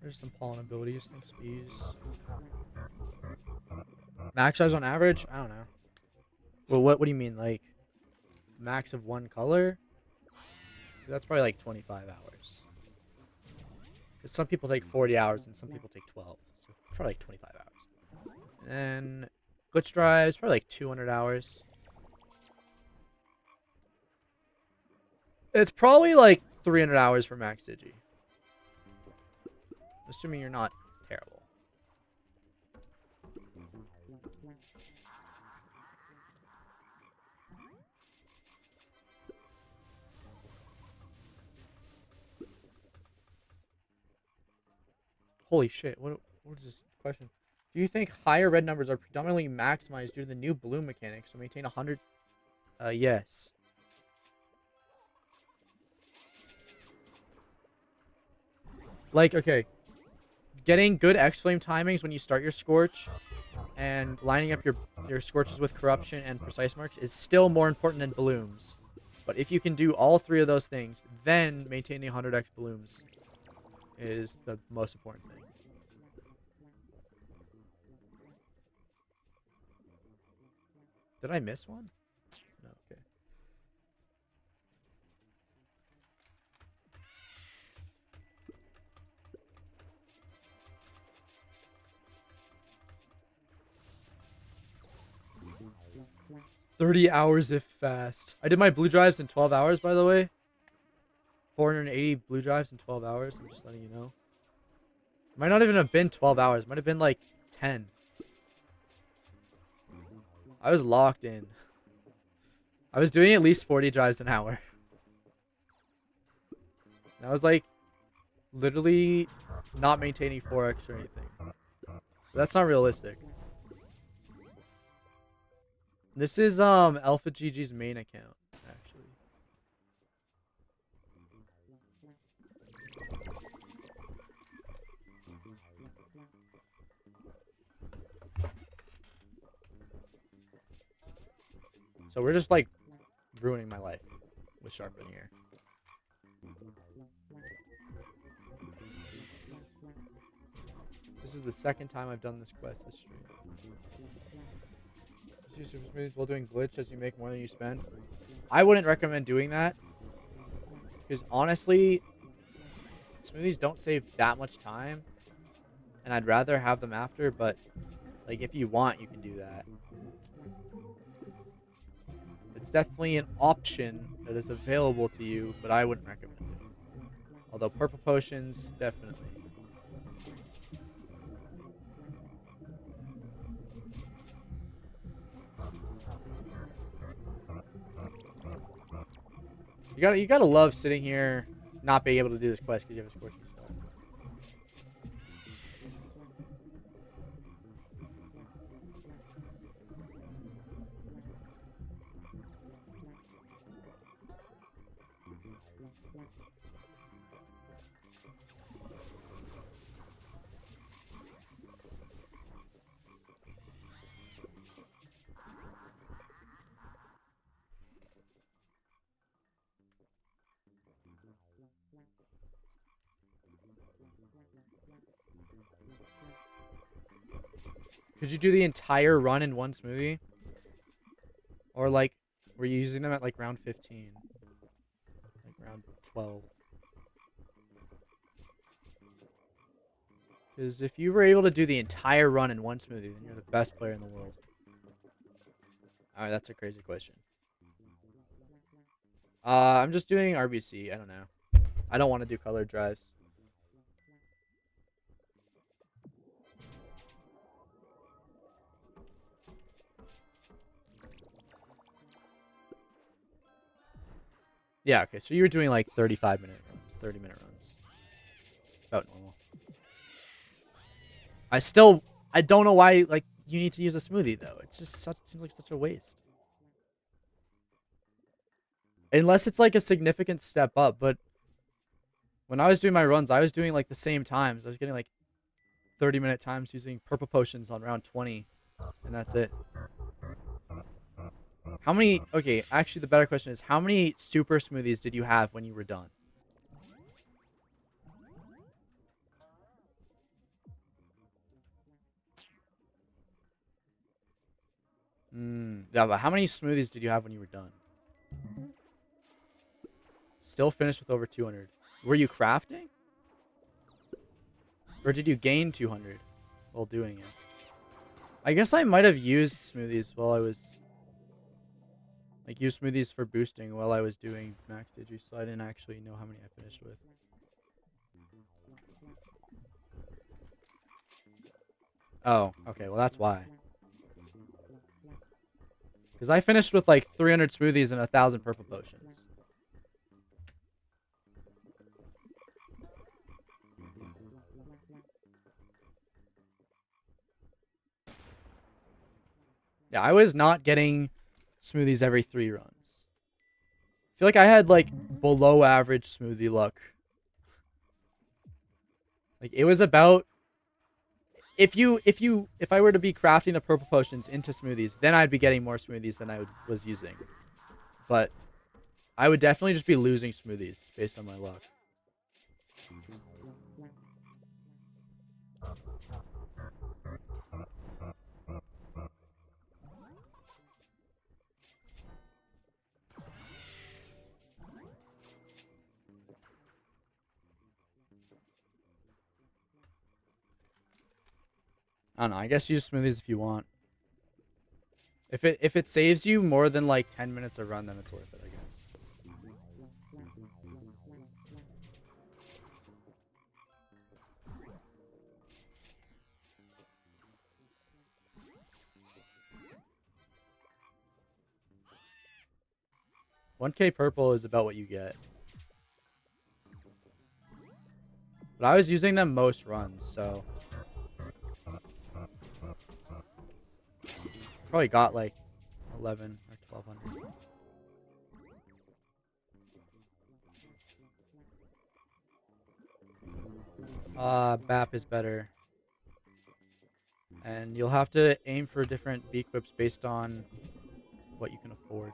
[SPEAKER 1] There's some pollen abilities. Thanks, bees. Max size on average? I don't know. Well, what do you mean? Like, max of one color? That's probably like 25 hours. Because some people take 40 hours and some people take 12. So probably like 25 hours. And then glitch drives, probably like 200 hours. It's probably like 300 hours for max digi. Assuming you're not terrible. Holy shit, what is this question? Do you think higher red numbers are predominantly maximized due to the new bloom mechanics to maintain 100? Yes. Like, okay. Getting good X-Flame timings when you start your Scorch and lining up your Scorches with Corruption and Precise Marks is still more important than Blooms. But if you can do all three of those things, then maintaining 100x Blooms is the most important thing. Did I miss one? No, okay. $30 hours if fast. I did my blue drives in 12 hours, by the way. 480 blue drives in 12 hours. I'm just letting you know. It might not even have been 12 hours. It might have been like 10. I was locked in. I was doing at least 40 drives an hour. And I was like literally not maintaining 4x or anything. That's not realistic. This is Alpha GG's main account, actually. So we're just like ruining my life with Sharpen here. This is the second time I've done this quest this stream. Use super smoothies while doing glitch as you make more than you spend. I wouldn't recommend doing that because honestly, smoothies don't save that much time, and I'd rather have them after. But like, if you want, you can do that. It's definitely an option that is available to you, but I wouldn't recommend it. Although purple potions, definitely. You gotta love sitting here not being able to do this quest because you have a scorching star. Could you do the entire run in one smoothie? Or like, were you using them at like round 15? Like round 12? Because if you were able to do the entire run in one smoothie, then you're the best player in the world. Alright, that's a crazy question. I'm just doing RBC. I don't know. I don't want to do colored drives. Yeah, okay, so you were doing like 35-minute runs, 30-minute runs. About normal. I don't know why, like, you need to use a smoothie, though. It's just seems like such a waste. Unless it's like a significant step up, but when I was doing my runs, I was doing like the same times. I was getting like 30-minute times using purple potions on round 20, and that's it. How many... Okay, actually, the better question is, how many super smoothies did you have when you were done? Yeah, but how many smoothies did you have when you were done? Still finished with over 200. Were you crafting? Or did you gain 200 while doing it? I guess I might have used smoothies while I was... Like, used smoothies for boosting while I was doing max digi, so I didn't actually know how many I finished with. Oh, okay, well that's why. Because I finished with like 300 smoothies and 1,000 purple potions. Yeah, I was not getting smoothies every 3 runs. I feel like I had like below average smoothie luck. Like it was about if I were to be crafting the purple potions into smoothies, then I'd be getting more smoothies than I was using. But I would definitely just be losing smoothies based on my luck. I don't know. I guess use smoothies if you want. If it saves you more than like 10 minutes a run, then it's worth it, I guess. $1K purple is about what you get. But I was using them most runs, so probably got like 11 or 1,200. BAP is better. And you'll have to aim for different B-equips based on what you can afford.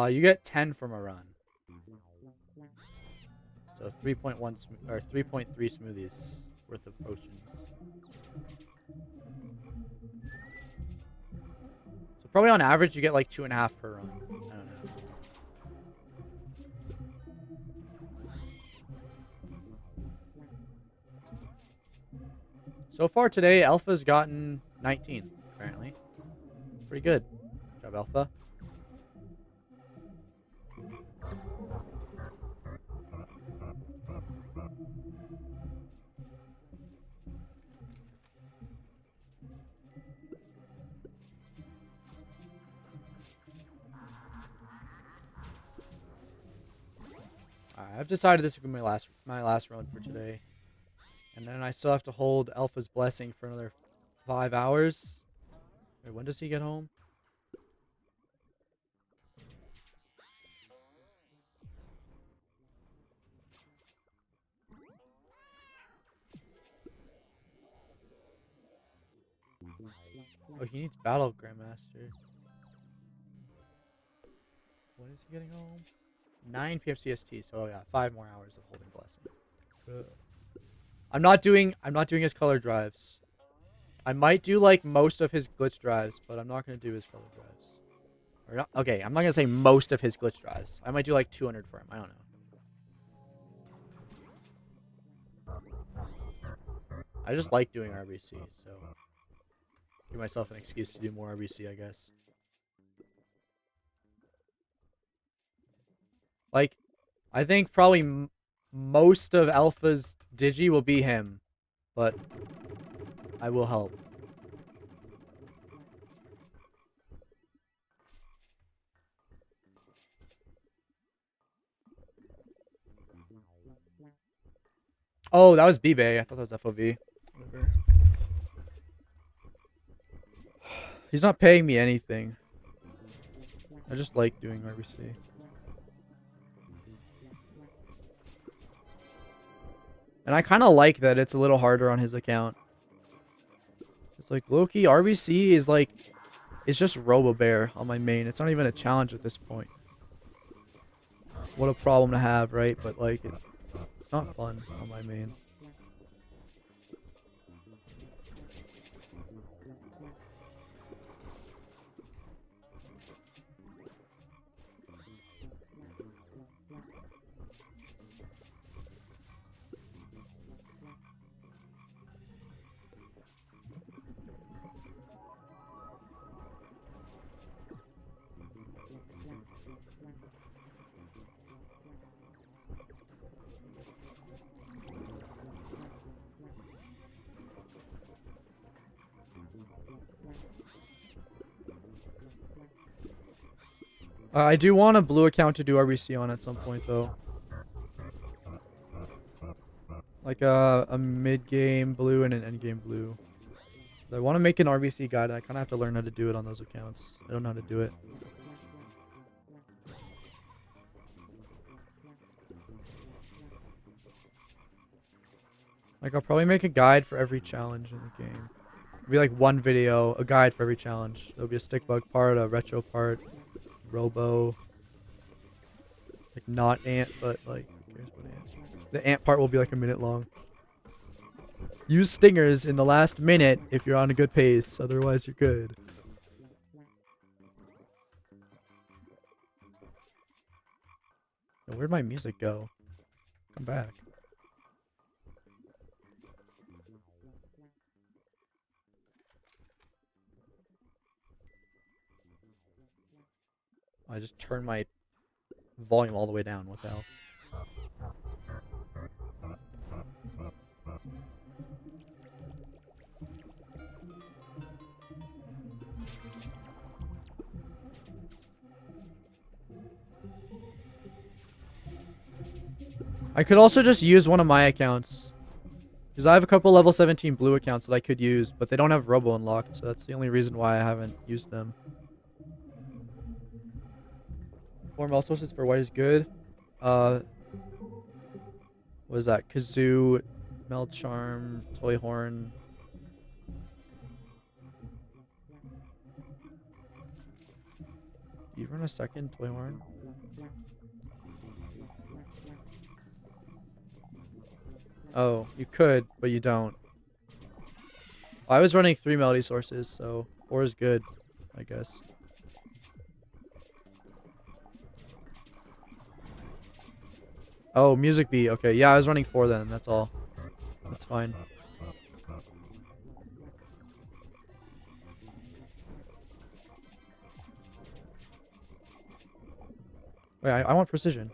[SPEAKER 1] You get 10 from a run. So 3.1 or 3.3 smoothies worth of potions. So probably on average you get like 2.5 per run. I don't know. So far today, Alpha's gotten 19, apparently. Pretty good. Good job, Alpha. I've decided this will be my last run for today. And then I still have to hold Alpha's Blessing for another 5 hours. Wait, when does he get home? Oh, he needs Battle Grandmaster. When is he getting home? 9 p.m. CST. So yeah, 5 more hours of holding Blessing. I'm not doing his color drives. I might do like most of his glitch drives, but I'm not gonna do his color drives. Or not, okay, I'm not gonna say most of his glitch drives. I might do like 200 for him. I don't know. I just like doing RBC, so give myself an excuse to do more RBC, I guess. Like, I think probably most of Alpha's Digi will be him, but I will help. Oh, that was BeeBay. I thought that was FOV. Whatever. He's not paying me anything. I just like doing RBC. And I kind of like that it's a little harder on his account. It's like, low-key, RBC is like, it's just Robo-Bear on my main. It's not even a challenge at this point. What a problem to have, right? But like, it's not fun on my main. I do want a blue account to do RBC on at some point, though. Like a mid-game blue and an end-game blue. I want to make an RBC guide. I kind of have to learn how to do it on those accounts. I don't know how to do it. Like, I'll probably make a guide for every challenge in the game. It'll be like one video, a guide for every challenge. There'll be a stick bug part, a retro part. Robo, like not ant, but like who cares about ant? The ant part will be like a minute long. Use stingers in the last minute if you're on a good pace, otherwise you're good. Yo, where'd my music go? Come back. I just turned my volume all the way down. What the hell? I could also just use one of my accounts. Because I have a couple level 17 blue accounts that I could use, but they don't have Robo unlocked, so that's the only reason why I haven't used them. 4 melt sources for white is good. What is that? Kazoo, Melt Charm, Toy Horn. You run a second Toy Horn? Oh, you could, but you don't. I was running 3 melody sources, so 4 is good, I guess. Oh, music beat. Okay, yeah, I was running 4 then. That's all. That's fine. Wait, I want precision.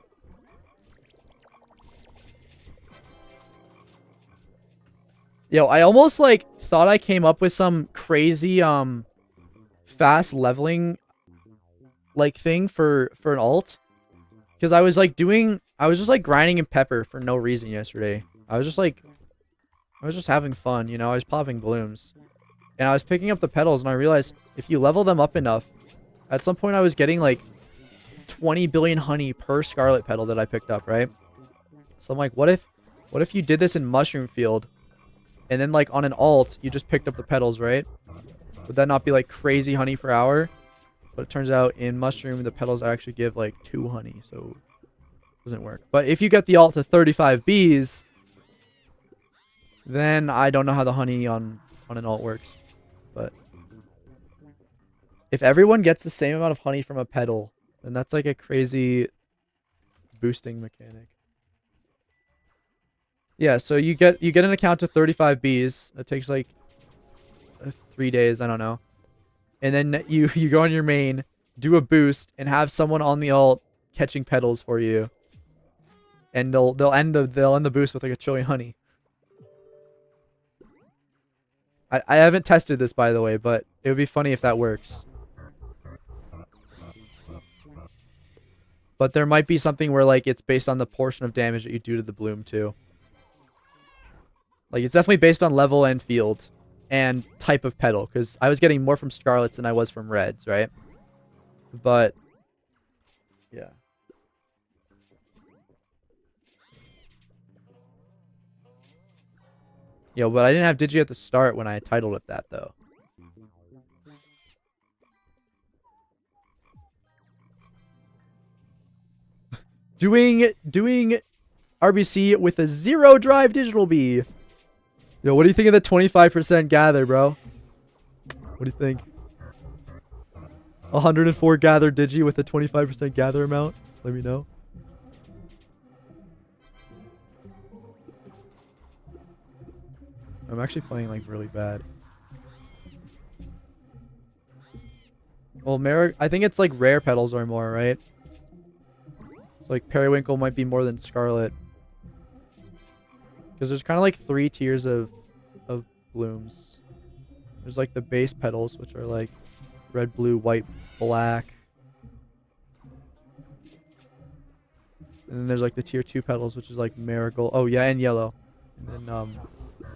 [SPEAKER 1] Yo, I almost like thought I came up with some crazy fast leveling like thing for an alt. Because I was like doing I was just like grinding in pepper for no reason yesterday. I was just having fun, you know. I was popping blooms. And I was picking up the petals, and I realized if you level them up enough, at some point I was getting like 20 billion honey per scarlet petal that I picked up, right? So I'm like, what if you did this in Mushroom Field, and then like on an alt, you just picked up the petals, right? Would that not be like crazy honey per hour? But it turns out in Mushroom, the petals actually give like 2 honey, so it doesn't work. But if you get the alt to 35 bees, then I don't know how the honey on an alt works. But if everyone gets the same amount of honey from a petal, then that's like a crazy boosting mechanic. Yeah, so you get an account to 35 bees. It takes like 3 days, I don't know. And then you go on your main, do a boost, and have someone on the alt catching petals for you. And they'll end the boost with like 1 trillion honey. I haven't tested this, by the way, but it would be funny if that works. But there might be something where like it's based on the portion of damage that you do to the bloom too. Like it's definitely based on level and field and type of petal, because I was getting more from scarlets than I was from reds, right? But yeah. Yo, but I didn't have Digi at the start when I titled it that, though. doing RBC with a 0 drive digital bee. Yo, what do you think of the 25% gather, bro? What do you think? 104 gather Digi with a 25% gather amount? Let me know. I'm actually playing like really bad. Well, I think it's like rare petals are more, right? So like periwinkle might be more than scarlet. Because there's kind of like 3 tiers of blooms. There's like the base petals, which are like red, blue, white, black. And then there's like the tier 2 petals, which is like marigold. Oh yeah, and yellow. And then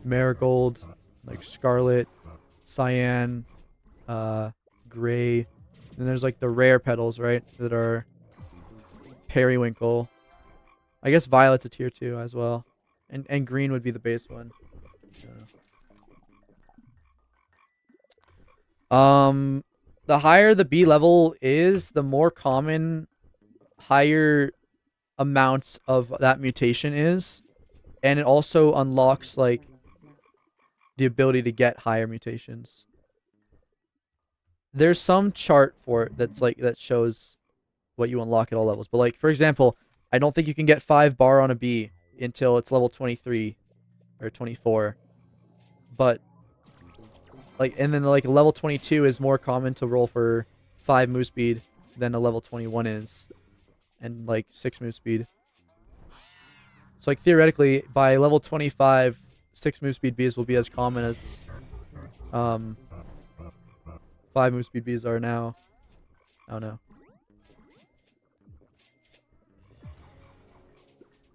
[SPEAKER 1] marigold, like scarlet, cyan, gray. And then there's like the rare petals, right? That are periwinkle. I guess violet's a tier 2 as well. And green would be the base one. The higher the B level is, the more common higher amounts of that mutation is. And it also unlocks like the ability to get higher mutations. There's some chart for it that's like that shows what you unlock at all levels. But like for example, I don't think you can get 5 bar on a B until it's level 23 or 24. But like, and then like level 22 is more common to roll for 5 move speed than a level 21 is, and like 6 move speed. So like theoretically, by level 25, 6 move speed Bs will be as common as 5 move speed Bs are now. I don't know.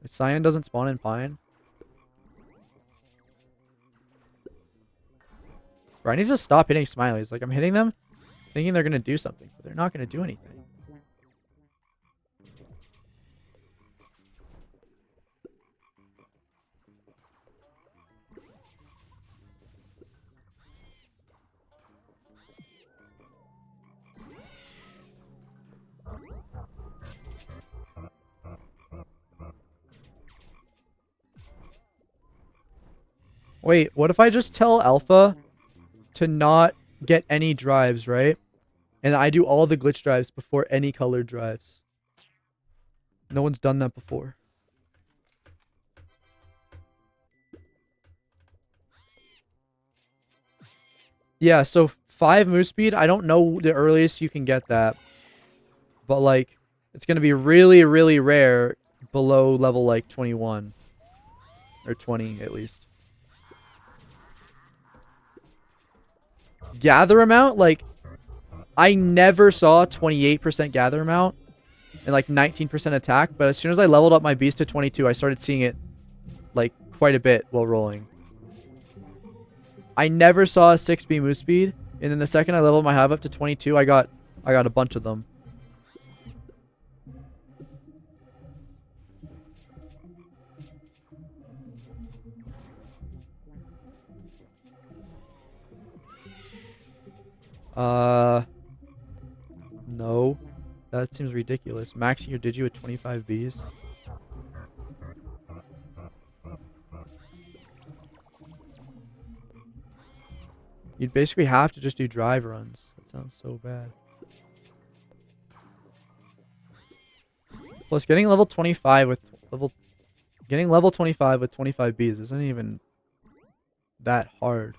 [SPEAKER 1] Cyan doesn't spawn in Pine. Bro, I need to stop hitting smileys. Like I'm hitting them thinking they're gonna do something, but they're not gonna do anything. Wait, what if I just tell Alpha to not get any drives, right? And I do all the glitch drives before any colored drives. No one's done that before. Yeah, so 5 move speed, I don't know the earliest you can get that. But like, it's going to be really, really rare below level like 21. Or 20 at least. Gather amount, like I never saw 28% gather amount and like 19% attack. But as soon as I leveled up my beast to 22, I started seeing it like quite a bit while rolling. I never saw a 6B move speed, and then the second I leveled my hive up to 22, I got a bunch of them. No. That seems ridiculous. Maxing your digi with 25 Bs. You'd basically have to just do drive runs. That sounds so bad. Plus, getting level 25 with getting level 25 with 25 Bs isn't even that hard.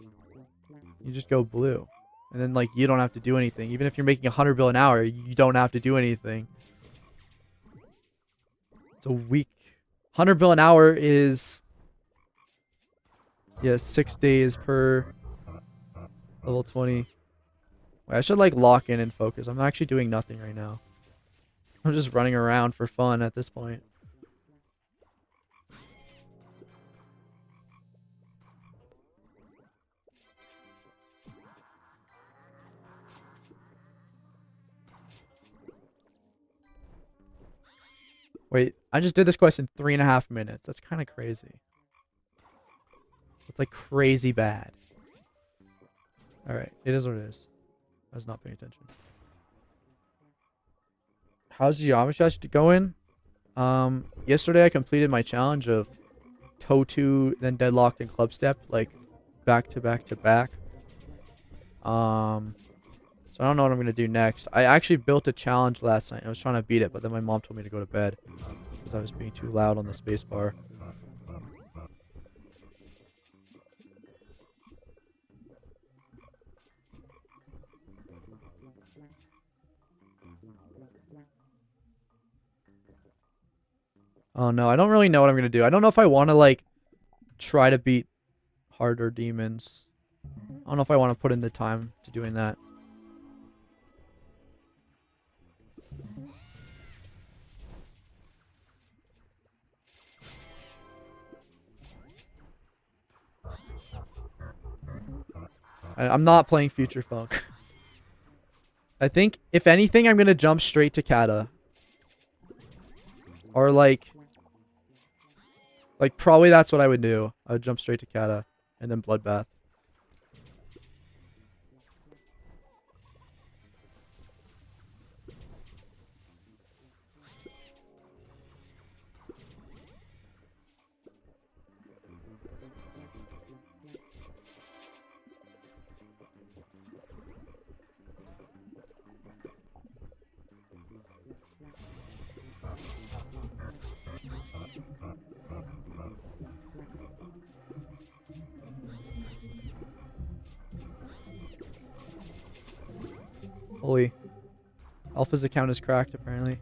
[SPEAKER 1] You just go blue. And then, like, you don't have to do anything. Even if you're making 100 bill an hour, you don't have to do anything. It's a week. 100 bill an hour is... yeah, 6 days per level 20. Wait, I should, like, lock in and focus. I'm actually doing nothing right now. I'm just running around for fun at this point. Wait, I just did this quest in 3.5 minutes. That's kind of crazy. It's like crazy bad. Alright, it is what it is. I was not paying attention. How's Geometry Dash going? Yesterday I completed my challenge of toe 2, then deadlocked and club step, like back to back to back. So I don't know what I'm gonna do next. I actually built a challenge last night. I was trying to beat it, but then my mom told me to go to bed because I was being too loud on the spacebar. Oh no, I don't really know what I'm gonna do. I don't know if I want to like try to beat harder demons. I don't know if I want to put in the time to doing that. I'm not playing Future Funk. I think, if anything, I'm going to jump straight to Kata. Or, like, probably that's what I would do. I would jump straight to Kata. And then Bloodbath. Holy. Alpha's account is cracked, apparently.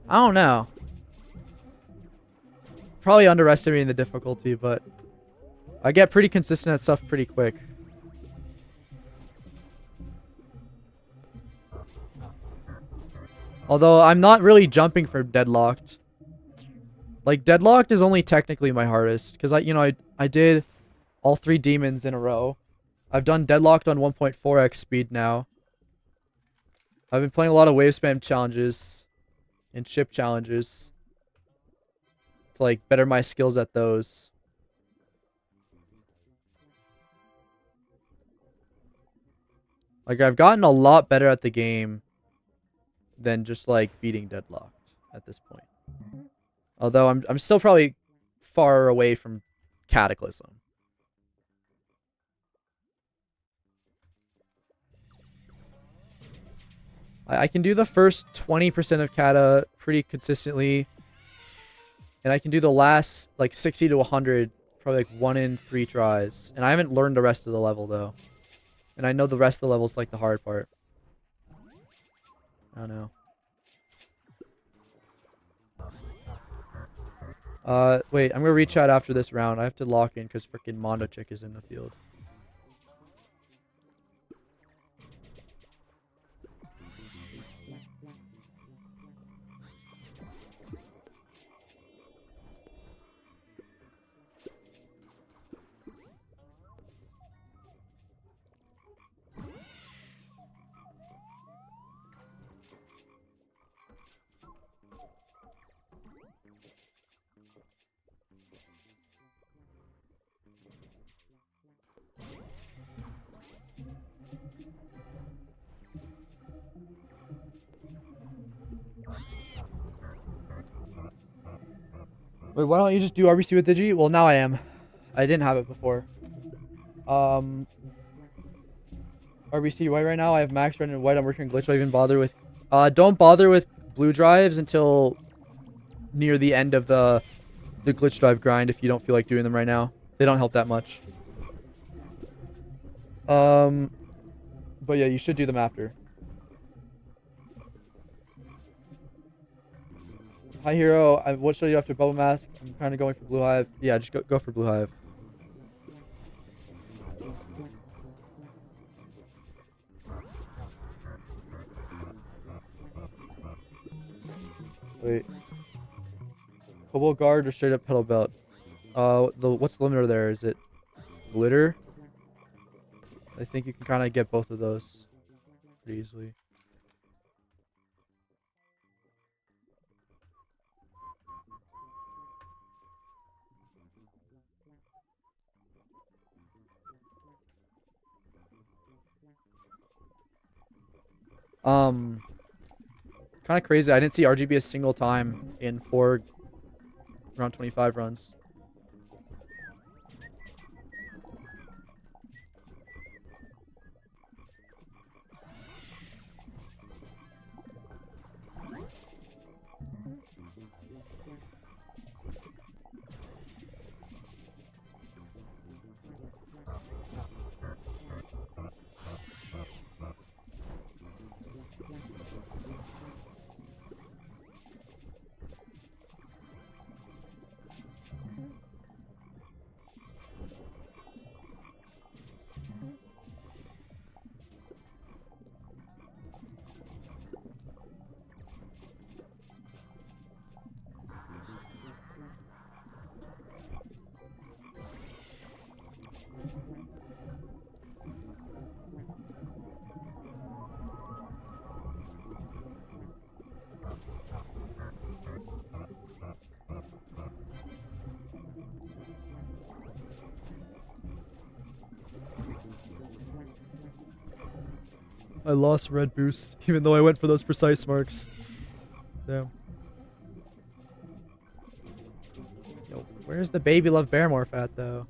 [SPEAKER 1] I don't know. Probably underestimating the difficulty, but I get pretty consistent at stuff pretty quick. Although I'm not really jumping for Deadlocked. Like, Deadlocked is only technically my hardest. Because, I did all 3 demons in a row. I've done Deadlocked on 1.4x speed now. I've been playing a lot of wave spam challenges. And ship challenges. To, like, better my skills at those. Like, I've gotten a lot better at the game. Than just, like, beating Deadlocked at this point. Although I'm still probably far away from Cataclysm. I can do the first 20% of Kata pretty consistently. And I can do the last like 60 to 100 probably like 1 in 3 tries. And I haven't learned the rest of the level though. And I know the rest of the level's like the hard part. I don't know. Wait, I'm gonna reach out after this round. I have to lock in because freaking Mondo chick is in the field. Wait, why don't you just do RBC with Digi? Well, now I am. I didn't have it before. RBC white right now. I have max run in white. I'm working on glitch. I even bother with. Don't bother with blue drives until near the end of the glitch drive grind if you don't feel like doing them right now. They don't help that much. But yeah, you should do them after. Hi Hero, what should I do after Bubble Mask? I'm kind of going for Blue Hive. Yeah, just go for Blue Hive. Wait. Cobalt Guard or straight up Pedal Belt? What's the limiter there? Is it Glitter? I think you can kind of get both of those pretty easily. Kind of crazy. I didn't see RGB a single time in 4 round 25 runs. I lost red boost, even though I went for those precise marks. Damn. Yo, where's the baby love bear morph at, though?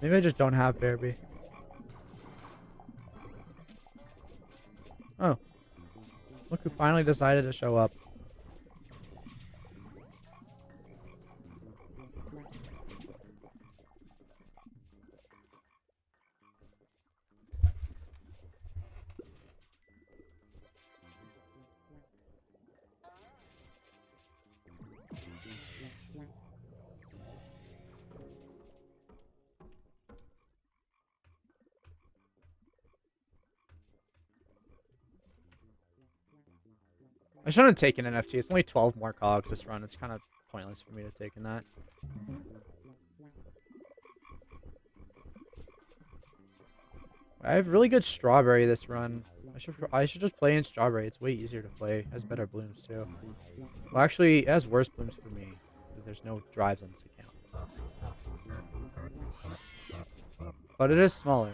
[SPEAKER 1] Maybe I just don't have Bearby. Oh. Look who finally decided to show up. I shouldn't have taken NFT. It's only 12 more cogs this run. It's kind of pointless for me to take in that. I have really good strawberry this run. I should just play in strawberry. It's way easier to play. It has better blooms too. Well, actually, it has worse blooms for me because there's no drives on this account. But it is smaller.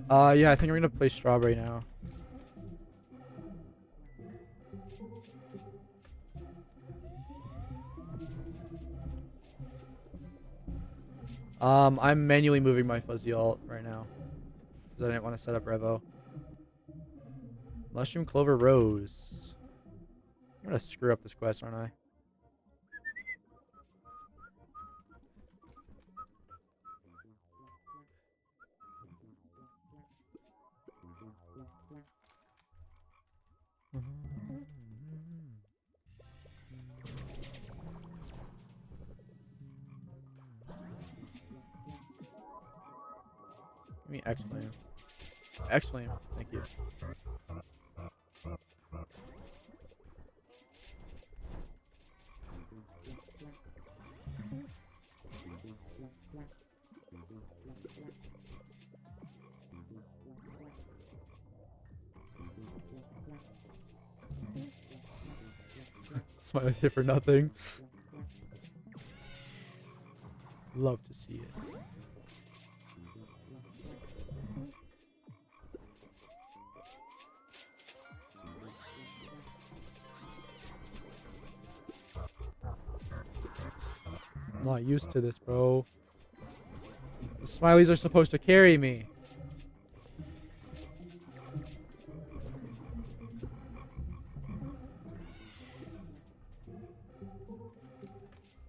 [SPEAKER 1] Yeah, I think we're gonna play strawberry now. I'm manually moving my fuzzy alt right now because I didn't want to set up Revo. Mushroom Clover Rose. I'm gonna screw up this quest, aren't I? Give me X-Flame. X-Flame, thank you. Smiley's here for nothing. Love to see it. I'm not used to this, bro. The Smileys are supposed to carry me.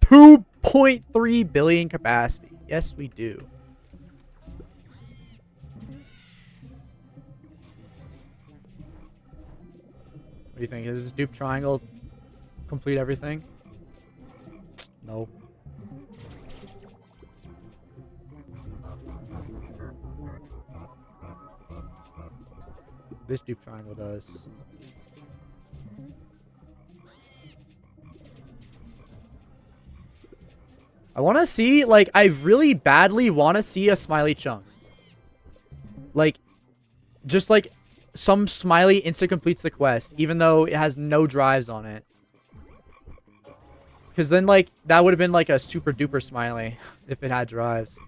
[SPEAKER 1] $2.3 billion capacity. Yes, we do. What do you think? Does this dupe triangle complete everything? No. This dupe triangle does. I want to see, like, I really badly want to see a Smiley chunk. Like, just like some Smiley insta completes the quest, even though it has no drives on it. Because then, like, that would have been like a super duper Smiley if it had drives.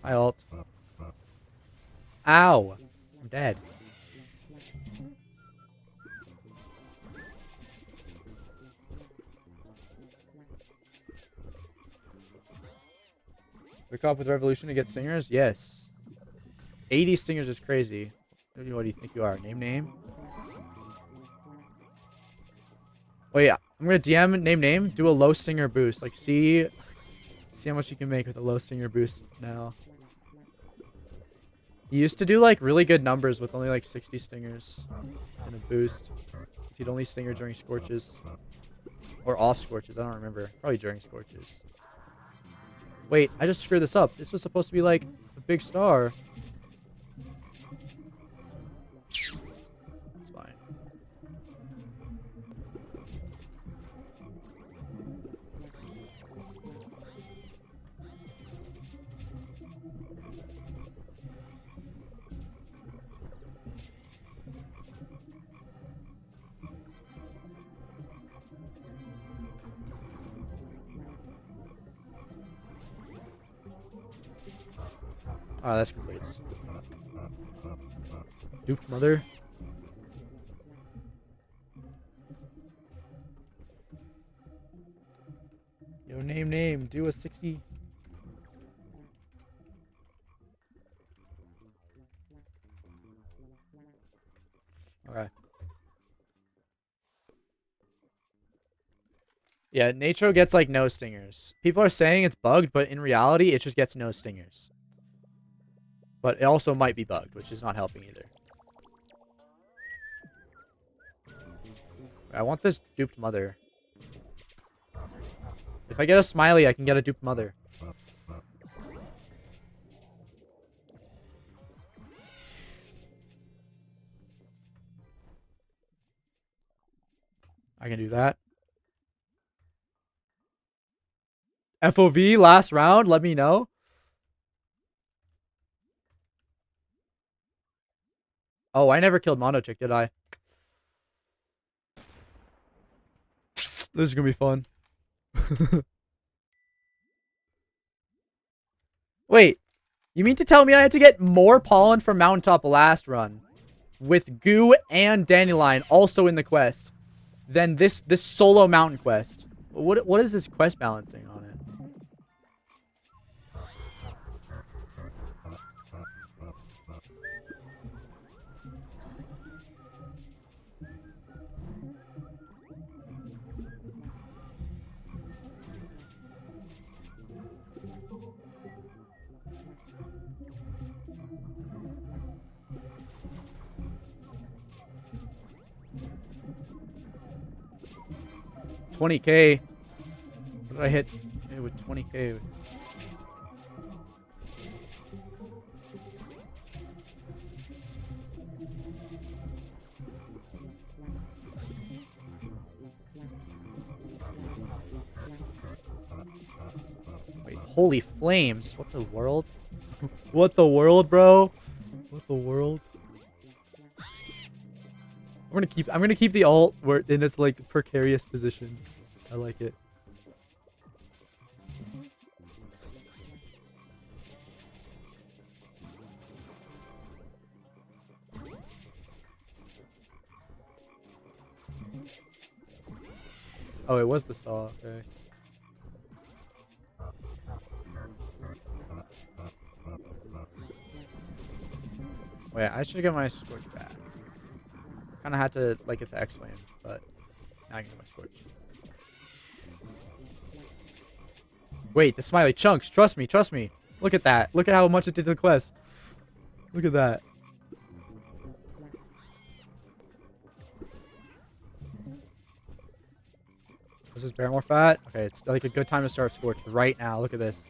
[SPEAKER 1] I ult. Ow. I'm dead. Wake up with Revolution to get stingers? Yes. 80 stingers is crazy. What do you think you are? Name? Wait, I'm gonna DM name. Do a low stinger boost. Like, see how much you can make with a low stinger boost now. He used to do like really good numbers with only like 60 stingers and a boost. He'd only stinger during scorches. Or off scorches, I don't remember. Probably during scorches. Wait, I just screwed this up. This was supposed to be like a big star. It's fine. Ah, that's great. Duped mother. Yo, name. Do a 60. Okay. Yeah, Natro gets like no stingers. People are saying it's bugged, but in reality, it just gets no stingers. But it also might be bugged, which is not helping either. I want this duped mother. If I get a Smiley, I can get a duped mother. I can do that. FOV last round, let me know. Oh, I never killed Mondo Chick, did I? This is gonna be fun. Wait, you mean to tell me I had to get more pollen from Mountaintop last run with goo and dandelion also in the quest than this solo mountain quest? What is this quest balancing on it? $20K. What did I hit with 20K? Wait, holy flames. What the world? What the world, bro? What the world? I'm gonna keep the ult where in its like precarious position. I like it. Oh, it was the saw. Okay. Wait, I should get my scorch back. Kind of had to like get the X flame, but now I can get my scorch. Wait, the smiley chunks. Trust me, trust me. Look at that. Look at how much it did to the quest. Look at that. Is this bear more fat? Okay, it's like a good time to start scorch right now. Look at this.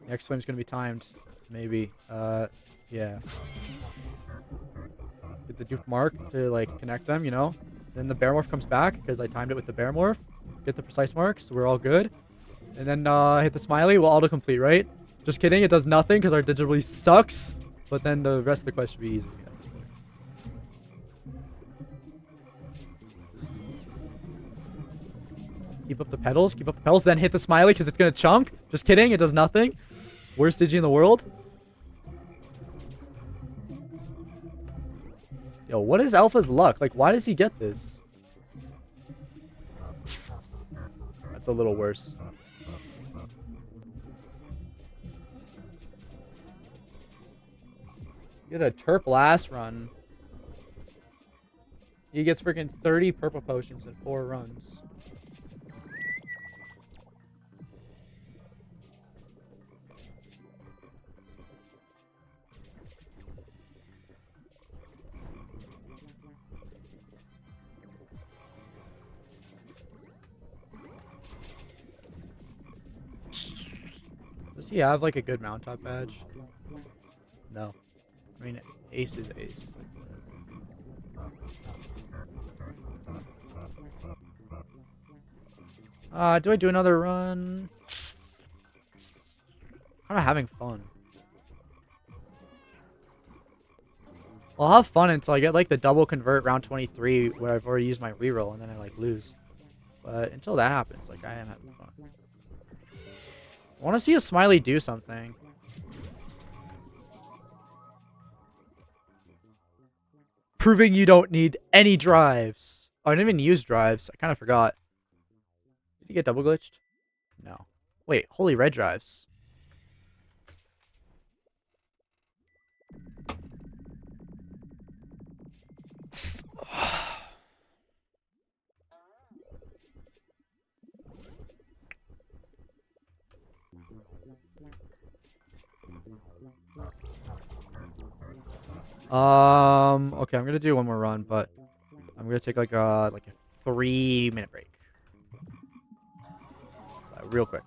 [SPEAKER 1] The X flame's gonna be timed. Maybe. Yeah. Get the Duke Mark to like connect them, you know? Then the bear morph comes back because I timed it with the bear morph. Get the precise marks, so we're all good. And then hit the smiley, we'll auto-complete, right? Just kidding, it does nothing because our digital release sucks. But then the rest of the quest should be easy. Keep up the pedals, then hit the smiley because it's gonna chunk. Just kidding, it does nothing. Worst digi in the world. Yo, what is Alpha's luck? Like, why does he get this? That's a little worse. Get a Terp last run. He gets freaking 30 purple potions in 4 runs. Does he have like a good mount top badge? No. I mean, ace is ace. Do I do another run? Kind of having fun. Well, I'll have fun until I get like the double convert round 23 where I've already used my reroll and then I like lose. But until that happens, like I am having fun. I want to see a smiley do something. Proving you don't need any drives. Oh, I didn't even use drives. I kind of forgot. Did he get double glitched? No. Wait, holy red drives. Okay, I'm gonna do one more run, but I'm gonna take like a 3-minute break. Real quick.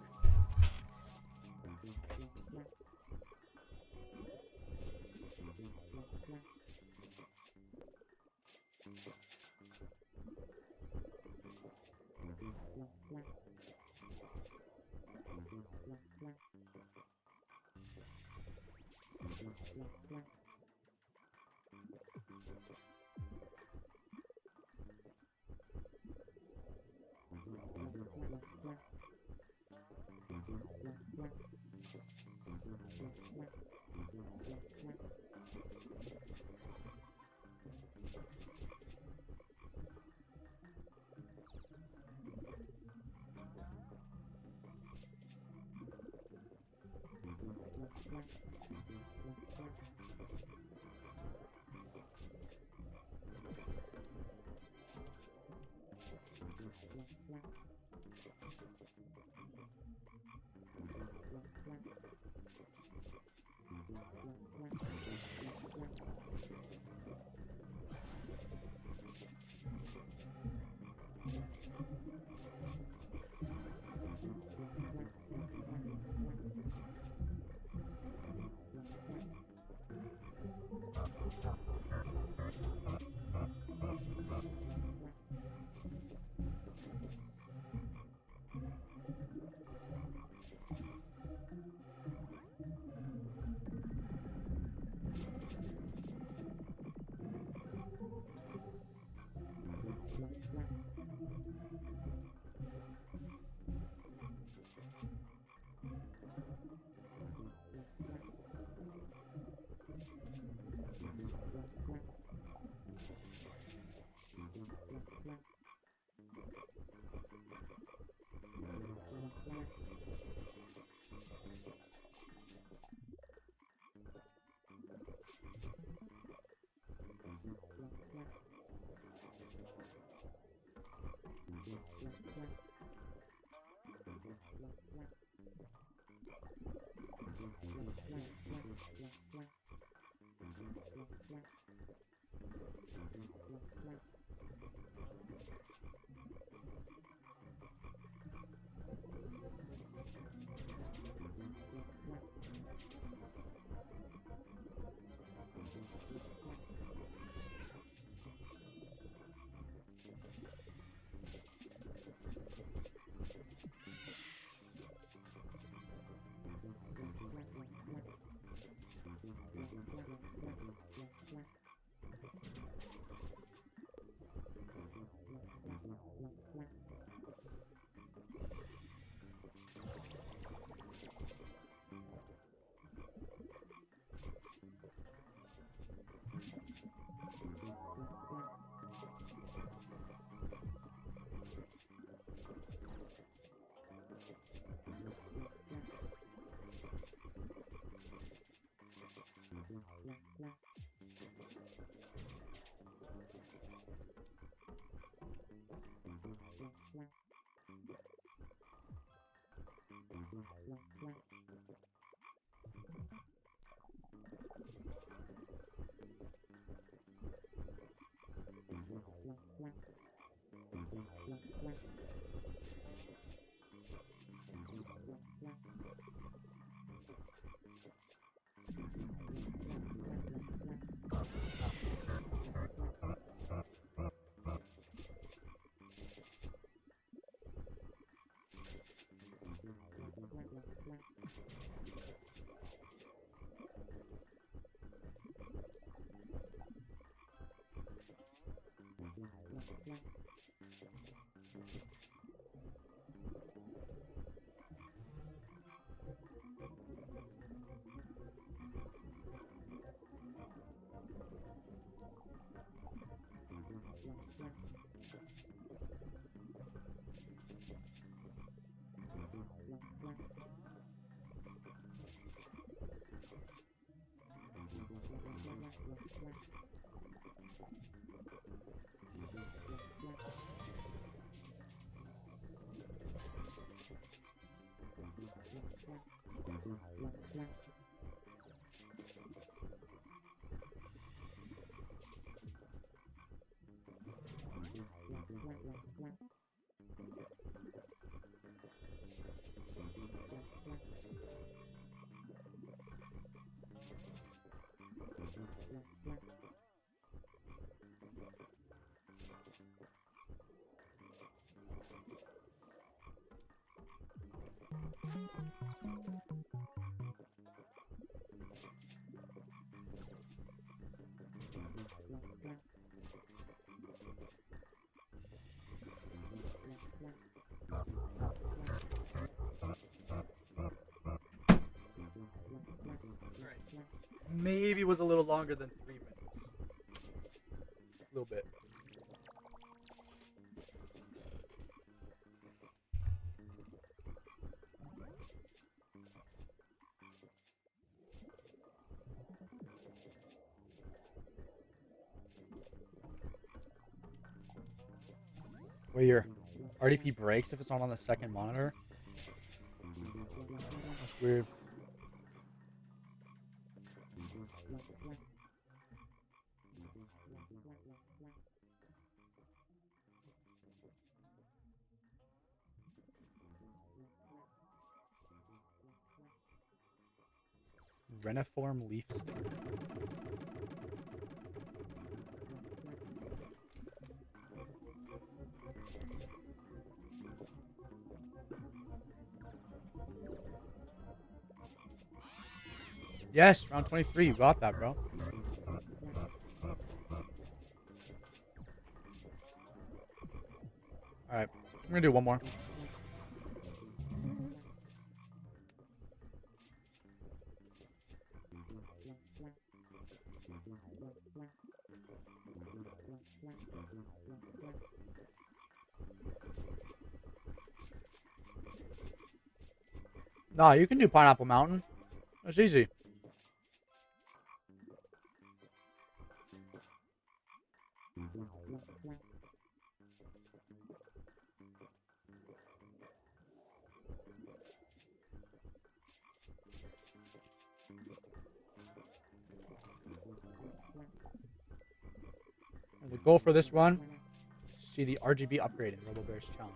[SPEAKER 1] maybe was a little longer than 3 minutes. A little bit. Wait, your RDP breaks if it's not on the second monitor? That's weird. Reniform leaf stick. Yes, round 23. You got that, bro. Alright, I'm gonna do one more. Nah, you can do Pineapple Mountain. That's easy. And the goal for this run is to see the RGB upgrade in Robo Bear's challenge.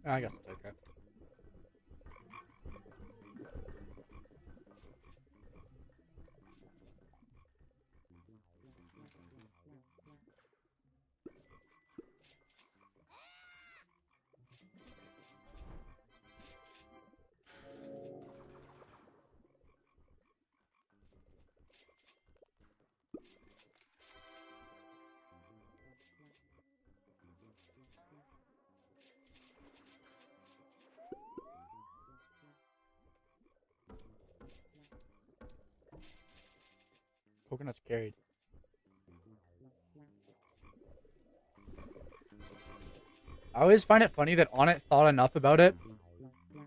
[SPEAKER 1] I guess it's okay. Coconut's carried. I always find it funny that Onnit thought enough about it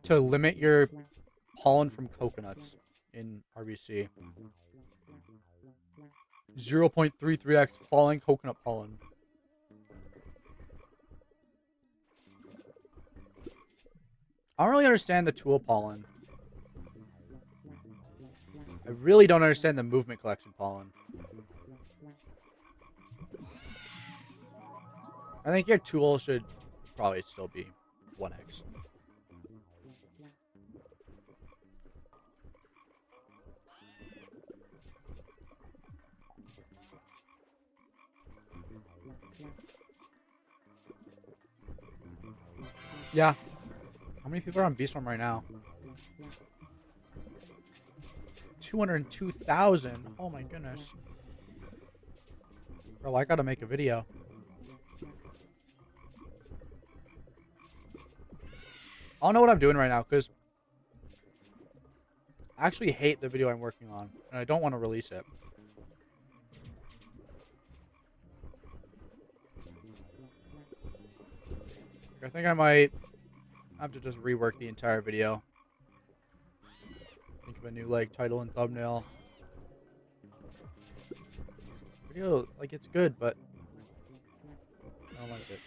[SPEAKER 1] to limit your pollen from coconuts in RBC. 0.33x falling coconut pollen. I don't really understand the tool pollen. I really don't understand the movement collection pollen. I think your tool should probably still be 1x. Yeah. How many people are on Beastorm right now? 202,000. Oh my goodness. Bro, I gotta make a video. I don't know what I'm doing right now because I actually hate the video I'm working on and I don't want to release it. I think I might have to just rework the entire video. Think of a new like title and thumbnail. Video, like, it's good, but I don't like it.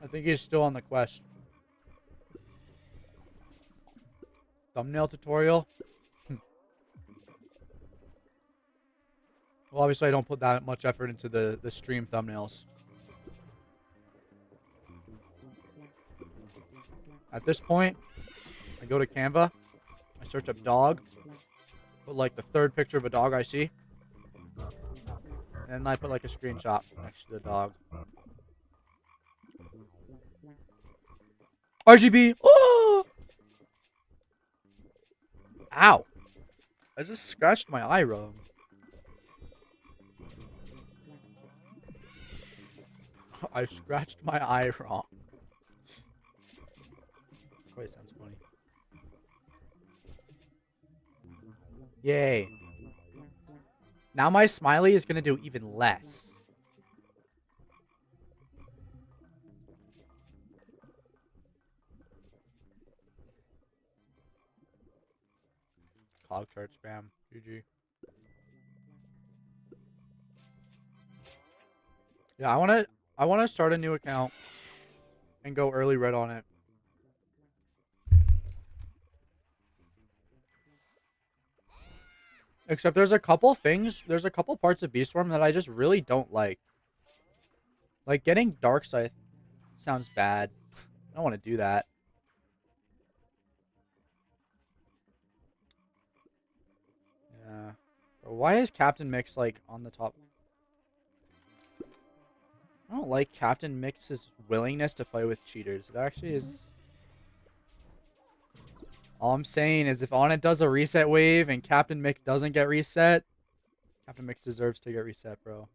[SPEAKER 1] I think he's still on the quest. Thumbnail tutorial? Well, obviously I don't put that much effort into the stream thumbnails. At this point, I go to Canva, I search up dog, put like the third picture of a dog I see, and I put like a screenshot next to the dog. RGB! Oh! Ow! I just scratched my eye wrong. I scratched my eye wrong. Wait, sounds funny. Yay. Now my smiley is going to do even less. Cog chart spam. GG. Yeah, I want to start a new account and go early red on it. Except there's a couple parts of Beestorm that I just really don't like. Like getting Dark Scythe sounds bad. I don't want to do that. Yeah. Why is Captain Mix like on the top? I don't like Captain Mix's willingness to play with cheaters. It actually is. All I'm saying is if Onnit does a reset wave and Captain Mix doesn't get reset, Captain Mix deserves to get reset, bro.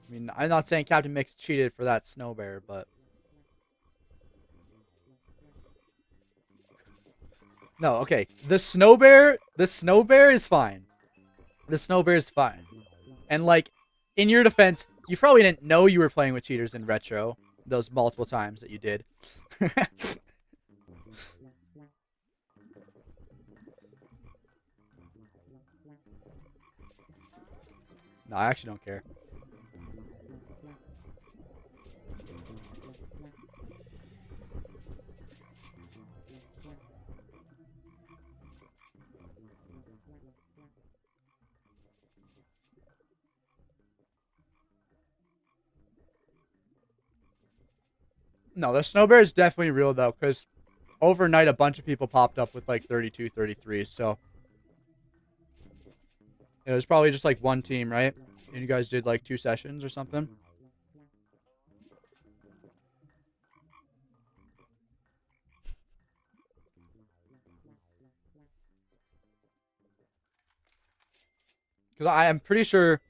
[SPEAKER 1] I mean, I'm not saying Captain Mix cheated for that Snow Bear, but... No, okay. The Snow Bear is fine. The Snow Bear is fine. And, like, in your defense, you probably didn't know you were playing with cheaters in Retro those multiple times that you did. No, I actually don't care. No, the Snow Bear is definitely real, though, because overnight a bunch of people popped up with, like, 32, 33, so... It was probably just, like, one team, right? And you guys did, like, 2 sessions or something? Because I am pretty sure...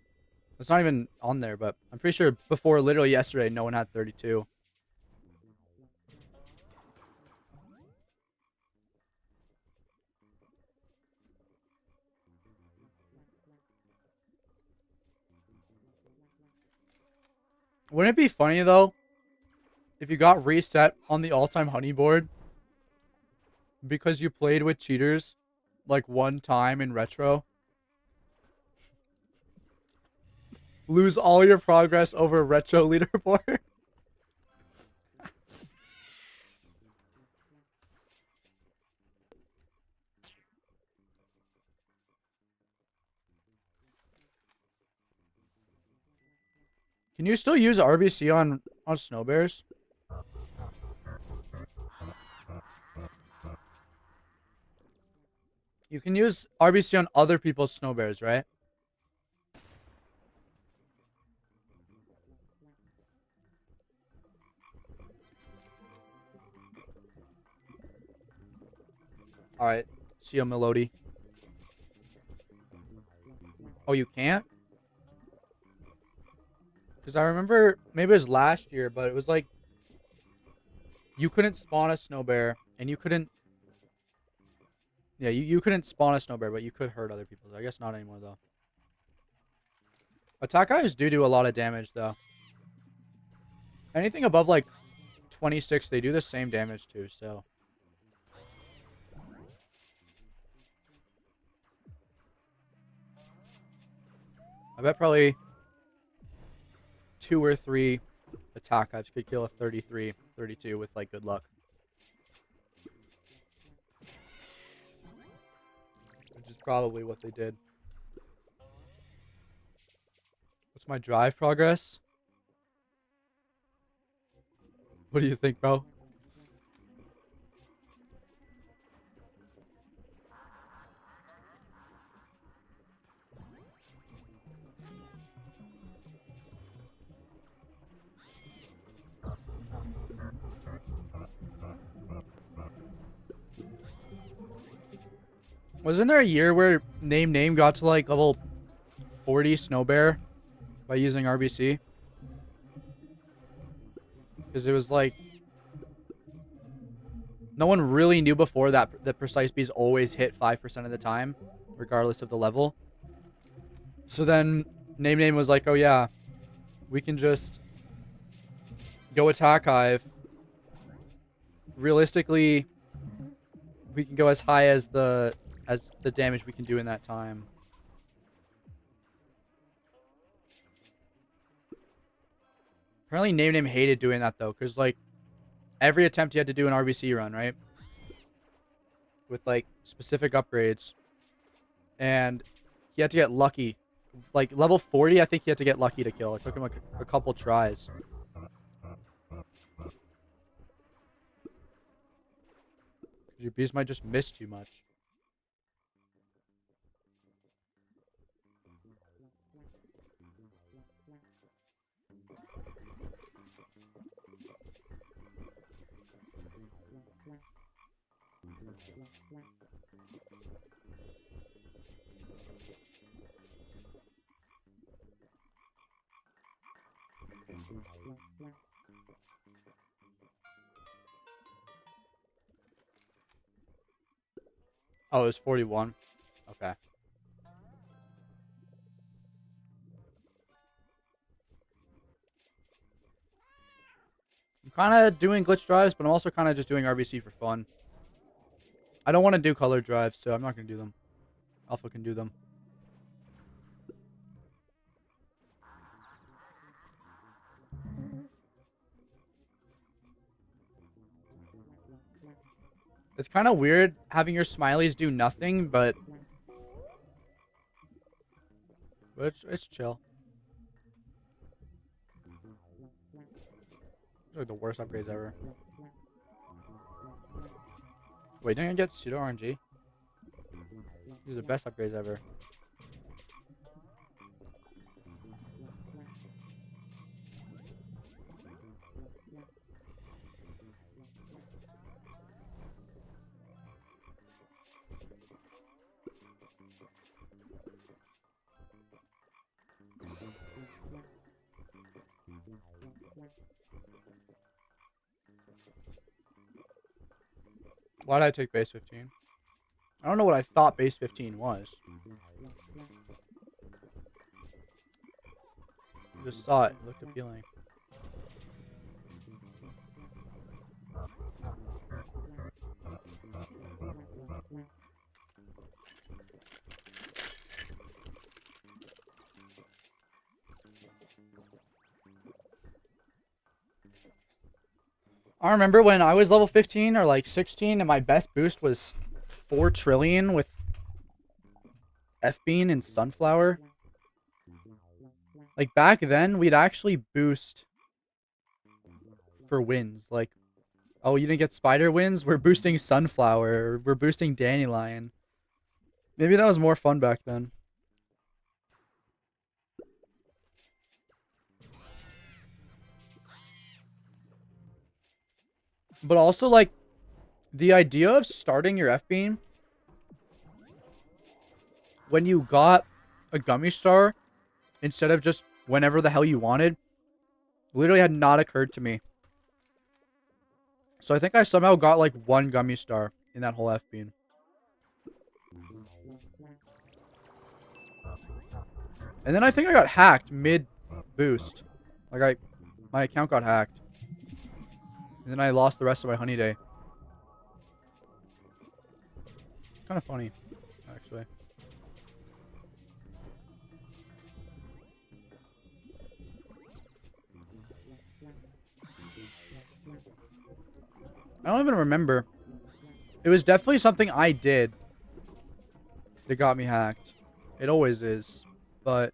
[SPEAKER 1] It's not even on there, but I'm pretty sure before literally yesterday, no one had 32. Wouldn't it be funny, though, if you got reset on the all-time honey board because you played with cheaters, like, one time in Retro? Lose all your progress over Retro leaderboard? Can you still use RBC on Snow Bears? You can use RBC on other people's Snow Bears, right? Alright. See you, Melody. Oh, you can't? Because I remember, maybe it was last year, but it was like, you couldn't spawn a Snow Bear, and you couldn't, yeah, you couldn't spawn a Snow Bear, but you could hurt other people. I guess not anymore, though. Attack Hives do a lot of damage, though. Anything above, like, 26, they do the same damage, too, so. I bet probably 2 or 3 attack hives could kill a 33, 32 with like good luck. Which is probably what they did. What's my drive progress? What do you think, bro? Wasn't there a year where Name got to like level 40 Snow Bear by using RBC? Because it was like no one really knew before that the precise bees always hit 5% of the time, regardless of the level. So then Name was like, oh yeah, we can just go attack hive. Realistically, we can go as high as the damage we can do in that time. Apparently Name hated doing that though, because like every attempt he had to do an RBC run, right? With like specific upgrades. And he had to get lucky. Like level 40, I think he had to get lucky to kill. It took him like a couple tries. Your bees might just miss too much. Oh, it was 41. Okay. I'm kind of doing glitch drives, but I'm also kind of just doing RBC for fun. I don't want to do color drives, so I'm not going to do them. Alpha can do them. It's kind of weird having your smileys do nothing, but it's chill. These are the worst upgrades ever. Wait, didn't I get Psuedo-RNG? These are the best upgrades ever. Why did I take base 15? I don't know what I thought base 15 was. I just saw it. It looked appealing. I remember when I was level 15 or like 16 and my best boost was 4 trillion with F-Bean and Sunflower. Like back then, we'd actually boost for wins. Like, oh, you didn't get Spider wins? We're boosting Sunflower. We're boosting Dandelion. Maybe that was more fun back then. But also, like, the idea of starting your F-Beam when you got a Gummy Star instead of just whenever the hell you wanted literally had not occurred to me. So I think I somehow got, like, 1 Gummy Star in that whole F-Beam. And then I think I got hacked mid-boost. Like, my account got hacked. And then I lost the rest of my honeyday. It's kind of funny, actually. I don't even remember. It was definitely something I did that got me hacked. It always is. But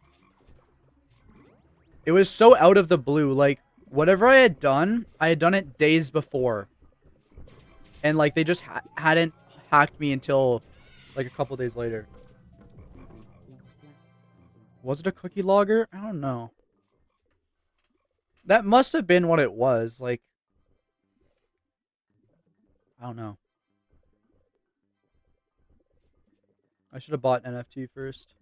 [SPEAKER 1] it was so out of the blue. Like, whatever I had done it days before. And, like, they just hadn't hacked me until, like, a couple days later. Was it a cookie logger? I don't know. That must have been what it was. Like, I don't know. I should have bought NFT first.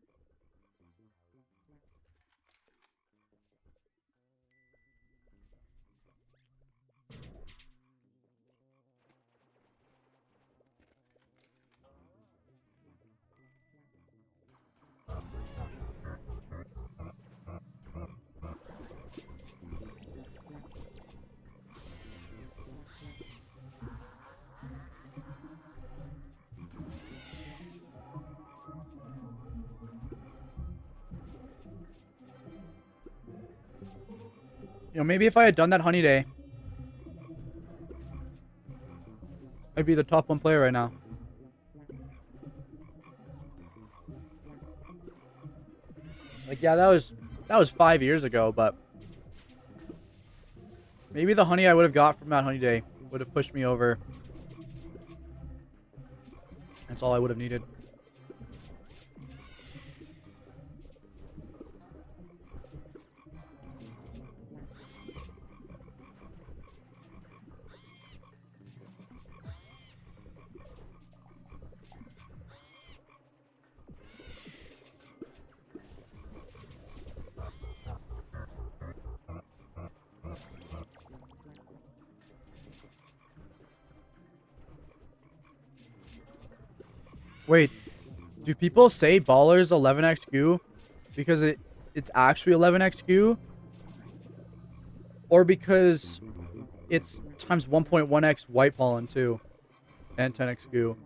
[SPEAKER 1] You know, maybe if I had done that honeyday, I'd be the top 1 player right now. Like, yeah, that was 5 years ago, but maybe the honey I would have got from that honeyday would have pushed me over. That's all I would have needed. Wait, do people say Baller's 11x Q because it's actually 11x Q? Or because it's times 1.1x white pollen too and 10x Q?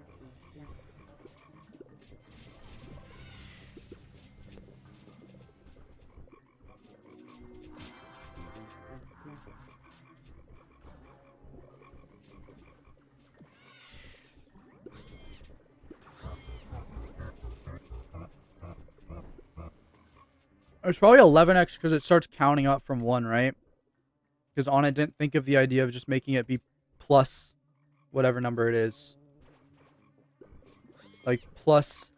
[SPEAKER 1] It's probably 11x because it starts counting up from 1, right? Because on it didn't think of the idea of just making it be plus whatever number it is. Like plus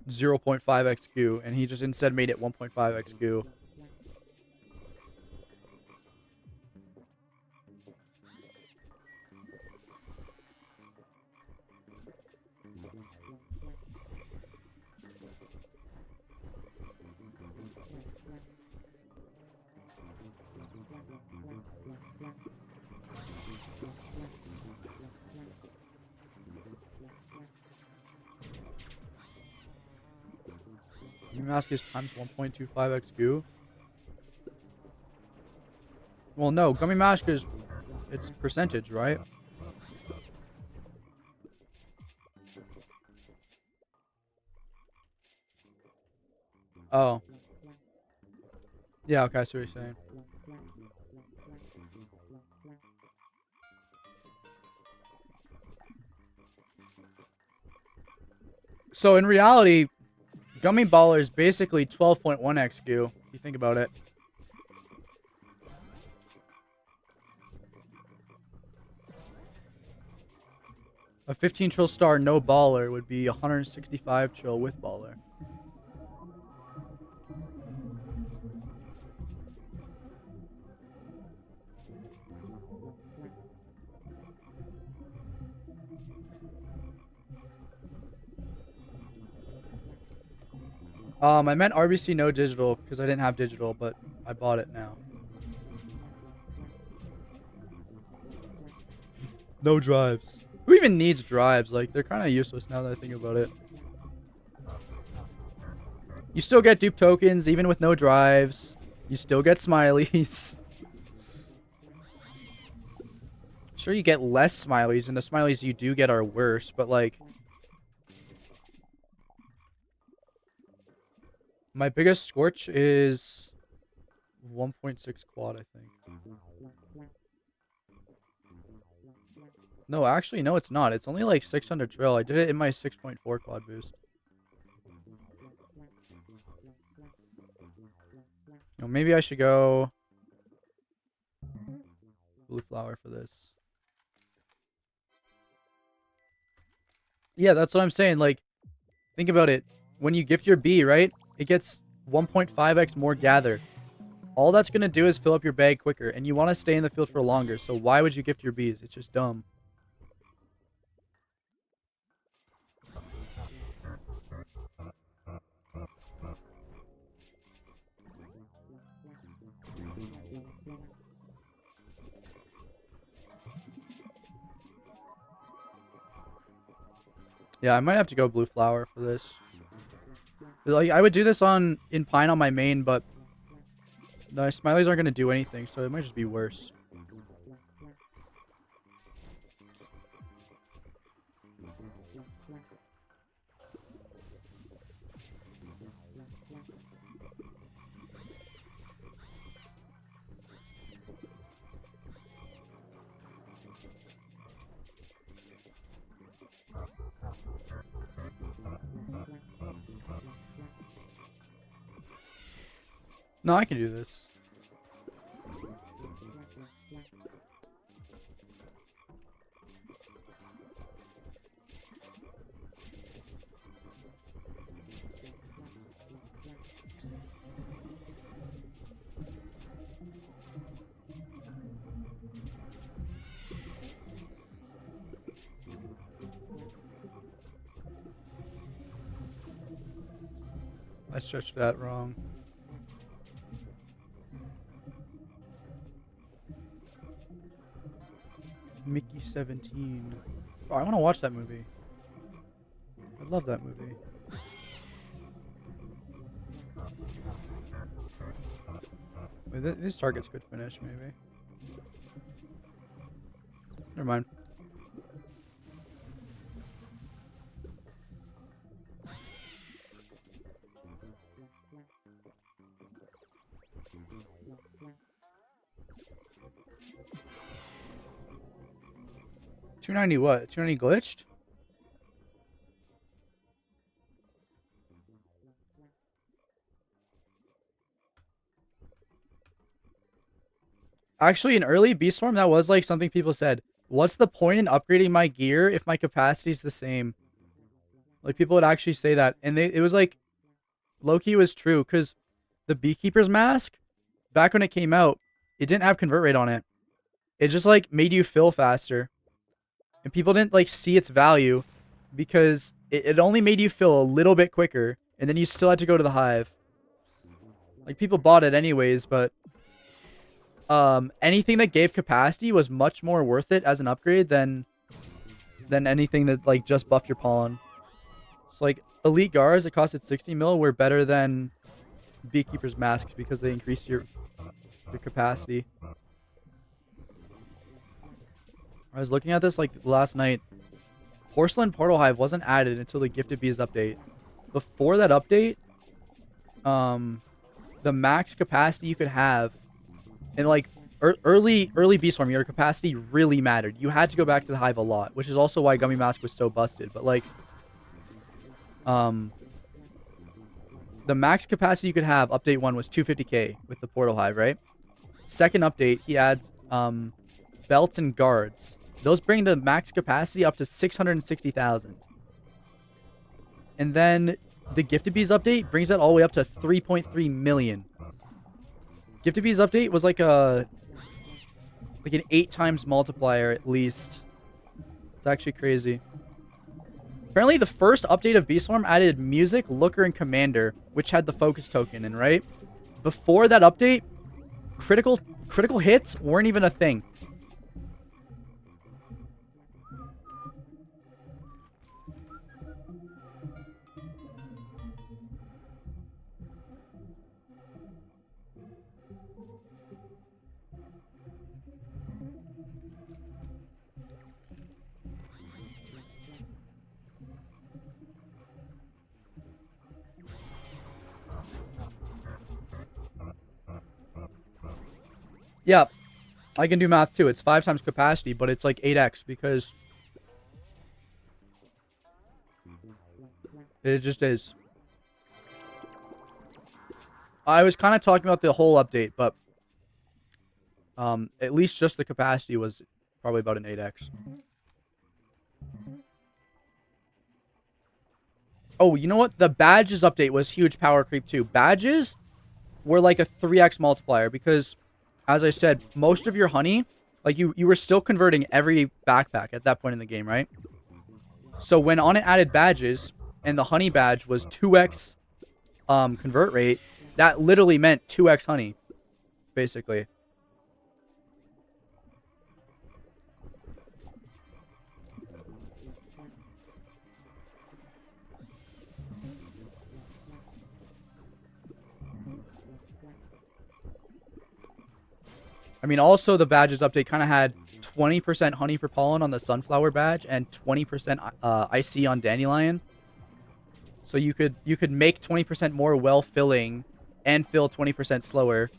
[SPEAKER 1] 0.5x Q, and he just instead made it 1.5x Q. Mask is times 1.25x Q. Well, no, Gummy Mask is it's percentage, right? Oh. Yeah, okay, I see what you're saying. So in reality, Gummy Baller is basically 12.1x Q, if you think about it. A 15 trill star no baller would be 165 trill with baller. I meant RBC no digital because I didn't have digital, but I bought it now. No drives. Who even needs drives? Like, they're kind of useless now that I think about it. You still get dupe tokens even with no drives. You still get smileys. Sure, you get less smileys, and the smileys you do get are worse, but like... My biggest scorch is 1.6 quad, I think. No, actually, no, it's not. It's only like 600 trill. I did it in my 6.4 quad boost. You know, maybe I should go blue flower for this. Yeah, that's what I'm saying. Like, think about it. When you gift your bee, right? It gets 1.5x more gather. All that's going to do is fill up your bag quicker, and you want to stay in the field for longer. So why would you gift your bees? It's just dumb. Yeah, I might have to go blue flower for this. Like, I would do this in Pine on my main, but the Smileys aren't going to do anything, so it might just be worse. No, I can do this. I stretched that wrong. Mickey 17. Oh, I want to watch that movie. I love that movie. Wait, these targets could finish, maybe. Never mind. $290 what? $290 glitched? Actually, in early B-Storm, that was like something people said. What's the point in upgrading my gear if my capacity's the same? Like, people would actually say that. And it was like, low-key was true, because the Beekeeper's Mask, back when it came out, it didn't have convert rate on it. It just, like, made you fill faster. And people didn't, like, see its value, because it only made you fill a little bit quicker, and then you still had to go to the hive. Like, people bought it anyways, but anything that gave capacity was much more worth it as an upgrade than anything that, like, just buffed your pollen. So, like, elite guards that costed 60 mil were better than Beekeeper's Masks because they increase your capacity. I was looking at this, like, last night. Porcelain Portal Hive wasn't added until the Gifted Bees update. Before that update, the max capacity you could have in, like, early B-Storm, your capacity really mattered. You had to go back to the hive a lot, which is also why Gummy Mask was so busted. But, like, the max capacity you could have, update 1, was 250k with the Portal Hive, right? Second update, he adds belts and guards. Those bring the max capacity up to 660,000. And then the Gifted Bees update brings that all the way up to 3.3 million. Gifted Bees update was like an 8 times multiplier at least. It's actually crazy. Apparently, the first update of B-Storm added Music, Looker, and Commander, which had the focus token in, right? Before that update, critical hits weren't even a thing. Yeah. I can do math too. It's 5 times capacity, but it's like 8x because it just is. I was kind of talking about the whole update, but at least just the capacity was probably about an 8x. Oh, you know what? The badges update was huge power creep too. Badges were like a 3x multiplier because, as I said, most of your honey, like you were still converting every backpack at that point in the game, right? So when on it added badges and the honey badge was 2x convert rate, that literally meant 2x honey, basically. I mean, also the badges update kind of had 20% honey per pollen on the sunflower badge and 20% IC on dandelion. So you could make 20% more well filling and fill 20% slower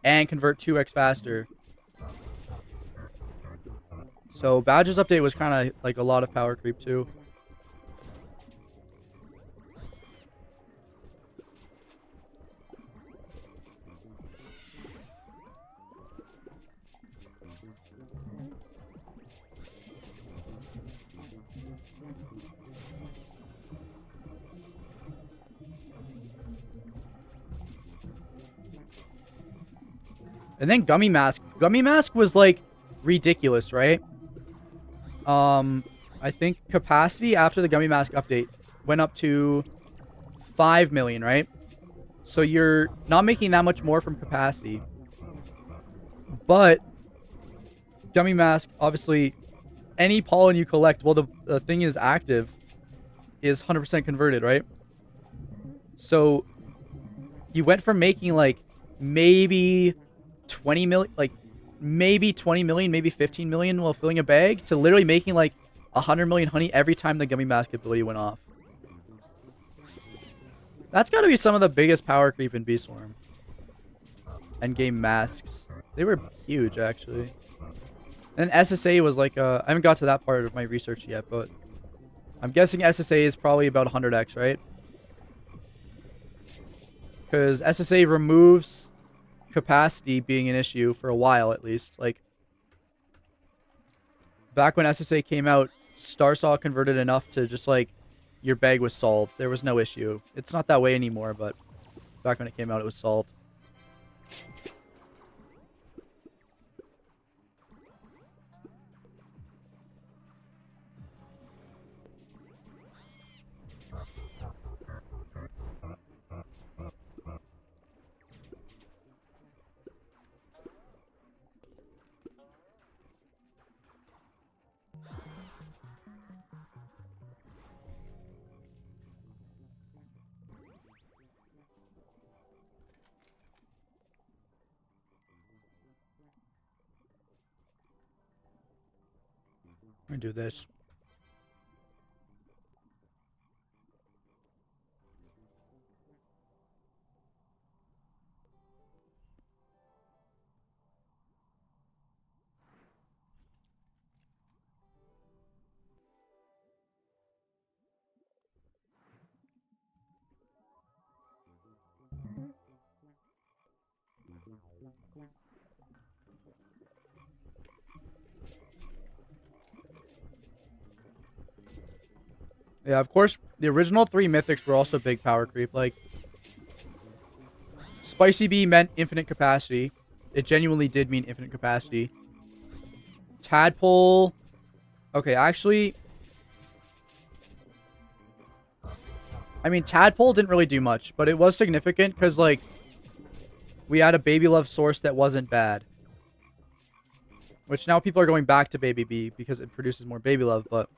[SPEAKER 1] and convert 2x faster. So badges update was kind of like a lot of power creep too. And then Gummy Mask. Gummy Mask was like ridiculous, right? I think capacity after the Gummy Mask update went up to 5 million, right? So you're not making that much more from capacity. But Gummy Mask, obviously, any pollen you collect, well, the thing is active, is 100% converted, right? So you went from making like maybe 20 million, like maybe 20 million, maybe 15 million while filling a bag to literally making like 100 million honey every time the Gummy Mask ability went off. That's got to be some of the biggest power creep in Beeswarm. Endgame masks. They were huge, actually. And SSA was like, I haven't got to that part of my research yet, but I'm guessing SSA is probably about 100x, right? Because SSA removes capacity being an issue for a while, at least. Like, back when SSA came out, Starsaw converted enough to just, like, your bag was solved. There was no issue. It's not that way anymore, but back when it came out, it was solved. I'm gonna do this. Yeah, of course, the original 3 mythics were also big power creep. Like, Spicy Bee meant infinite capacity. It genuinely did mean infinite capacity. Tadpole... Okay, actually... I mean, Tadpole didn't really do much, but it was significant because, like, we had a Baby Love source that wasn't bad. Which now people are going back to Baby Bee because it produces more Baby Love, but...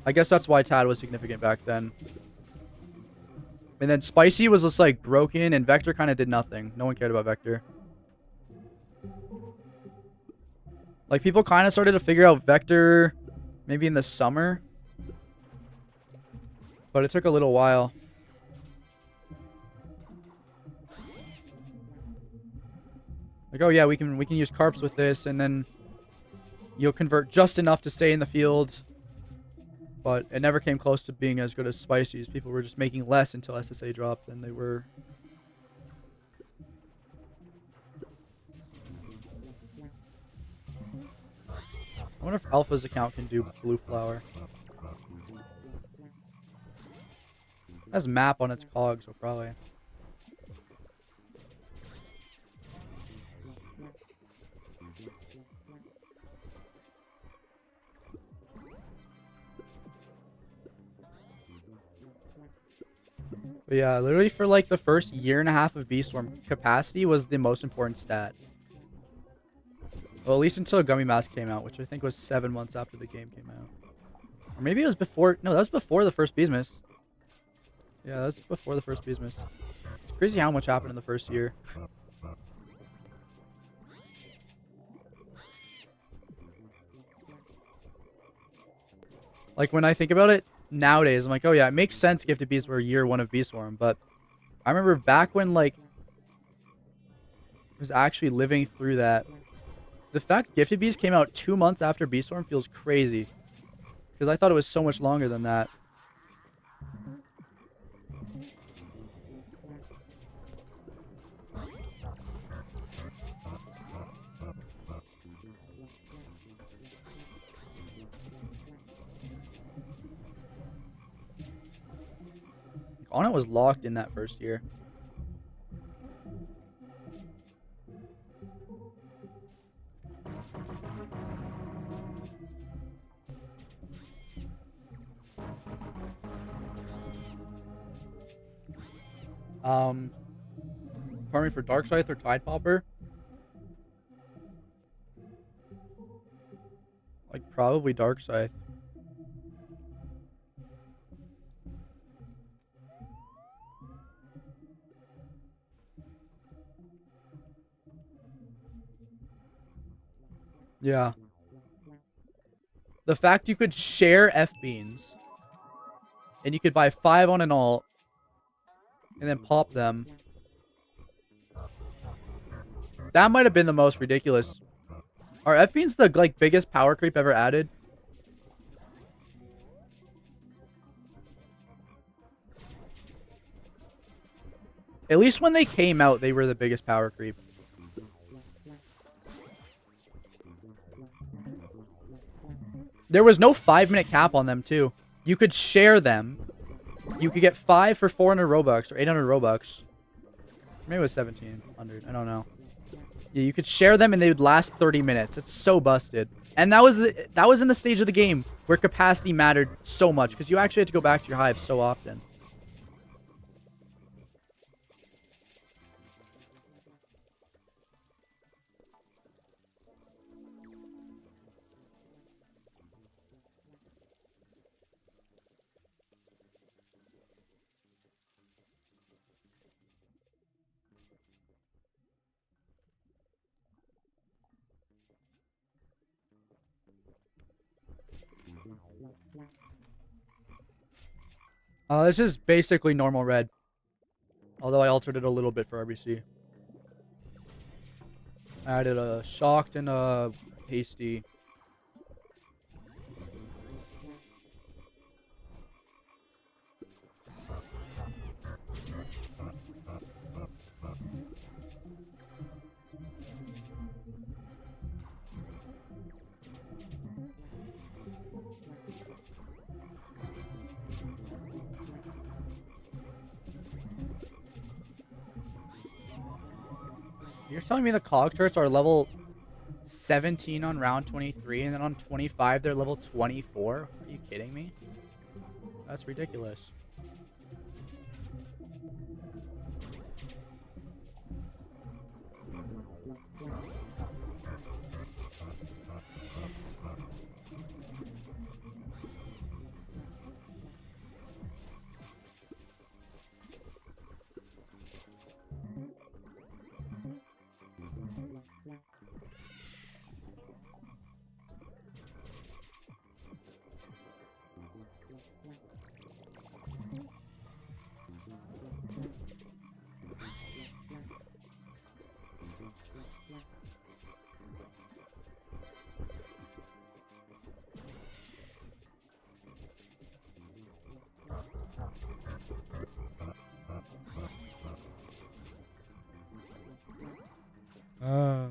[SPEAKER 1] I guess that's why Tad was significant back then. And then Spicy was just like broken and Vector kind of did nothing. No one cared about Vector. Like people kind of started to figure out Vector maybe in the summer. But it took a little while. Like, oh yeah, we can use carps with this, and then you'll convert just enough to stay in the field. But it never came close to being as good as spices. People were just making less until SSA dropped than they were. I wonder if Alpha's account can do blue flower. It has map on its cog, so probably. But yeah, literally for like the first year and a half of Beastorm, capacity was the most important stat. Well, at least until Gummy Mask came out, which I think was 7 months after the game came out. Or maybe it was before. No, that was before the first Beesmas. Yeah, that was before the first Beesmas. It's crazy how much happened in the first year. Like, when I think about it nowadays, I'm like, oh yeah, it makes sense Gifted Bees were year 1 of Beeswarm, but I remember back when, like, I was actually living through that. The fact Gifted Bees came out 2 months after Beeswarm feels crazy. Because I thought it was so much longer than that. Onnit was locked in that first year. Farming for Dark Scythe or Tide Popper? Like, probably Dark Scythe. Yeah. The fact you could share F-Beans and you could buy 5 on an alt and then pop them. That might have been the most ridiculous. Are F-Beans the, like, biggest power creep ever added? At least when they came out, they were the biggest power creep. There was no 5-minute cap on them, too. You could share them. You could get 5 for 400 Robux or 800 Robux. Maybe it was 1700. I don't know. Yeah, you could share them and they would last 30 minutes. It's so busted. And that was in the stage of the game where capacity mattered so much because you actually had to go back to your hive so often. This is basically normal red. Although I altered it a little bit for RBC. I added a shocked and a hasty. You're telling me the cog turrets are level 17 on round 23 and then on 25 they're level 24? Are you kidding me? That's ridiculous. Okay,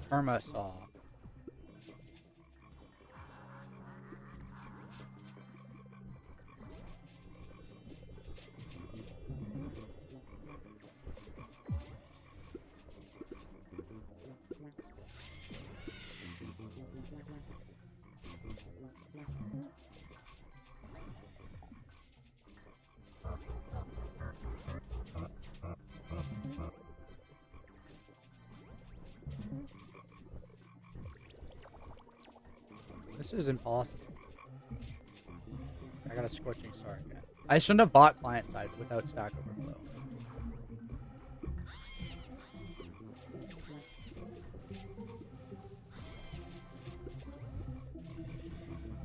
[SPEAKER 1] perma saw. This is impossible. I got a scorching star again. I shouldn't have bought client side without stack overflow.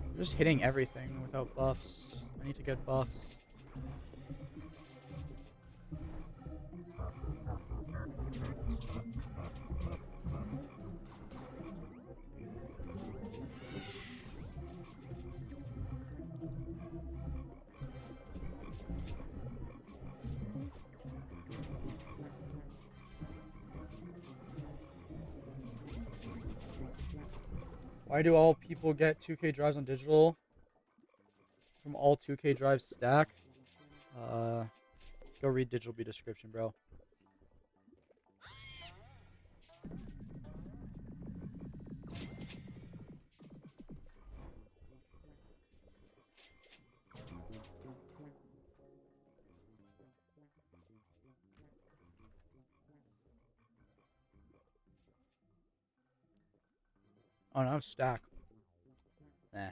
[SPEAKER 1] I'm just hitting everything without buffs. I need to get buffs. Why do all people get 2K drives on digital? From all 2K drives stack? Go read Digital B description, bro. Oh no, stack. Nah.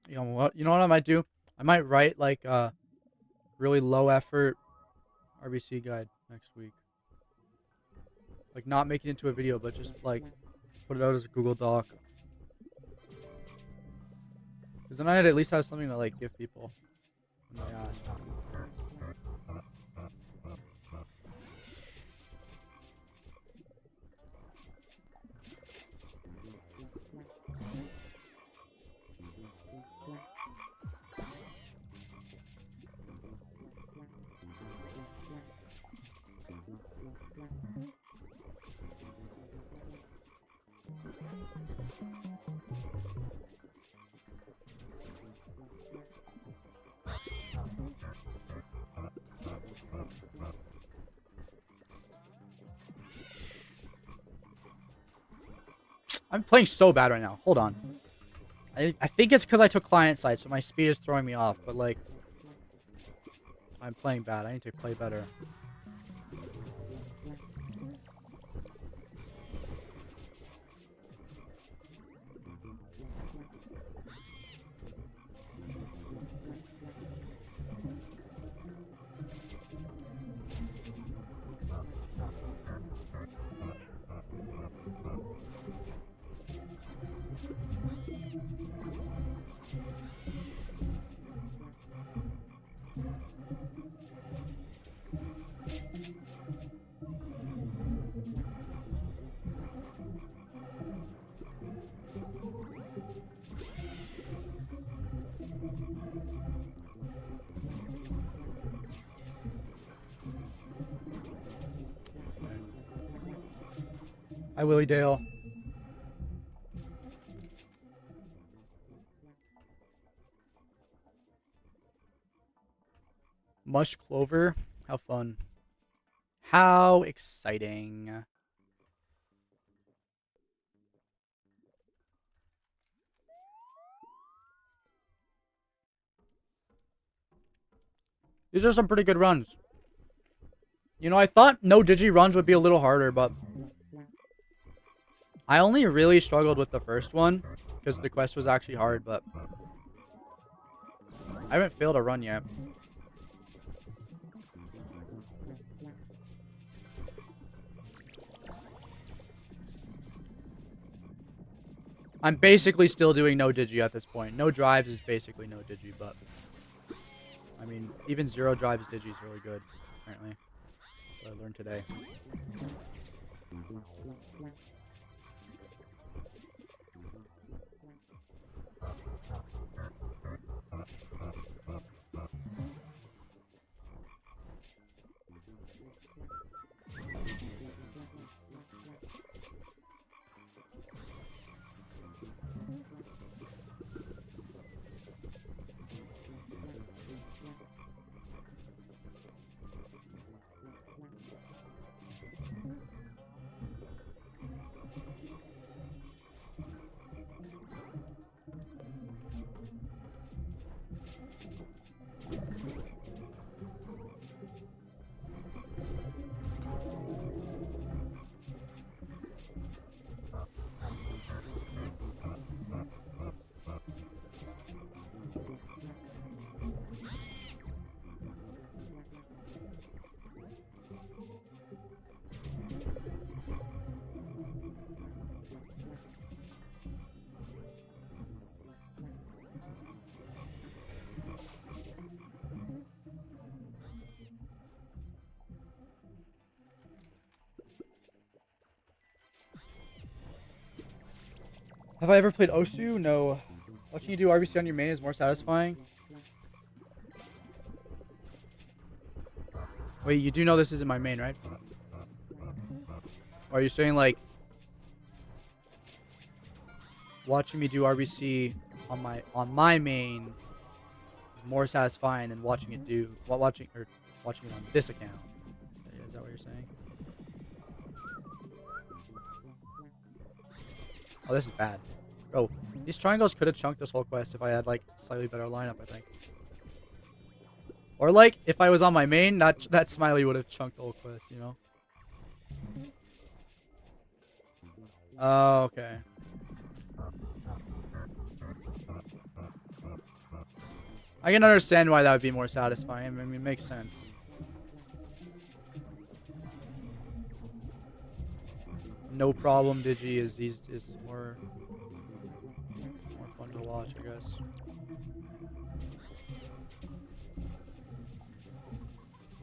[SPEAKER 1] You know what? You know what I might do? I might write like a really low effort RBC guide next week. Like not make it into a video, but just like put it out as a Google Doc. Because then I'd at least have something to like give people when they ask. I'm playing so bad right now. Hold on. I think it's because I took client side, so my speed is throwing me off. But like, I'm playing bad. I need to play better. Hi, Willie Dale. Mush Clover. How fun. How exciting. These are some pretty good runs. You know, I thought no digi runs would be a little harder, but I only really struggled with the first one because the quest was actually hard, but I haven't failed a run yet. I'm basically still doing no digi at this point. No drives is basically no digi, but I mean, even 0 drives digi is really good, apparently. That's what I learned today. Have I ever played Osu? No. Watching you do RBC on your main is more satisfying. Wait, you do know this isn't my main, right? Or are you saying like watching me do RBC on my main is more satisfying than watching it watching it on this account? Is that what you're saying? Oh, this is bad. Bro, these triangles could have chunked this whole quest if I had like slightly better lineup, I think. Or like if I was on my main, that smiley would have chunked the whole quest, you know? Oh, okay. I can understand why that would be more satisfying. I mean, it makes sense. No problem, Digi is more fun to watch, I guess.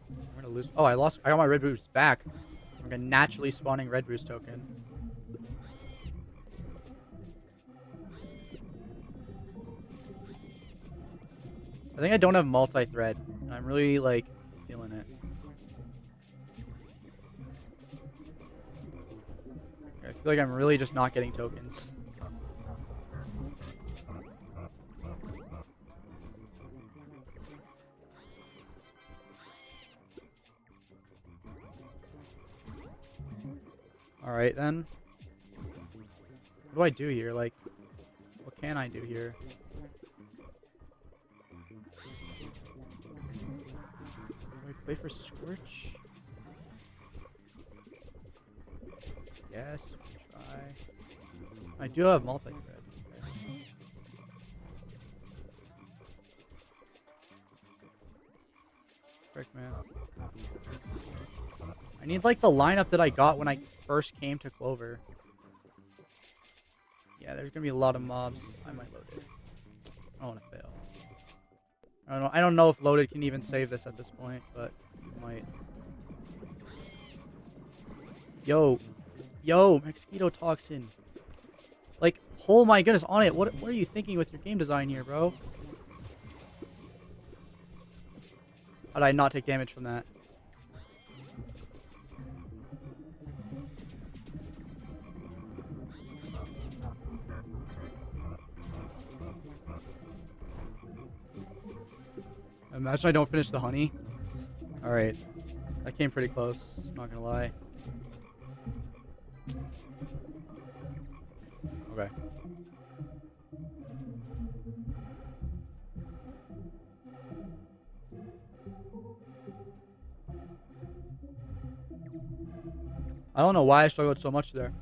[SPEAKER 1] I'm gonna lose. Oh, I got my red boost back. I'm gonna naturally spawning red boost token. I think I don't have multi-thread. I'm really like feeling it. I feel like I'm really just not getting tokens. Alright then. What do I do here? Like, what can I do here? Do I play for Scorch? Yes, try. I do have multi-thread. Okay. Frick, man. I need like the lineup that I got when I first came to Clover. Yeah, there's gonna be a lot of mobs. I might load it. I don't want to fail. I don't know if loaded can even save this at this point, but it might. Yo, mosquito toxin. Like, oh my goodness, on it. What are you thinking with your game design here, bro? How did I not take damage from that? Imagine I don't finish the honey. Alright. That came pretty close, not gonna lie. Okay. I don't know why I struggled so much there.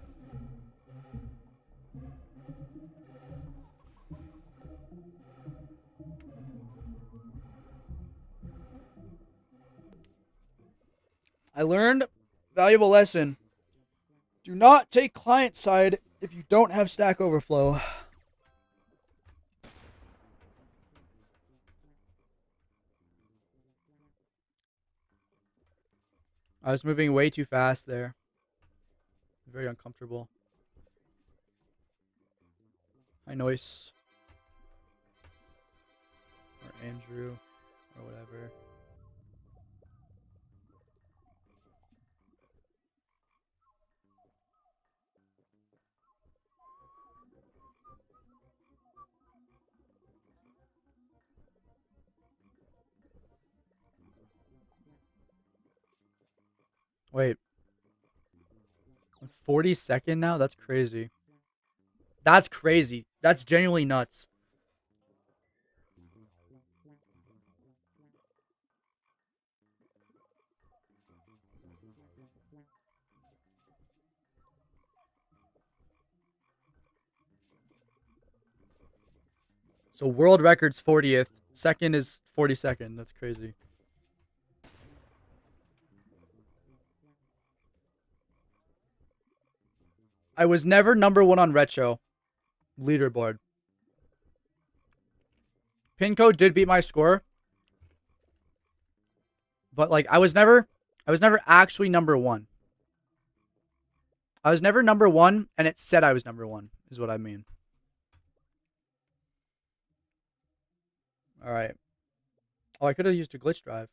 [SPEAKER 1] I learned a valuable lesson. Do not take client side if you don't have Stack Overflow. I was moving way too fast there. Very uncomfortable. Hi, Noise. Or Andrew. Or whatever. Wait. I'm 42nd now? That's crazy. That's crazy. That's genuinely nuts. So world record's 40th. Second is 42nd. That's crazy. I was never #1 on Retro leaderboard. Pin code did beat my score. But like I was never actually #1. I was never #1 and it said I was #1 is what I mean. All right. Oh, I could have used a glitch drive.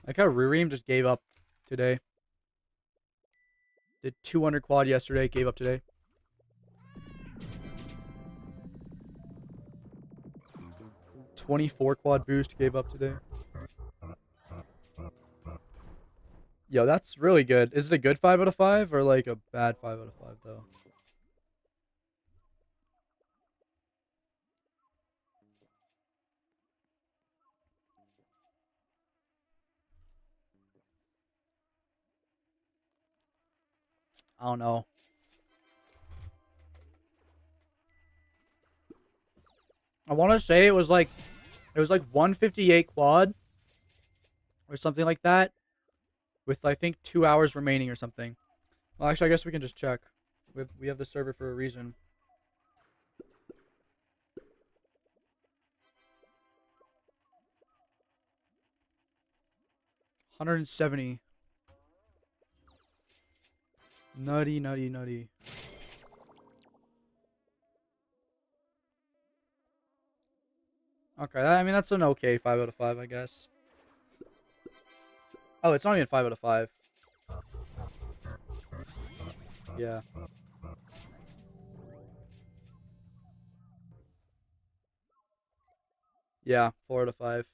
[SPEAKER 1] Like how Rureem just gave up today. Did 200 quad yesterday, gave up today. $24 quad boost, gave up today. Yo, that's really good. Is it a good 5 out of 5 or like a bad 5 out of 5 though? I don't know. I want to say it was like 158 quad or something like that with I think 2 hours remaining or something. Well, actually, I guess we can just check. We have the server for a reason. $170. Nutty, nutty, nutty. Okay, I mean, that's an okay 5 out of 5, I guess. Oh, it's not even 5 out of 5. Yeah. Yeah, 4 out of 5.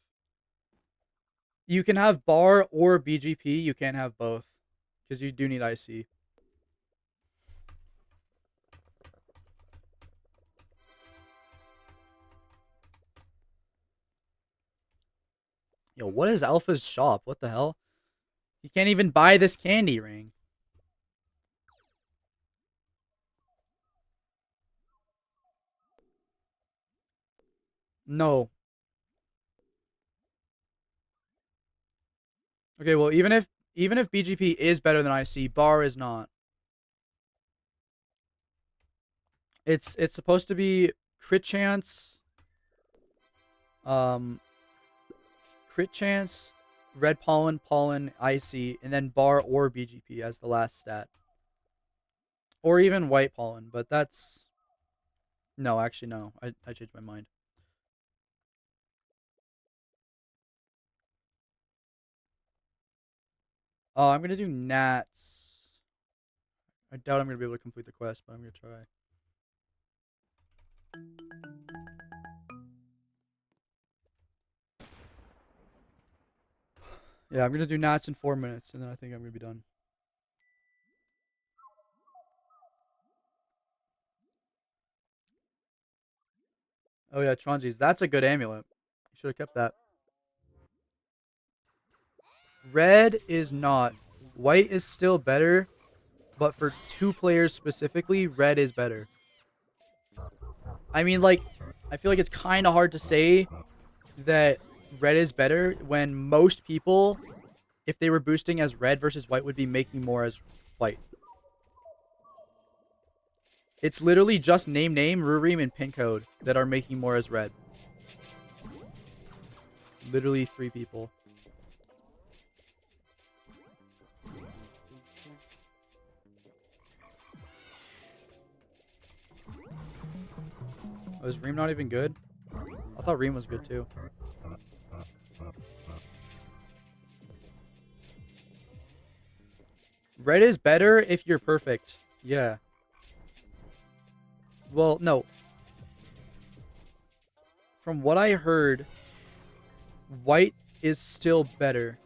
[SPEAKER 1] You can have bar or BGP. You can't have both. Because you do need IC. Yo, what is Alpha's shop? What the hell? You can't even buy this candy ring. No. Okay, well, even if BGP is better than IC, bar is not. It's supposed to be crit chance, crit chance, red pollen, IC, and then bar or BGP as the last stat. Or even white pollen, but that's... No, actually, no. I changed my mind. Oh, I'm going to do gnats. I doubt I'm going to be able to complete the quest, but I'm going to try. Yeah, I'm going to do gnats in 4 minutes, and then I think I'm going to be done. Oh yeah, Tronzies. That's a good amulet. You should have kept that. Red is not. White is still better, but for 2 players specifically, red is better. I mean, like, I feel like it's kind of hard to say that red is better when most people, if they were boosting as red versus white, would be making more as white. It's literally just name, Rureem, and pin code that are making more as red. Literally 3 people. Oh, is Reem not even good? I thought Reem was good too. Red is better if you're perfect. Yeah. Well, no. From what I heard, white is still better.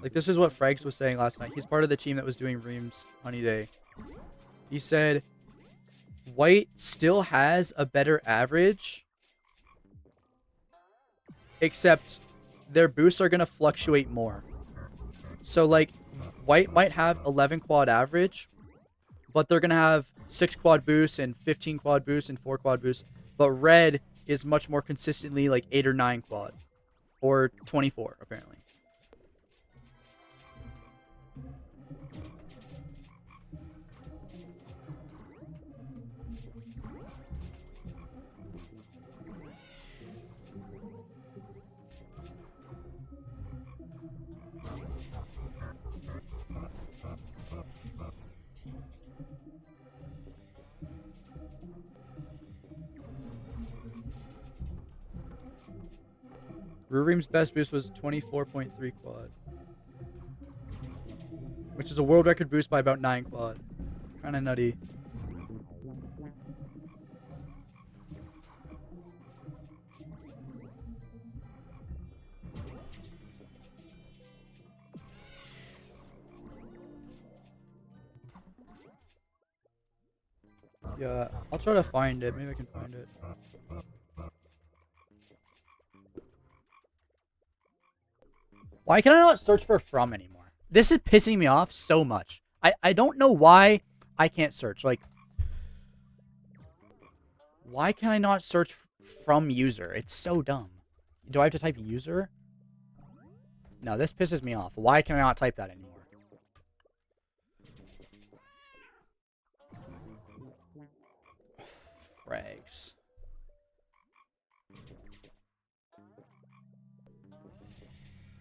[SPEAKER 1] Like, this is what Frags was saying last night. He's part of the team that was doing Reem's honeyday. He said, white still has a better average, except their boosts are going to fluctuate more. So, like, white might have 11 quad average, but they're going to have 6 quad boosts and 15 quad boosts and 4 quad boosts. But red is much more consistently like 8 or 9 quad. Or 24, apparently. Rurim's best boost was 24.3 quad. Which is a world record boost by about 9 quad. Kinda nutty. Yeah, I'll try to find it. Maybe I can find it. Why can I not search for from anymore? This is pissing me off so much. I don't know why I can't search. Like, why can I not search from user? It's so dumb. Do I have to type user? No, this pisses me off. Why can I not type that anymore? Frags.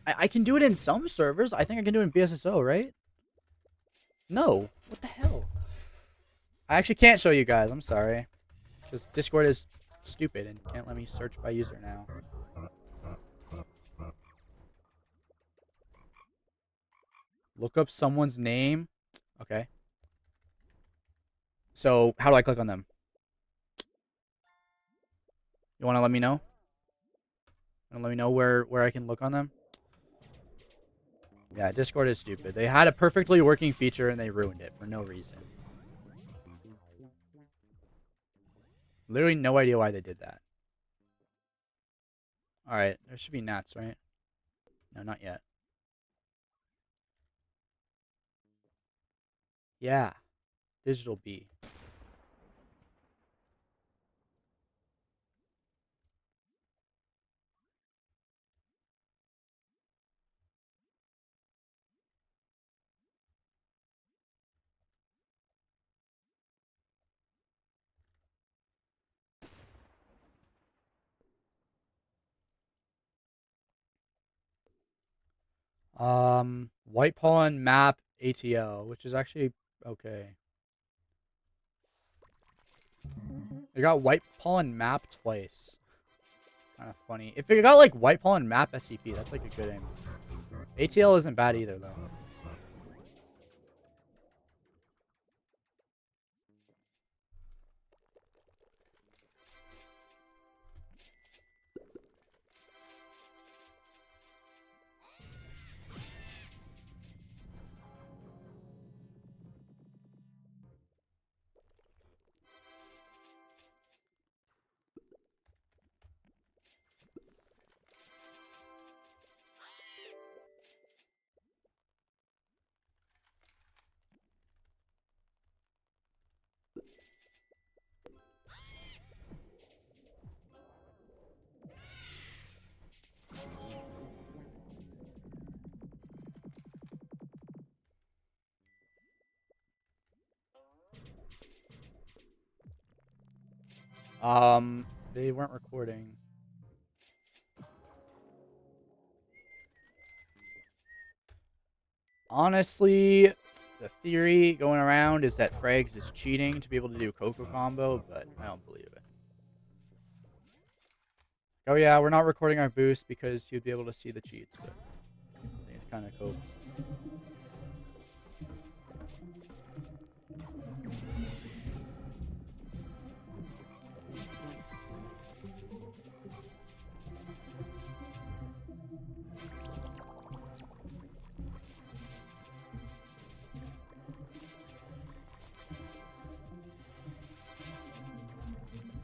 [SPEAKER 1] I can do it in some servers. I think I can do it in BSSO, right? No. What the hell? I actually can't show you guys. I'm sorry. Because Discord is stupid and can't let me search by user now. Look up someone's name. Okay. So, how do I click on them? You want to let me know? Want to let me know where I can look on them? Yeah, Discord is stupid. They had a perfectly working feature and they ruined it for no reason. Literally no idea why they did that. Alright, there should be Nats, right? No, not yet. Yeah. Digital B. White Pawn map ATL, which is actually okay. They got White Pawn map twice. Kind of funny. If it got like White Pawn map SCP, that's like a good aim. ATL isn't bad either though. They weren't recording. Honestly, the theory going around is that Frags is cheating to be able to do Coco combo, but I don't believe it. Oh yeah, we're not recording our boost because you'd be able to see the cheats, but I think it's kind of cool.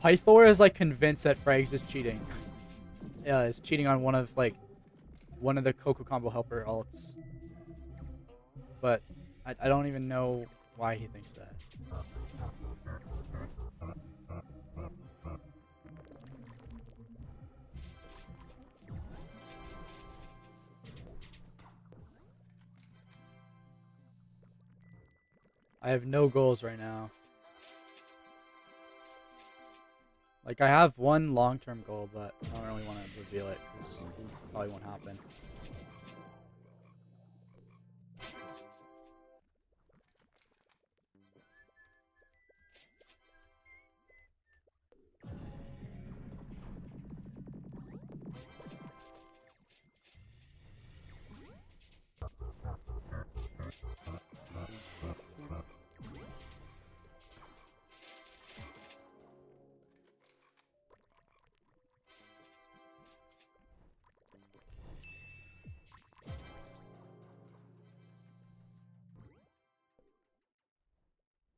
[SPEAKER 1] Pythor is like convinced that Frags is cheating. Yeah, is cheating on one of the Coco combo helper alts. But I don't even know why he thinks that. I have no goals right now. Like, I have one long-term goal, but I don't really want to reveal it because it probably won't happen.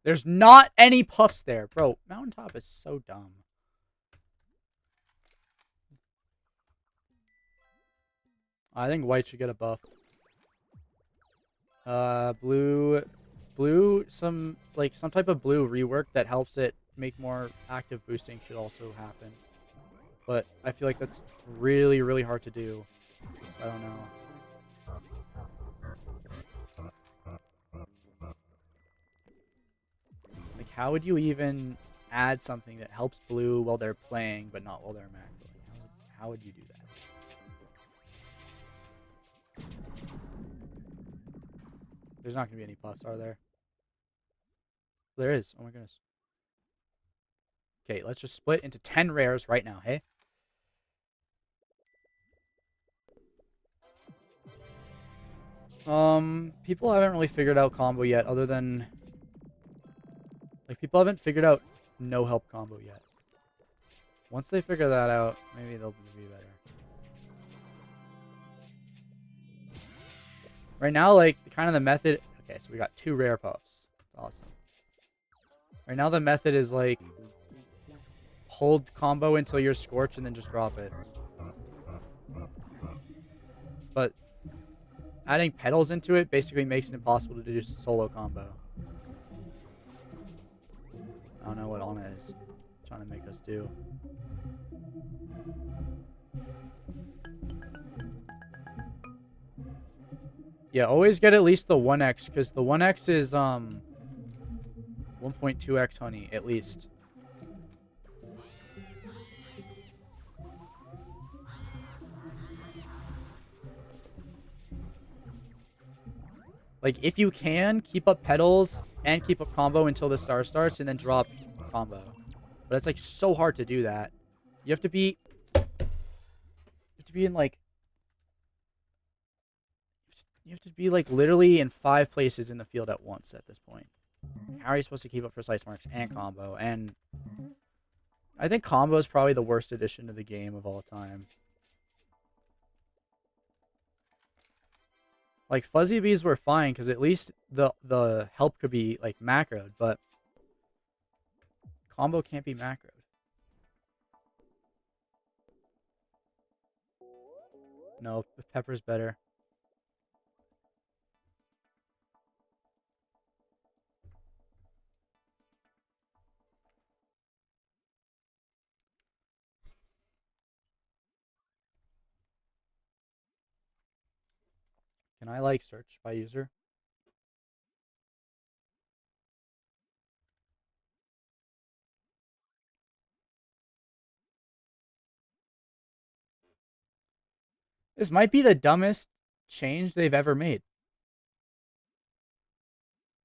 [SPEAKER 1] There's not any puffs there. Bro, Mountaintop is so dumb. I think white should get a buff. Blue, some type of blue rework that helps it make more active boosting should also happen. But I feel like that's really, really hard to do. So I don't know. Like, how would you even add something that helps blue while they're playing, but not while they're macroing? How would you do that? There's not going to be any puffs, are there? There is. Oh my goodness. Okay, let's just split into 10 rares right now, hey? People haven't really figured out combo yet, other than... Like, people haven't figured out no help combo yet. Once they figure that out, maybe they'll be better. Right now, like, kind of the method... Okay, so we got 2 rare puffs. Awesome. Right now the method is, like, hold combo until you're scorched and then just drop it. But adding petals into it basically makes it impossible to do solo combo. I don't know what Anna is trying to make us do. Yeah, always get at least the 1x, because the 1x is 1.2x honey, at least. Like, if you can, keep up petals and keep up combo until the star starts and then drop combo. But it's, like, so hard to do that. You have to be... in, like... You have to be, like, literally in 5 places in the field at once at this point. How are you supposed to keep up precise marks and combo? And I think combo is probably the worst addition to the game of all time. Like, fuzzy bees were fine, because at least the help could be, like, macroed, but combo can't be macroed. No, pepper's better. Can I, like, search by user? This might be the dumbest change they've ever made.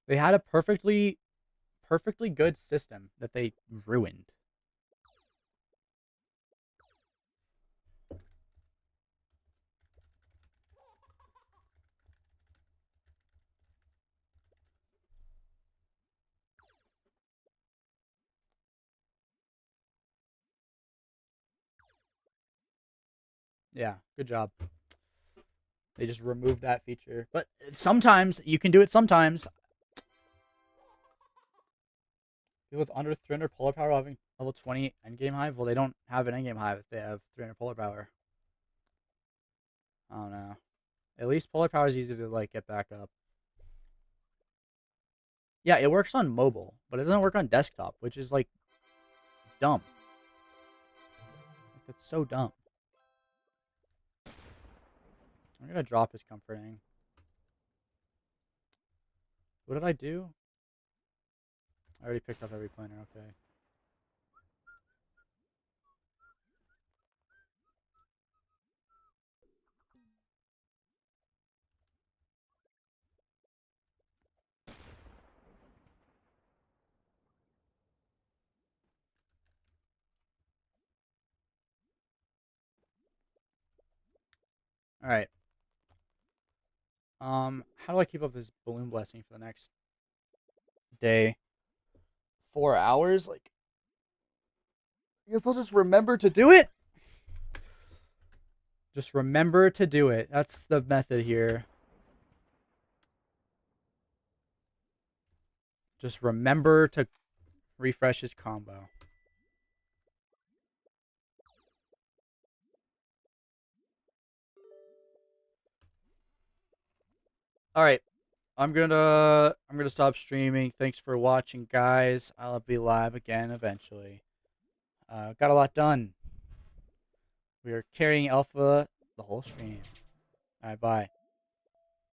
[SPEAKER 1] They had a perfectly good system that they ruined. Yeah, good job. They just removed that feature. But sometimes, you can do it sometimes. People with under 300 polar power having level 20 endgame hive? Well, they don't have an endgame hive if they have 300 polar power. I don't know. At least polar power is easy to, like, get back up. Yeah, it works on mobile, but it doesn't work on desktop, which is, like, dumb. Like, that's so dumb. I'm gonna drop his comforting. What did I do? I already picked up every planner, okay. Alright. How do I keep up this balloon blessing for the next day? 4 hours? Like, I guess I'll just remember to do it. Just remember to do it. That's the method here.
[SPEAKER 2] Just remember to refresh his combo. All right. I'm gonna stop streaming. Thanks for watching, guys. I'll be live again eventually. Got a lot done. We are carrying alpha the whole stream. All right, bye.